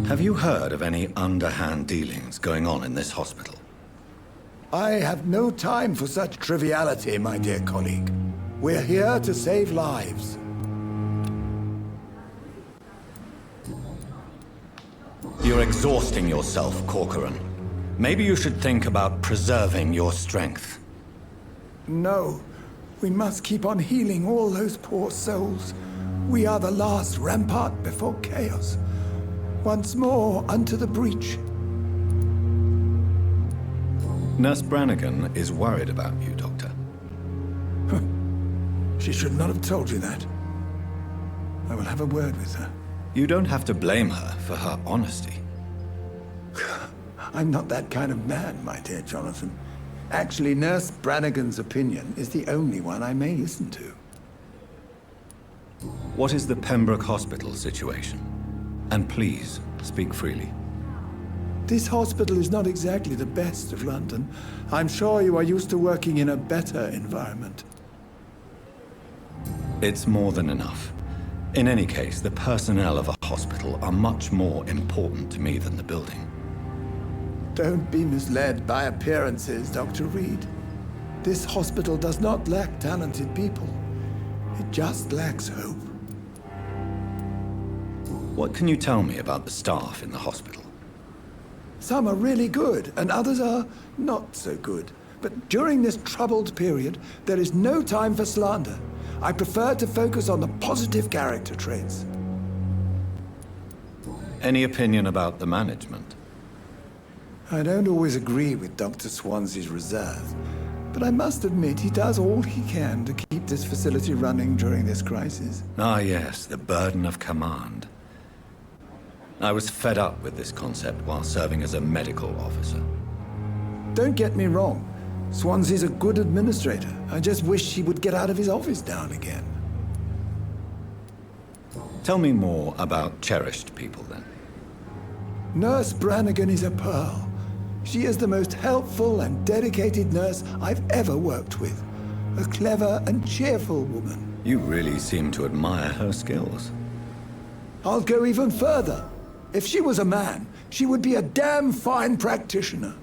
Have you heard of any underhand dealings going on in this hospital? I have no time for such triviality, my dear colleague. We're here to save lives. You're exhausting yourself, Corcoran. Maybe you should think about preserving your strength. No. We must keep on healing all those poor souls. We are the last rampart before chaos. Once more unto the breach. Nurse Brannigan is worried about you, Doctor. She should not have told you that. I will have a word with her. You don't have to blame her for her honesty. I'm not that kind of man, my dear Jonathan. Actually, Nurse Brannigan's opinion is the only one I may listen to. What is the Pembroke Hospital situation? And please, speak freely. This hospital is not exactly the best of London. I'm sure you are used to working in a better environment. It's more than enough. In any case, the personnel of a hospital are much more important to me than the building. Don't be misled by appearances, Dr. Reed. This hospital does not lack talented people. It just lacks hope. What can you tell me about the staff in the hospital? Some are really good, and others are not so good. But during this troubled period, there is no time for slander. I prefer to focus on the positive character traits. Any opinion about the management? I don't always agree with Dr. Swansea's reserve, but I must admit he does all he can to keep this facility running during this crisis. Ah, yes, the burden of command. I was fed up with this concept while serving as a medical officer. Don't get me wrong. Swansea's a good administrator. I just wish he would get out of his office now and again. Tell me more about cherished people, then. Nurse Brannigan is a pearl. She is the most helpful and dedicated nurse I've ever worked with. A clever and cheerful woman. You really seem to admire her skills. I'll go even further. If she was a man, she would be a damn fine practitioner.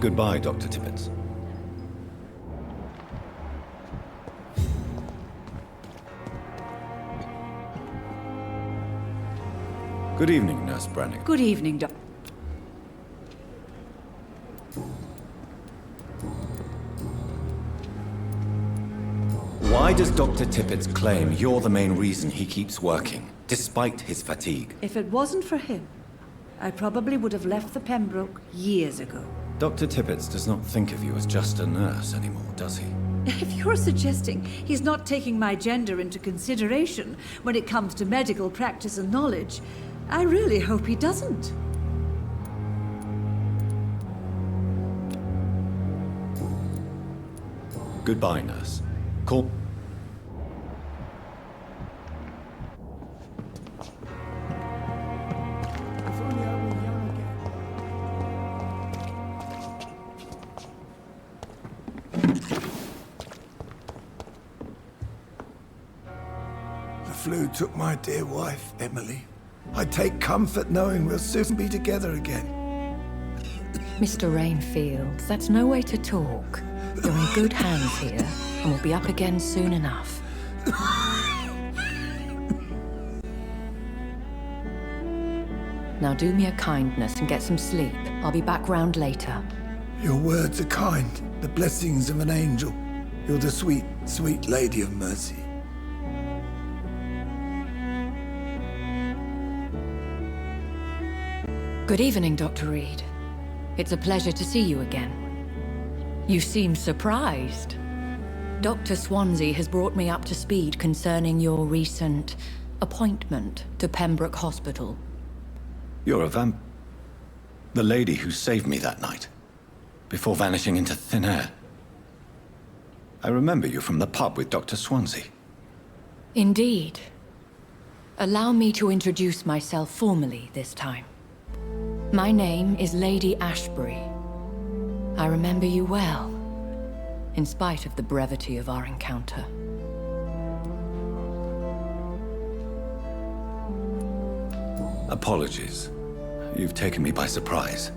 Goodbye, Dr. Tippett. Good evening, Nurse Brannigan. Good evening, Doctor. Why does Dr. Tippett claim you're the main reason he keeps working, despite his fatigue? If it wasn't for him, I probably would have left the Pembroke years ago. Dr. Tippett does not think of you as just a nurse anymore, does he? If you're suggesting he's not taking my gender into consideration when it comes to medical practice and knowledge, I really hope he doesn't. Goodbye, nurse. Call... The flu took my dear wife, Emily. I take comfort knowing we'll soon be together again. Mr. Rainfield, that's no way to talk. You're in good hands here, and we'll be up again soon enough. Now do me a kindness and get some sleep. I'll be back round later. Your words are kind, the blessings of an angel. You're the sweet, sweet Lady of Mercy. Good evening, Dr. Reed. It's a pleasure to see you again. You seem surprised. Dr. Swansea has brought me up to speed concerning your recent appointment to Pembroke Hospital. You're a the lady who saved me that night, before vanishing into thin air. I remember you from the pub with Dr. Swansea. Indeed. Allow me to introduce myself formally this time. My name is Lady Ashbury. I remember you well, in spite of the brevity of our encounter. Apologies. You've taken me by surprise.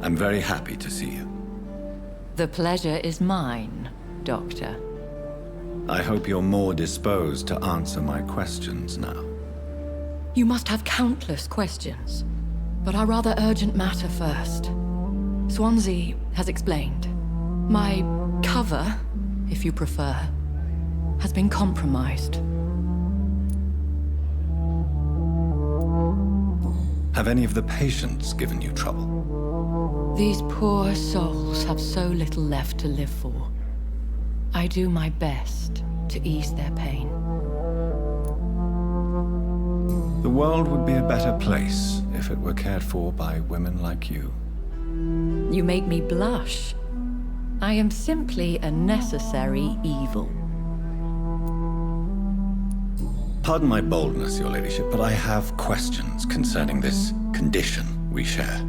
I'm very happy to see you. The pleasure is mine, Doctor. I hope you're more disposed to answer my questions now. You must have countless questions, but our rather urgent matter first. Swansea has explained. My cover, if you prefer, has been compromised. Have any of the patients given you trouble? These poor souls have so little left to live for. I do my best to ease their pain. The world would be a better place if it were cared for by women like you. You make me blush. I am simply a necessary evil. Pardon my boldness, Your Ladyship, but I have questions concerning this condition we share.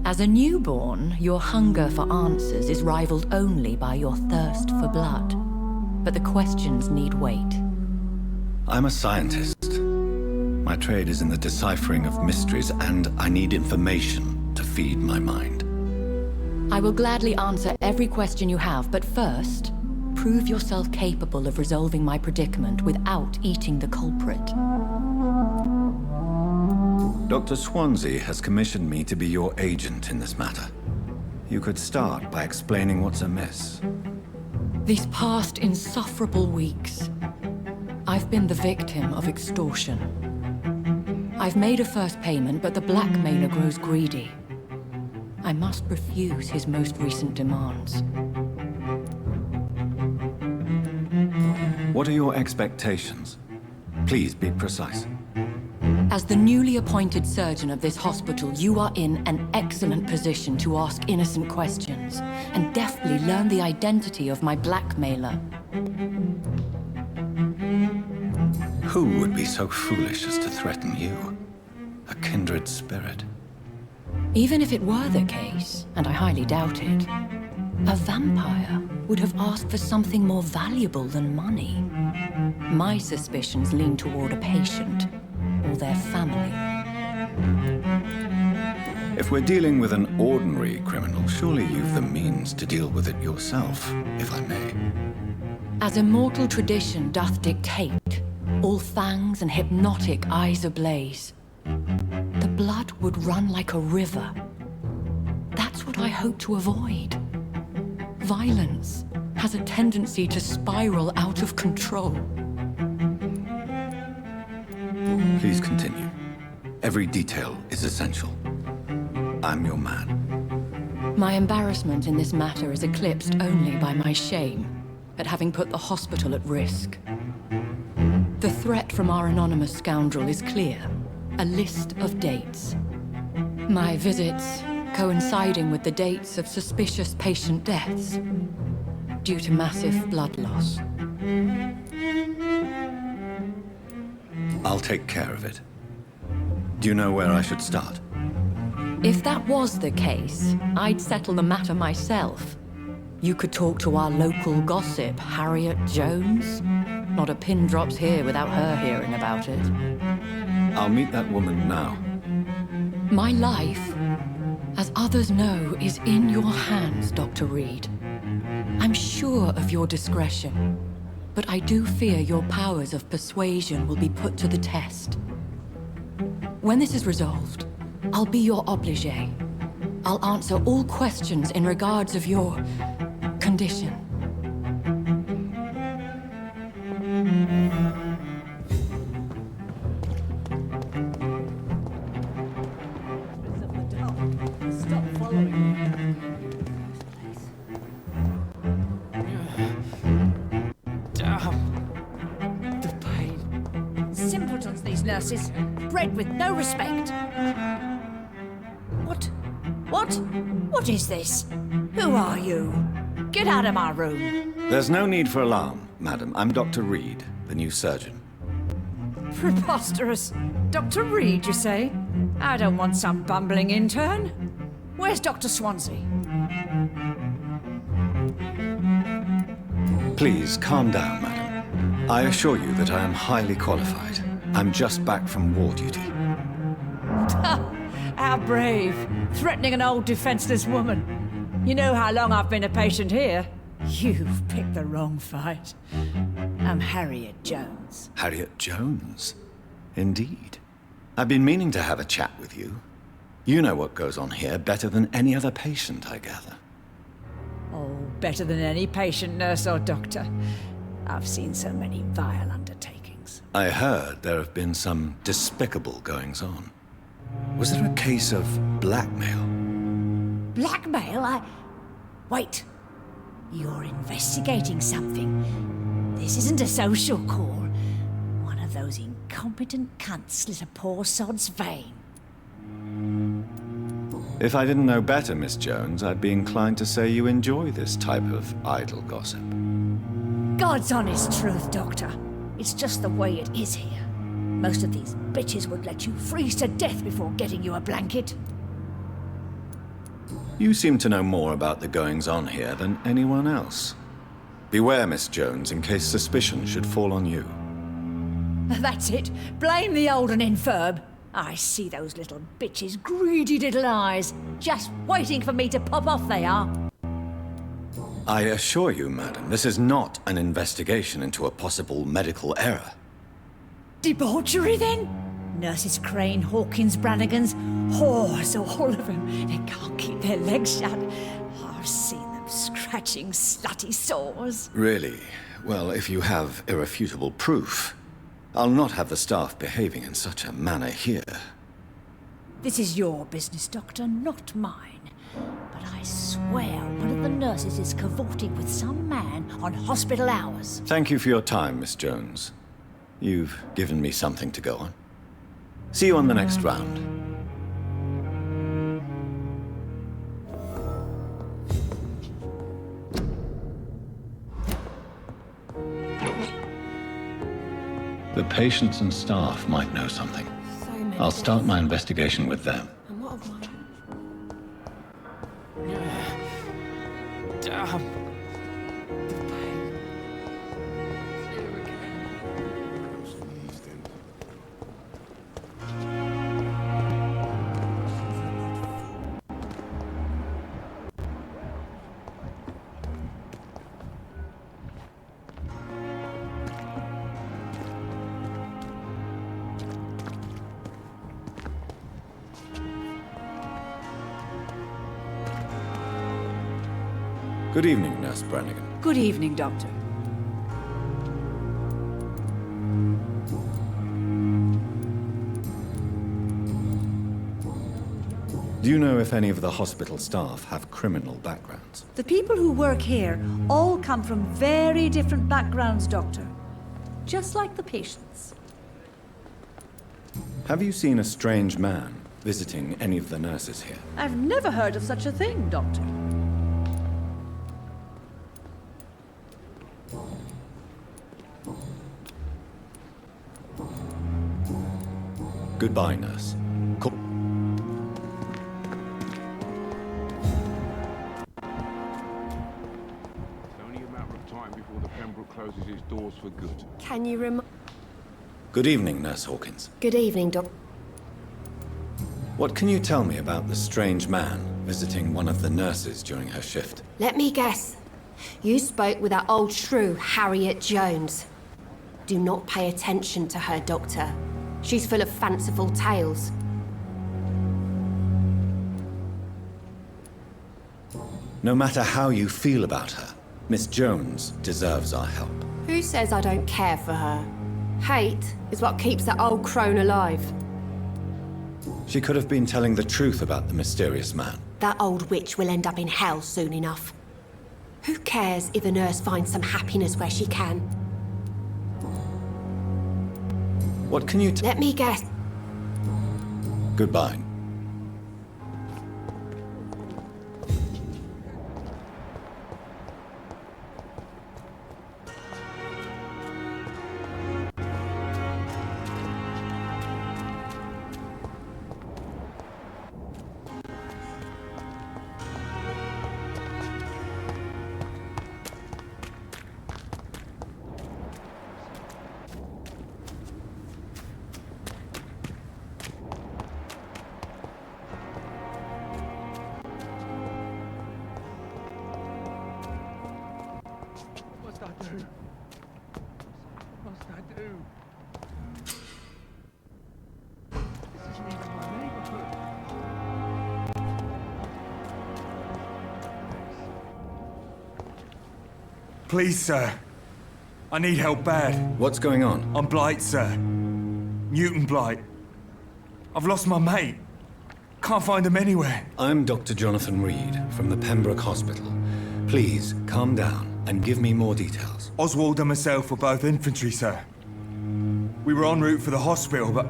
As a newborn, your hunger for answers is rivaled only by your thirst for blood. But the questions need weight. I'm a scientist. My trade is in the deciphering of mysteries, and I need information to feed my mind. I will gladly answer every question you have, but first, prove yourself capable of resolving my predicament without eating the culprit. Dr. Swansea has commissioned me to be your agent in this matter. You could start by explaining what's amiss. These past insufferable weeks, I've been the victim of extortion. I've made a first payment, but the blackmailer grows greedy. I must refuse his most recent demands. What are your expectations? Please be precise. As the newly appointed surgeon of this hospital, you are in an excellent position to ask innocent questions and deftly learn the identity of my blackmailer. Who would be so foolish as to threaten you? A kindred spirit. Even if it were the case, and I highly doubt it, a vampire would have asked for something more valuable than money. My suspicions lean toward a patient or their family. If we're dealing with an ordinary criminal, surely you've the means to deal with it yourself, if I may. As immortal tradition doth dictate, all fangs and hypnotic eyes ablaze, the blood would run like a river. That's what I hope to avoid. Violence has a tendency to spiral out of control. Please continue. Every detail is essential. I'm your man. My embarrassment in this matter is eclipsed only by my shame at having put the hospital at risk. The threat from our anonymous scoundrel is clear. A list of dates. My visits coinciding with the dates of suspicious patient deaths due to massive blood loss. I'll take care of it. Do you know where I should start? If that was the case, I'd settle the matter myself. You could talk to our local gossip, Harriet Jones. Not a pin drops here without her hearing about it. I'll meet that woman now. My life, as others know, is in your hands, Dr. Reed. I'm sure of your discretion, but I do fear your powers of persuasion will be put to the test. When this is resolved, I'll be your obligé. I'll answer all questions in regards of your condition. Stop following me. The pain. Simpletons, these nurses. Bred with no respect. What is this? Who are you? Get out of my room. There's no need for alarm, madam. I'm Dr. Reed, the new surgeon. Preposterous. Dr. Reed, you say? I don't want some bumbling intern. Where's Dr. Swansea? Please, calm down, madam. I assure you that I am highly qualified. I'm just back from war duty. How brave. Threatening an old defenseless woman. You know how long I've been a patient here? You've picked the wrong fight. I'm Harriet Jones. Harriet Jones? Indeed. I've been meaning to have a chat with you. You know what goes on here better than any other patient, I gather. Oh, better than any patient, nurse or doctor. I've seen so many vile undertakings. I heard there have been some despicable goings-on. Was there a case of blackmail? Blackmail? Wait. You're investigating something. This isn't a social call. One of those incompetent cunts slit a poor sod's vein. If I didn't know better, Miss Jones, I'd be inclined to say you enjoy this type of idle gossip. God's honest truth, Doctor. It's just the way it is here. Most of these bitches would let you freeze to death before getting you a blanket. You seem to know more about the goings-on here than anyone else. Beware, Miss Jones, in case suspicion should fall on you. That's it. Blame the old and infirm. I see those little bitches' greedy little eyes. Just waiting for me to pop off, they are. I assure you, madam, this is not an investigation into a possible medical error. Debauchery, then? Nurses Crane, Hawkins, Brannigans, whores, all of them. They can't keep their legs shut. I've seen them scratching slutty sores. Really? Well, if you have irrefutable proof, I'll not have the staff behaving in such a manner here. This is your business, Doctor, not mine. But I swear one of the nurses is cavorting with some man on hospital hours. Thank you for your time, Miss Jones. You've given me something to go on. See you on the next round. The patients and staff might know something. I'll start my investigation with them. And what of mine? Damn. Good evening, Nurse Brannigan. Good evening, Doctor. Do you know if any of the hospital staff have criminal backgrounds? The people who work here all come from very different backgrounds, Doctor. Just like the patients. Have you seen a strange man visiting any of the nurses here? I've never heard of such a thing, Doctor. Goodbye, nurse. Call It's only a matter of time before the Pembroke closes its doors for good. Can you remind... Good evening, Nurse Hawkins. Good evening, Doc. What can you tell me about the strange man visiting one of the nurses during her shift? Let me guess. You spoke with that old shrew, Harriet Jones. Do not pay attention to her, Doctor. She's full of fanciful tales. No matter how you feel about her, Miss Jones deserves our help. Who says I don't care for her? Hate is what keeps that old crone alive. She could have been telling the truth about the mysterious man. That old witch will end up in hell soon enough. Who cares if a nurse finds some happiness where she can? What can you Let me guess. Goodbye. Please, sir. I need help bad. What's going on? I'm Blight, sir. Newton Blight. I've lost my mate. Can't find him anywhere. I'm Dr. Jonathan Reed from the Pembroke Hospital. Please, calm down and give me more details. Oswald and myself were both infantry, sir. We were en route for the hospital, but...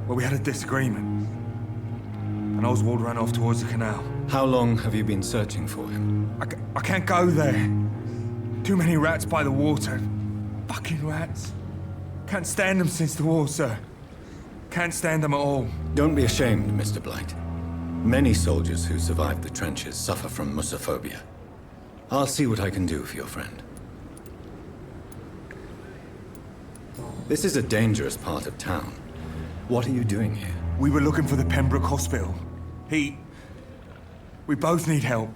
well, we had a disagreement. And Oswald ran off towards the canal. How long have you been searching for him? I can't go there. Too many rats by the water. Fucking rats. Can't stand them since the war, sir. Can't stand them at all. Don't be ashamed, Mr. Blight. Many soldiers who survived the trenches suffer from musophobia. I'll see what I can do for your friend. This is a dangerous part of town. What are you doing here? We were looking for the Pembroke Hospital. We both need help.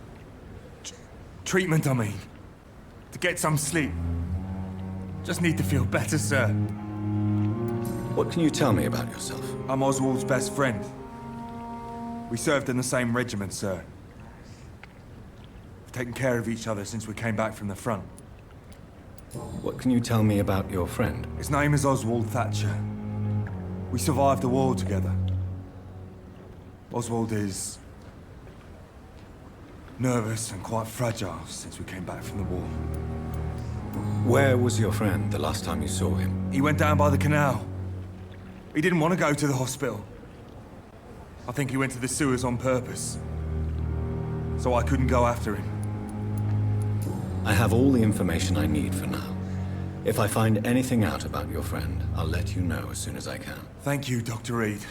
Treatment, I mean. To get some sleep. Just need to feel better, sir. What can you tell me about yourself? I'm Oswald's best friend. We served in the same regiment, sir. We've taken care of each other since we came back from the front. What can you tell me about your friend? His name is Oswald Thatcher. We survived the war together. Oswald is... nervous and quite fragile since we came back from the war. Where was your friend the last time you saw him? He went down by the canal. He didn't want to go to the hospital. I think he went to the sewers on purpose. So I couldn't go after him. I have all the information I need for now. If I find anything out about your friend, I'll let you know as soon as I can. Thank you, Dr. Reed.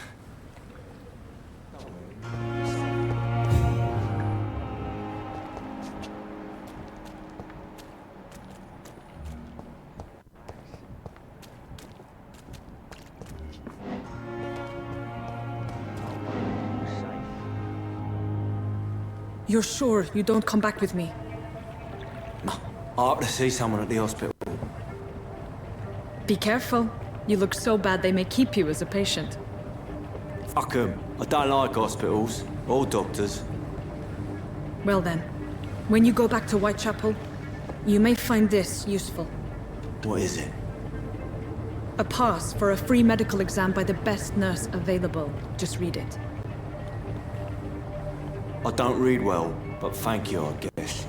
You're sure you don't come back with me? I have to see someone at the hospital. Be careful. You look so bad they may keep you as a patient. Fuck 'em. I don't like hospitals. Or doctors. Well then, when you go back to Whitechapel, you may find this useful. What is it? A pass for a free medical exam by the best nurse available. Just read it. I don't read well, but thank you, I guess.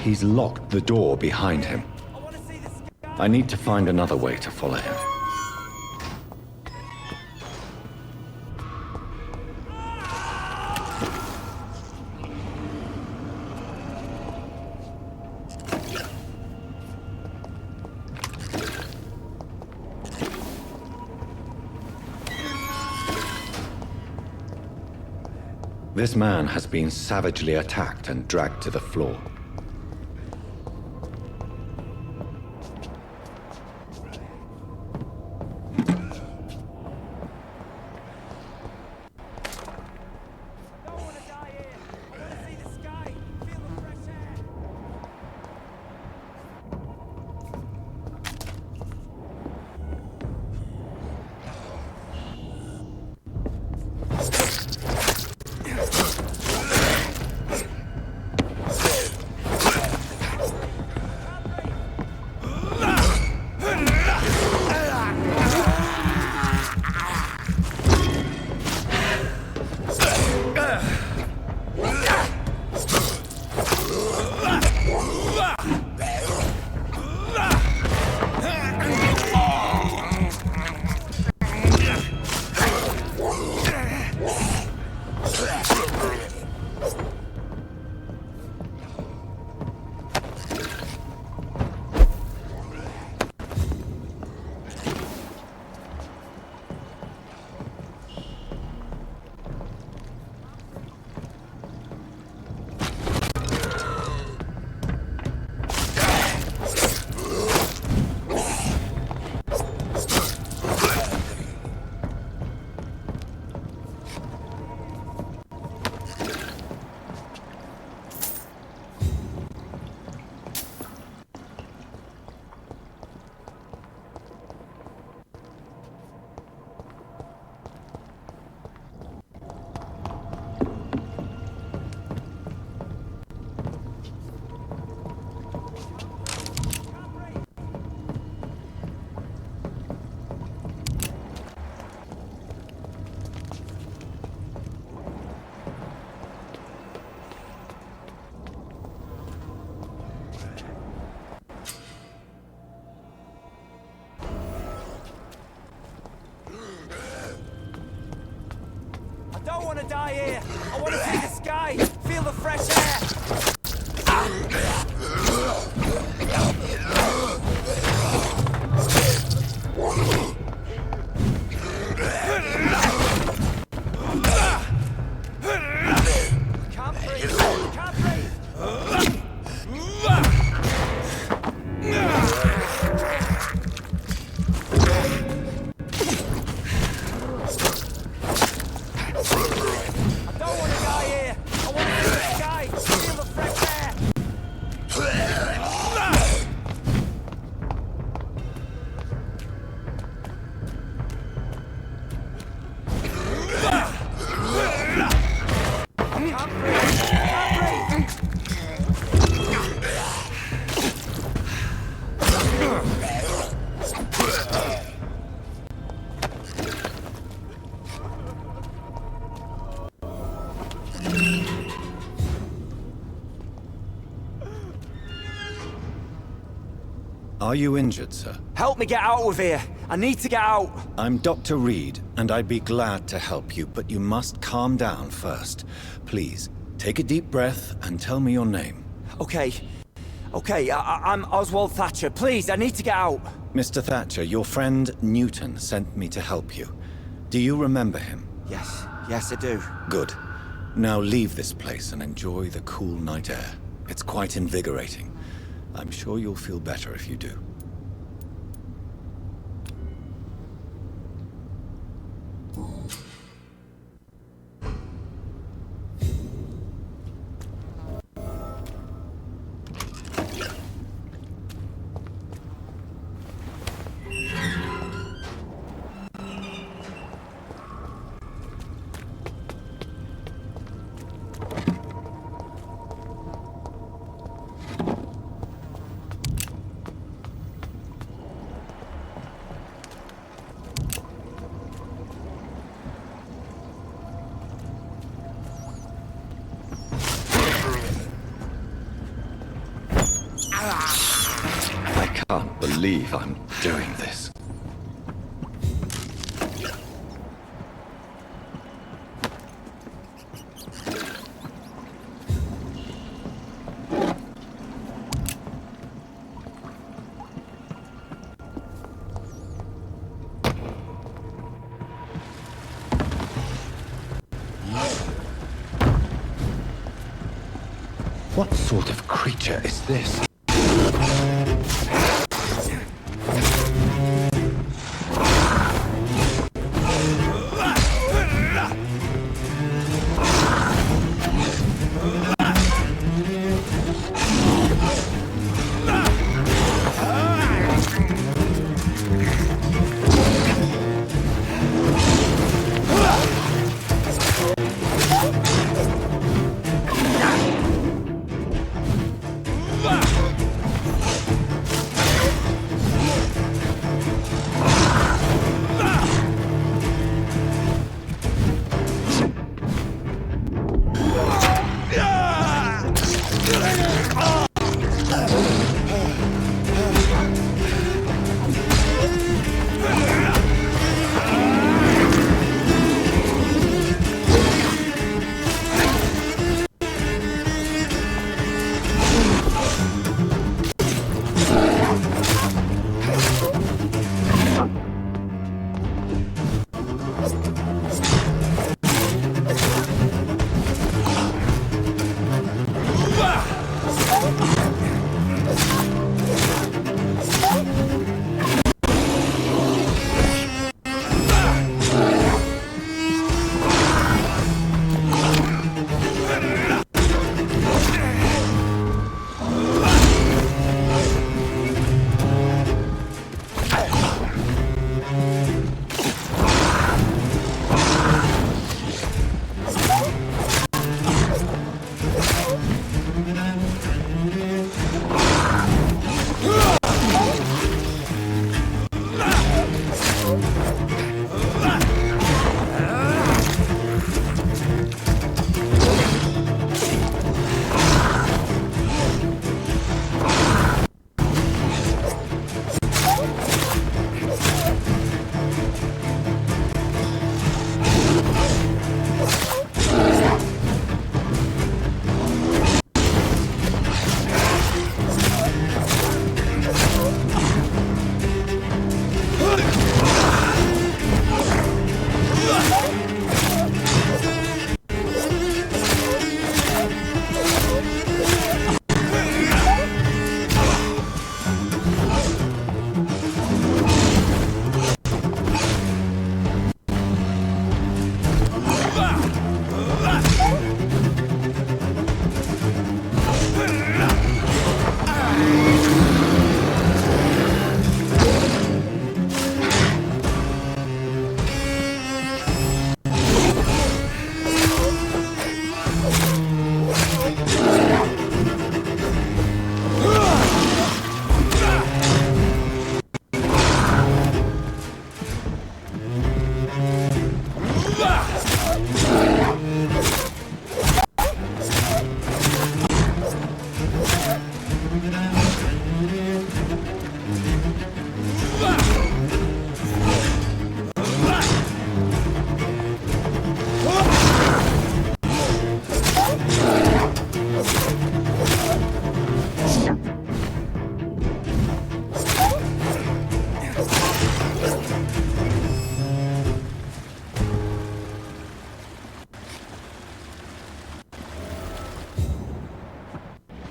He's locked the door behind him. I need to find another way to follow him. This man has been savagely attacked and dragged to the floor. I don't want to die here. I want to see the sky, feel the fresh air. Can't breathe. Can't breathe. Are you injured, sir? Help me get out of here. I need to get out. I'm Dr. Reed, and I'd be glad to help you, but you must calm down first. Please, take a deep breath and tell me your name. Okay. I'm Oswald Thatcher. Please, I need to get out. Mr. Thatcher, your friend Newton sent me to help you. Do you remember him? Yes, I do. Good. Now leave this place and enjoy the cool night air. It's quite invigorating. I'm sure you'll feel better if you do. I can't believe I'm doing this. What sort of creature is this?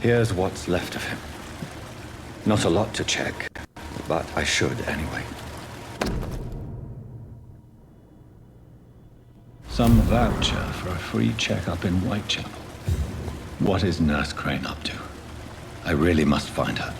Here's what's left of him. Not a lot to check, but I should anyway. Some voucher for a free checkup in Whitechapel. What is Nurse Crane up to? I really must find her.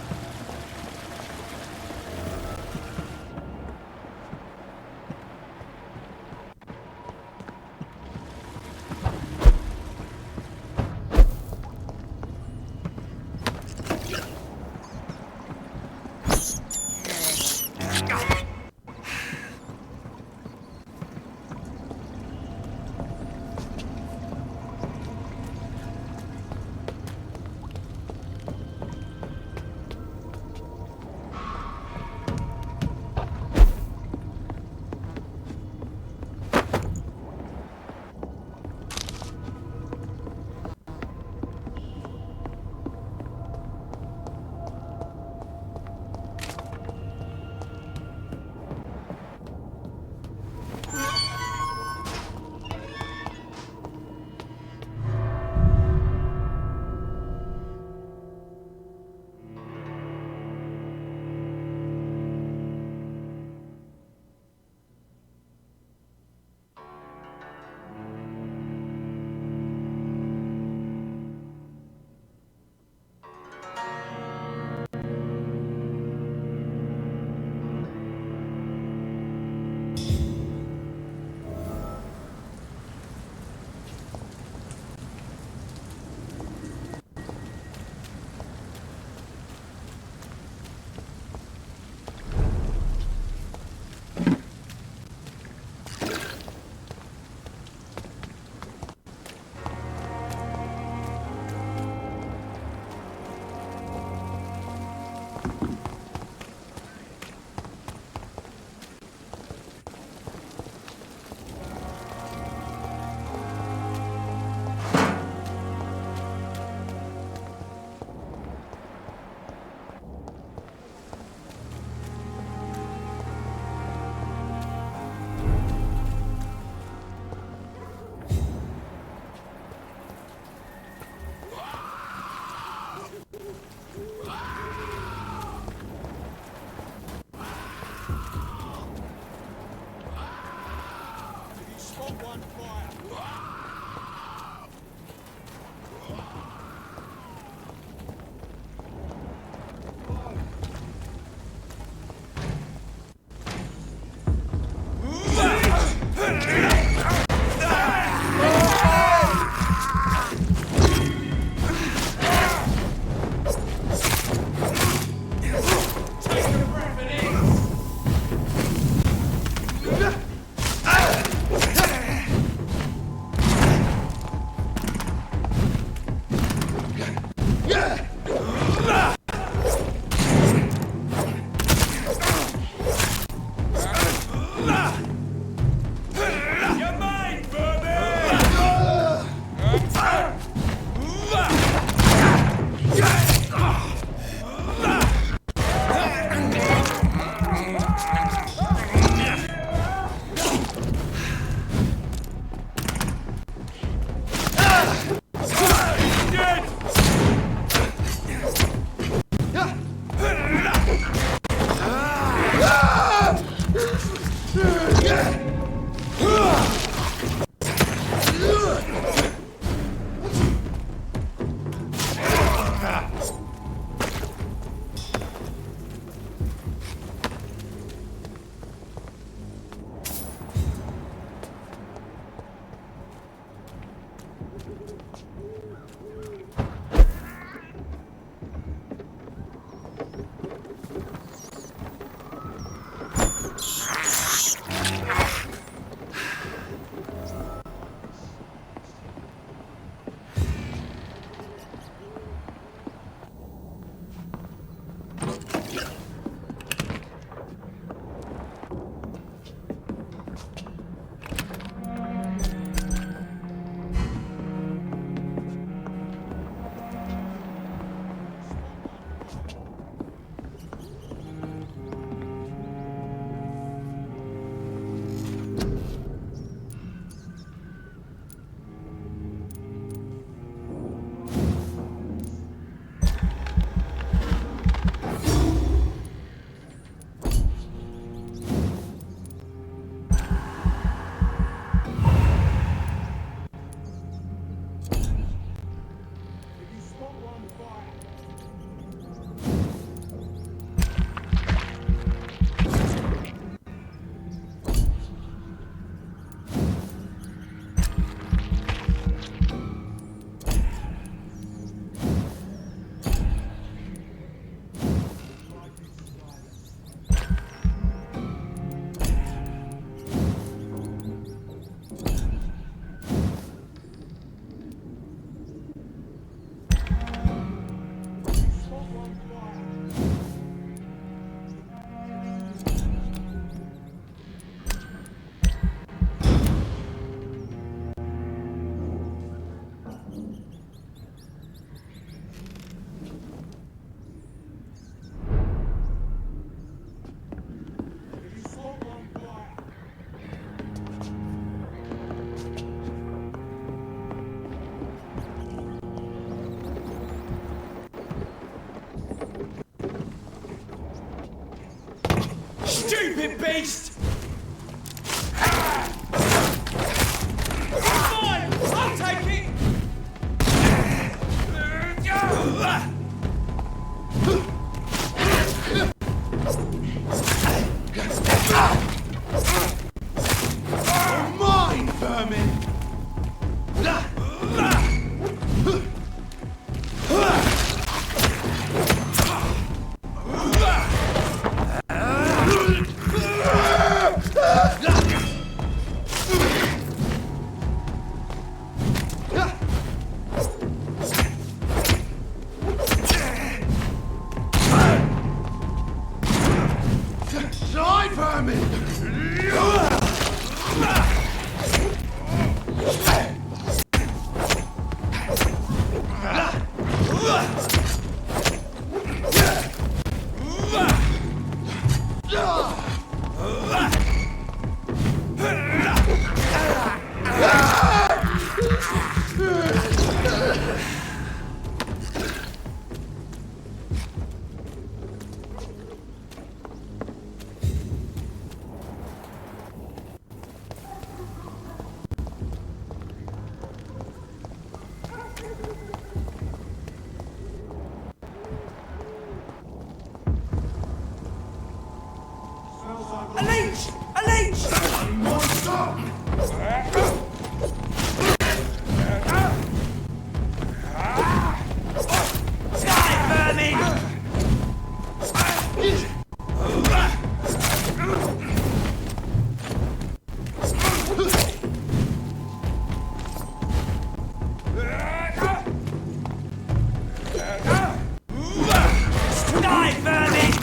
stupid beast! Fine! I'll take it! You're mine, vermin! Die, vermin! A leech! A leech! Die, vermin! Die, vermin!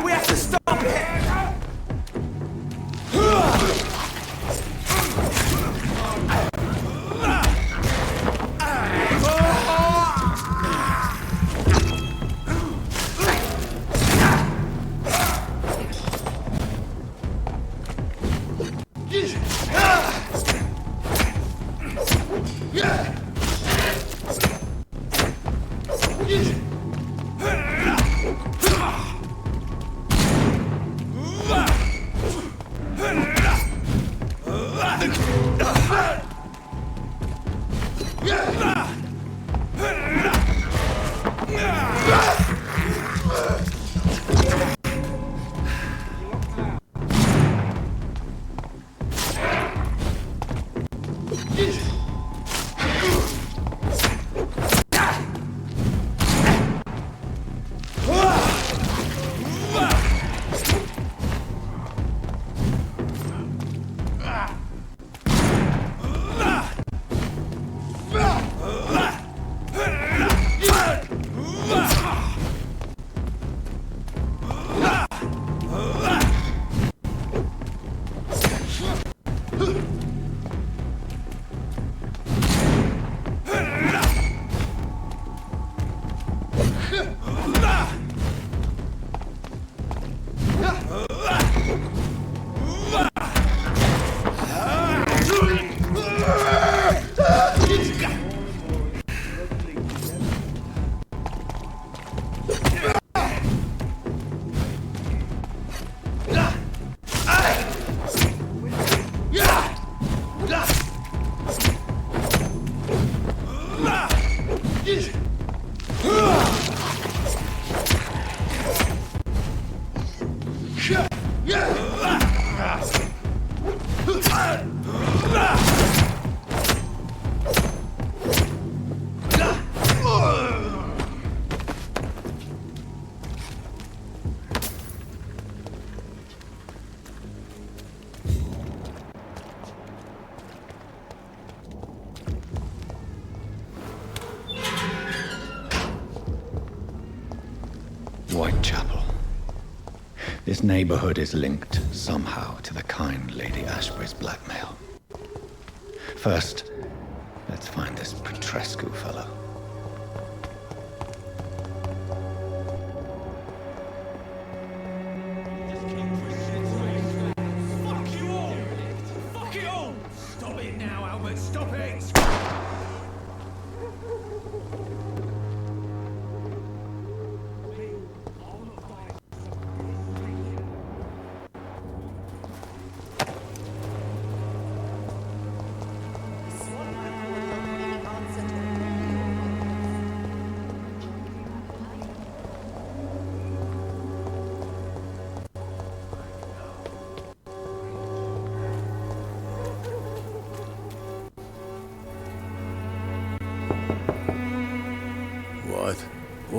We have to stop it! Whitechapel. This neighborhood is linked somehow to the kind Lady Ashbury's blackmail. First, let's find this Petrescu fellow. Fuck you all! Fuck it all! Stop it now, Albert! Stop it!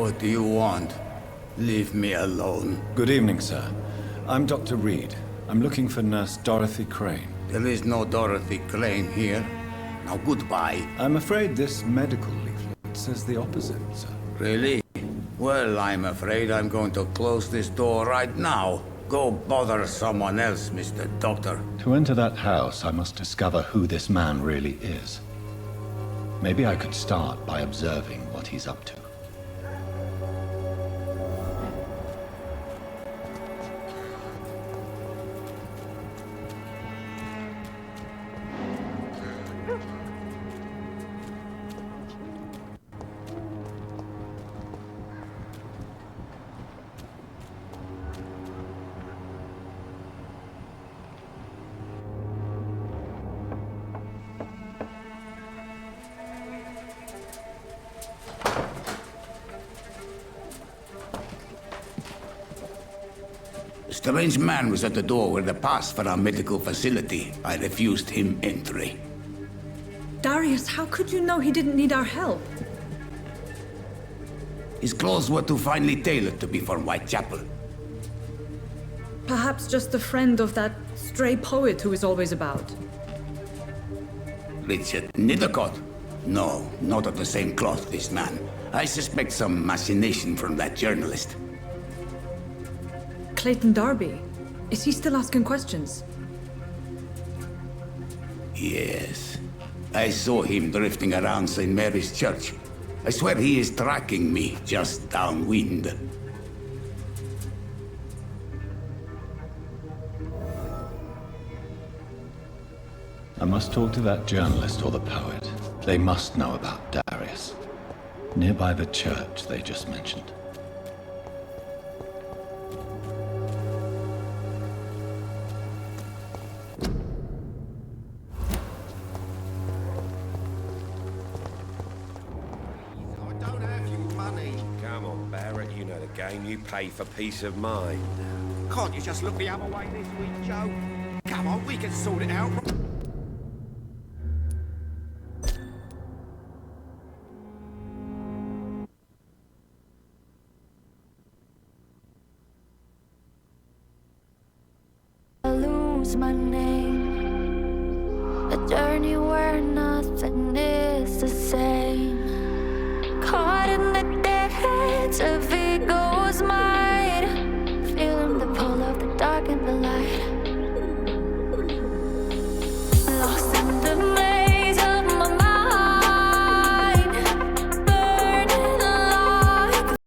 What do you want? Leave me alone. Good evening, sir. I'm Dr. Reed. I'm looking for Nurse Dorothy Crane. There is no Dorothy Crane here. Now goodbye. I'm afraid this medical leaflet says the opposite, sir. Really? Well, I'm afraid I'm going to close this door right now. Go bother someone else, Mr. Doctor. To enter that house, I must discover who this man really is. Maybe I could start by observing what he's up to. A strange man was at the door with a pass for our medical facility. I refused him entry. Darius, how could you know he didn't need our help? His clothes were too finely tailored to be for Whitechapel. Perhaps just a friend of that stray poet who is always about. Richard Nithercott? No, not of the same cloth, this man. I suspect some machination from that journalist. Clayton Darby. Is he still asking questions? Yes. I saw him drifting around St. Mary's Church. I swear he is tracking me just downwind. I must talk to that journalist or the poet. They must know about Darius. Nearby the church they just mentioned. Come on, Barrett, you know the game. You pay for peace of mind. Can't you just look the other way this week, Joe? Come on, we can sort it out. I lose my name.